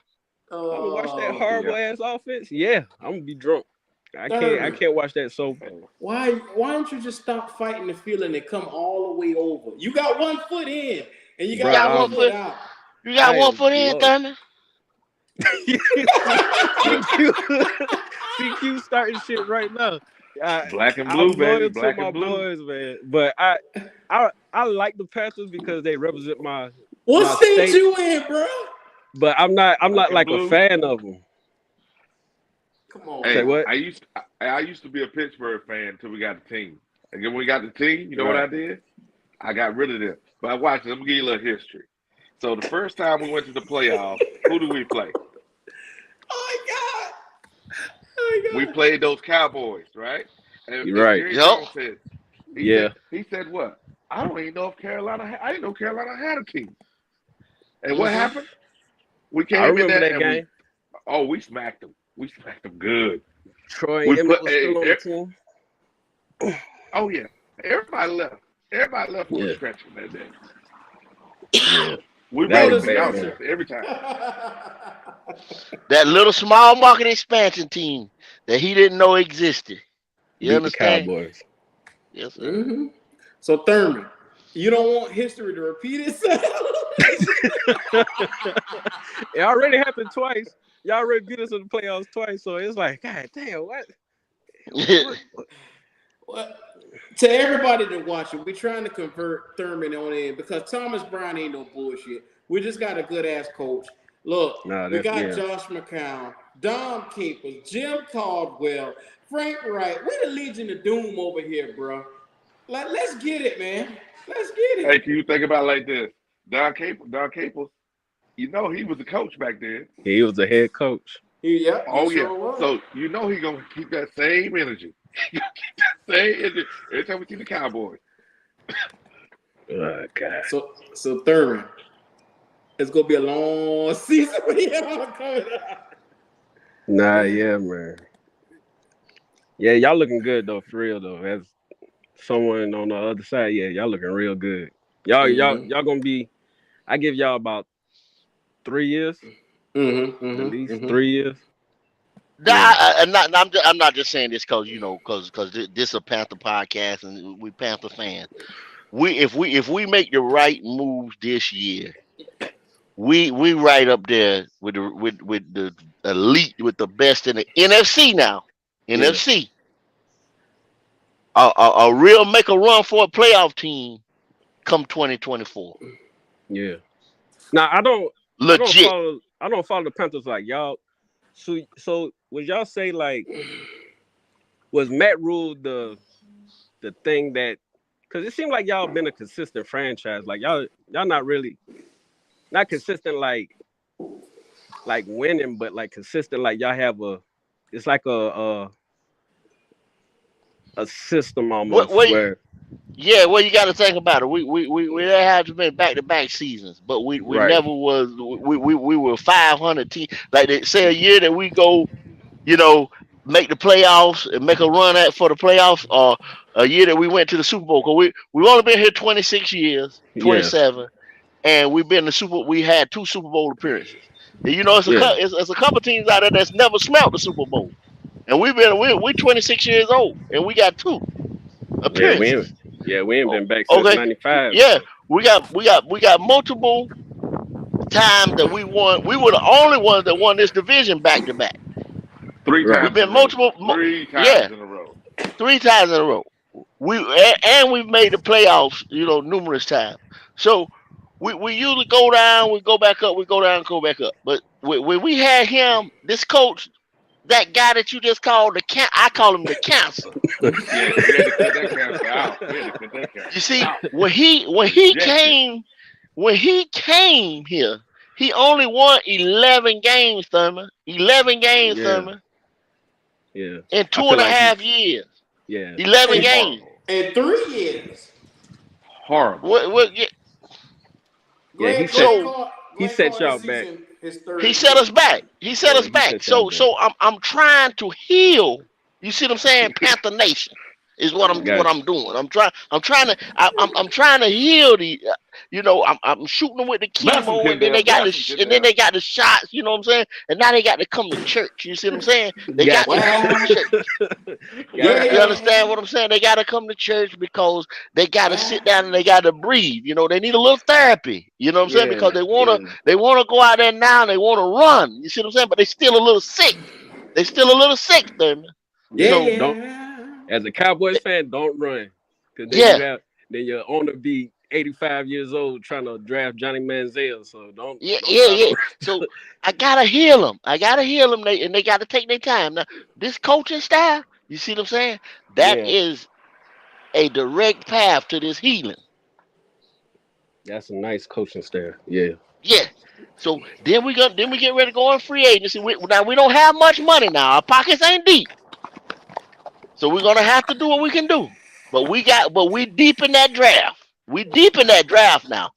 I'm gonna watch that Oh, horrible ass offense. Yeah, I'm gonna be drunk. I can't watch that sober. why don't you just stop fighting the feeling and come all the way over? You got one foot in and you You Bruh, got got one one foot foot. out. You got I one am foot in, low. Thurman. CQ starting shit right now. Black and blue, I'm loyal baby. to Black my and blue. boys, man. But I like the Panthers because they represent my What state state. you in, bro? But I'm not Black and like a blue. fan of them. Come on. Hey, Say what? I used to be a Pittsburgh fan until we got the team. And then when we got the team, you know what I did? I got rid of them. But watch it. Let me give you a little history. So the first time we went to the playoffs, who do we play? Oh my God. Oh my God. We played those Cowboys, right? And You're right. Jerry Yep. Jones said, Yeah. he said what? I don't even know if I didn't know Carolina had a team. And what happened? We I came in remember there that and game. we smacked them. We smacked them good. Troy We Emmett put was still on the team. oh yeah. Everybody left. Everybody left for a Yeah. stretch from that day. Yeah. We That ready was for y'all bad, man. just every time. That little small market expansion team that he didn't know existed. You Beat the understand? Cowboys. Yes, sir. Mm-hmm. So Thurman, you don't want history to repeat itself? It already happened twice. Y'all already beat us in the playoffs twice, so it's like, God damn, what? Well, to everybody that watching, we're trying to convert Thurman on in because Thomas Brown ain't no bullshit. We just got a good ass coach. Look, we got Josh McCown, Dom Capers, Jim Caldwell, Frank Wright. We the Legion of Doom over here, bro. Like, let's get it, man. Let's get it. Hey, can you think about it like this? Don Caples, you know he was the coach back then. He was the head coach. Yeah. Oh Sure yeah. was. So you know he gonna keep that same energy. Keep that same energy every time we see the Cowboys. Oh God. So Thurman, it's gonna be a long season when y'all coming out. Nah, yeah, man. Yeah, y'all looking good though, for real though. As someone on the other side, yeah, y'all looking real good. Y'all gonna be. I give y'all about 3 years, at least 3 years. I'm not just saying this because this is a Panther podcast and we Panther fans. If we make the right moves this year, we right up there with the elite, with the best in the NFC now. NFC. A real make a run for a playoff team come 2024. Yeah. Now I don't follow the Panthers like y'all. So would y'all say like was Matt Rule the thing that, because it seemed like y'all been a consistent franchise, like y'all not really not consistent like like winning, but like consistent. Like y'all have it's like a system What? almost Wait. where Yeah, well, you got to think about it. We had been back-to-back seasons, but we right. never was. We were 500 team. Like they say, a year that we go, you know, make the playoffs and make a run at for the playoffs, or a year that we went to the Super Bowl. Cause we've only been here 26 years, Yeah, 27, and we've been to Super. We had 2 Super Bowl appearances. And, you know, yeah, it's a couple teams out there that's never smelt the Super Bowl, and we're 26 years old, and we got 2 appearances. we ain't Oh, been back since okay. '95. Yeah, So we got multiple times that we won. We were the only ones that won this division back to back. Three right. We've times in a been row. multiple, Three yeah, times in a row. 3 times in a row. And we've made the playoffs, numerous times. So we usually go down, we go back up, we go down, go back up. But when we had him, this coach, that guy that you just called I call him the cancer. Yeah, we had to cut that cancer out. We had to cut that You cancer see, out. when Rejected. he came here, he only won 11 games, Thurman. 11 games, Yeah, Thurman, yeah. in I two feel and a like half years. yeah, 11 In, games. Horrible. in 3 years. Horrible. What, yeah. Greg, Greg so called He Greg set called y'all this back. season his he third set year. us back. He set us Yeah, he back. set y'all So back. so I'm trying to heal. You see what I'm saying? Panther Nation is what Gotcha. I'm doing. I'm trying to heal the. I'm shooting them with the Bless him, chemo, and then Kendall. they got Bless him, and then Kendall. they got the shots. You know what I'm saying? And now they got to come to church. You see what I'm saying? They got to Gotcha. come to Well, church. yeah, You Gotcha. understand what I'm saying? They got to come to church because they got to well, sit down and they got to breathe. They need a little therapy. You know what I'm saying? Yeah, Because yeah, they wanna go out there now and they want to run. You see what I'm saying? But they still a little sick. They still a little sick, there, man. yeah, yeah. So Don't yeah. as a Cowboys fan, don't run, because yeah, then your owner be 85 years old trying to draft Johnny Manziel. So yeah, don't yeah, try to yeah. run. So I gotta heal them. I gotta heal them. They gotta take their time. Now this coaching style, you see what I'm saying? That Yeah, is a direct path to this healing. that's a nice coaching staff. Yeah, Yeah. So then we get ready to go on free agency. Now we don't have much money now. Our pockets ain't deep. So we're gonna have to do what we can do. But we deep in that draft. We deep in that draft now.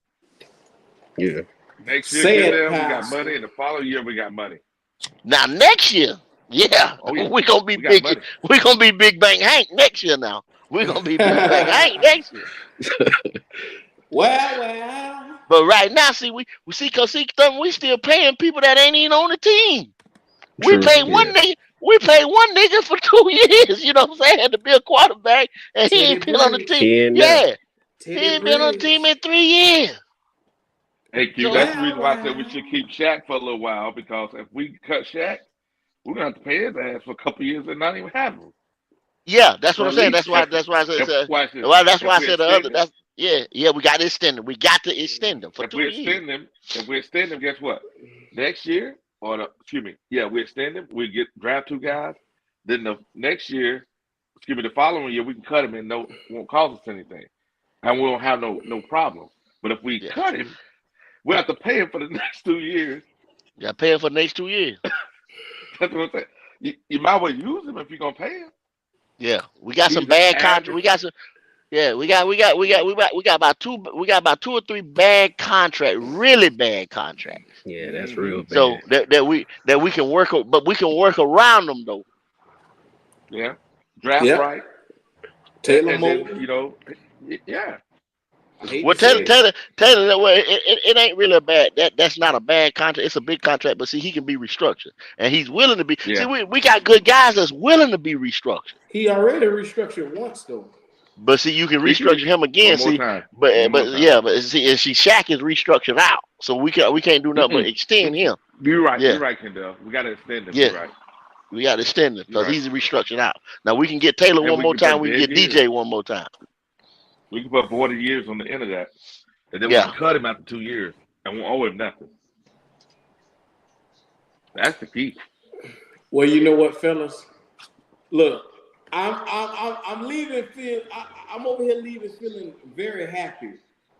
yeah, Next year, Say it, Kendall, we got money, Pastor. and the following year we got money. Now next year, yeah, Oh yeah, we're gonna be we got big. money. We're gonna be Big Bang Hank next year now. We're gonna be Big Bang Hank next year. well. But right now, see, we see cause see we still paying people that ain't even on the team. We true. paid Yeah, one nigga. We paid one nigga for 2 years. You know what I'm saying? To be a quarterback, and he Teddy ain't been on the Bridge. team. he in there. Yeah, he Teddy ain't been on the team Bridge. in 3 years. Hey Q, So that's the Well, reason why I said we well. should keep Shaq for a little while because if we cut Shaq, we're gonna have to pay his ass for a couple of years and not even have him. yeah, that's what So I'm at saying. least That's why. That's why I if said. watch this, That's why if I we said the other. extend him, That's yeah. We got to extend him. We got to extend him for if 2 years. we extend him, guess what? Next year, excuse me, yeah, we extend him. We get draft 2 guys. Then the next year, excuse me, the following year we can cut him and no won't cost us anything, and we won't have no problem. But if we Yeah, cut him, we have to pay him for the next 2 years. you got to pay him for the next 2 years. That's what I'm saying. You might well use him if you're gonna pay him. Yeah, we got some He's bad contracts. average. We got some. Yeah, we got about about 2 or 3 bad contracts, really bad contracts. Yeah, that's Hmm. real So bad. that we can work, but we can work around them though. Yeah, draft Yep. right, Taylor and then Moton. yeah. I hate Well, to say it. Taylor, well, it ain't really a bad. That's not a bad contract. It's a big contract, but see, he can be restructured, and he's willing to be. See, Yeah. we got good guys that's willing to be restructured. He already restructured once though. But see, you can He can restructure him one again. more See, time. but One more but time. yeah, but see, and see, Shaq is restructured out, so we can't do nothing but Mm-mm. extend him. You're right. Yeah, You're right, Kendall. We got to extend him. yeah, You're right. we got to extend him You're because right. he's restructured out. Now we can get Taylor And one we more can time. put We can dead get years. DJ one more time. We can put 40 years on the end of that, and then we Yeah, can cut him after 2 years, and won't owe him nothing. That's the key. Well, you know what, fellas? Look, I'm leaving. I'm over here leaving feeling very happy.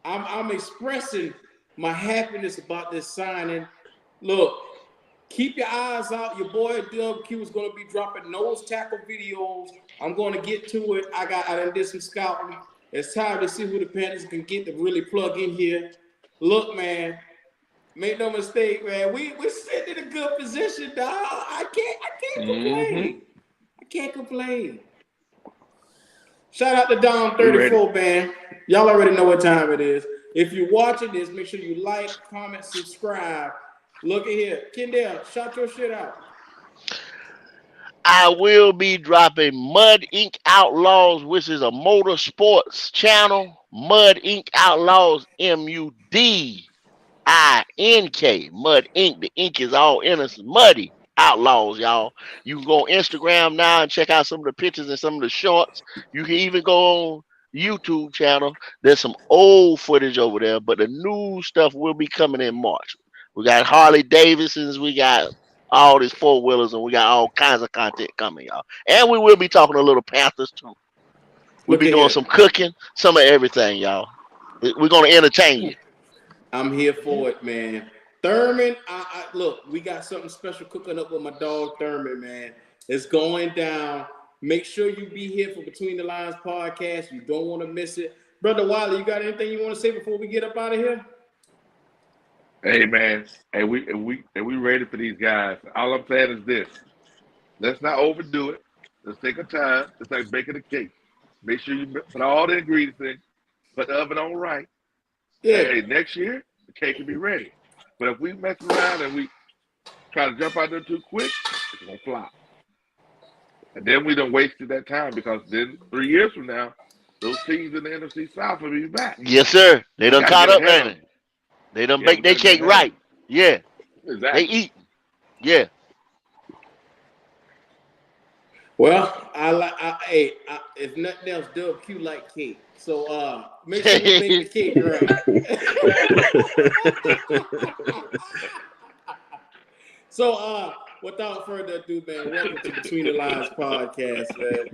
I'm expressing my happiness about this signing. Look, Keep your eyes out. Your boy WQ is going to be dropping nose tackle videos. I'm going to get to it. I done did some scouting. It's time to see who the Panthers can get to really plug in here. Look, man, make no mistake, man. We're sitting in a good position, dog. I can't complain. I can't complain. Shout out to Dom34, man. Y'all already know what time it is. If you're watching this, make sure you like, comment, subscribe. Look at here. Kendall, shout your shit out. I will be dropping Mud Inc. Outlaws, which is a motorsports channel. Mud Inc. Outlaws, MUDINK. Mud Inc. The ink is all innocent. Muddy Outlaws, y'all. You can go on Instagram now and check out some of the pictures and some of the shorts. You can even go on YouTube channel. There's some old footage over there, but the new stuff will be coming in March. We got Harley Davidsons, we got all these four wheelers, and we got all kinds of content coming, y'all. And we will be talking a little Panthers too. We'll be doing some cooking, some of everything, y'all. We're gonna entertain you. I'm here for it, man. Thurman, look, we got something special cooking up with my dog Thurman, man. It's going down. Make sure you be here for Between the Lines podcast. You don't want to miss it. Brother Wiley, you got anything you want to say before we get up out of here? Hey man, and we ready for these guys. All I'm saying is this: let's not overdo it. Let's take our time. It's like baking a cake. Make sure you put all the ingredients in. Put the oven on right. Yeah. Hey, next year the cake will be ready. But if we mess around and we try to jump out there too quick, it's gonna flop. And then we done wasted that time because then 3 years from now, those teams in the NFC South will be back. Yes, sir. They done caught up, man. They done bake their cake right. Yeah. Exactly. They eat. Yeah. Well, if nothing else, WQ like cake. So make sure you make the cake right. So without further ado, man, welcome to Between the Lines podcast, man.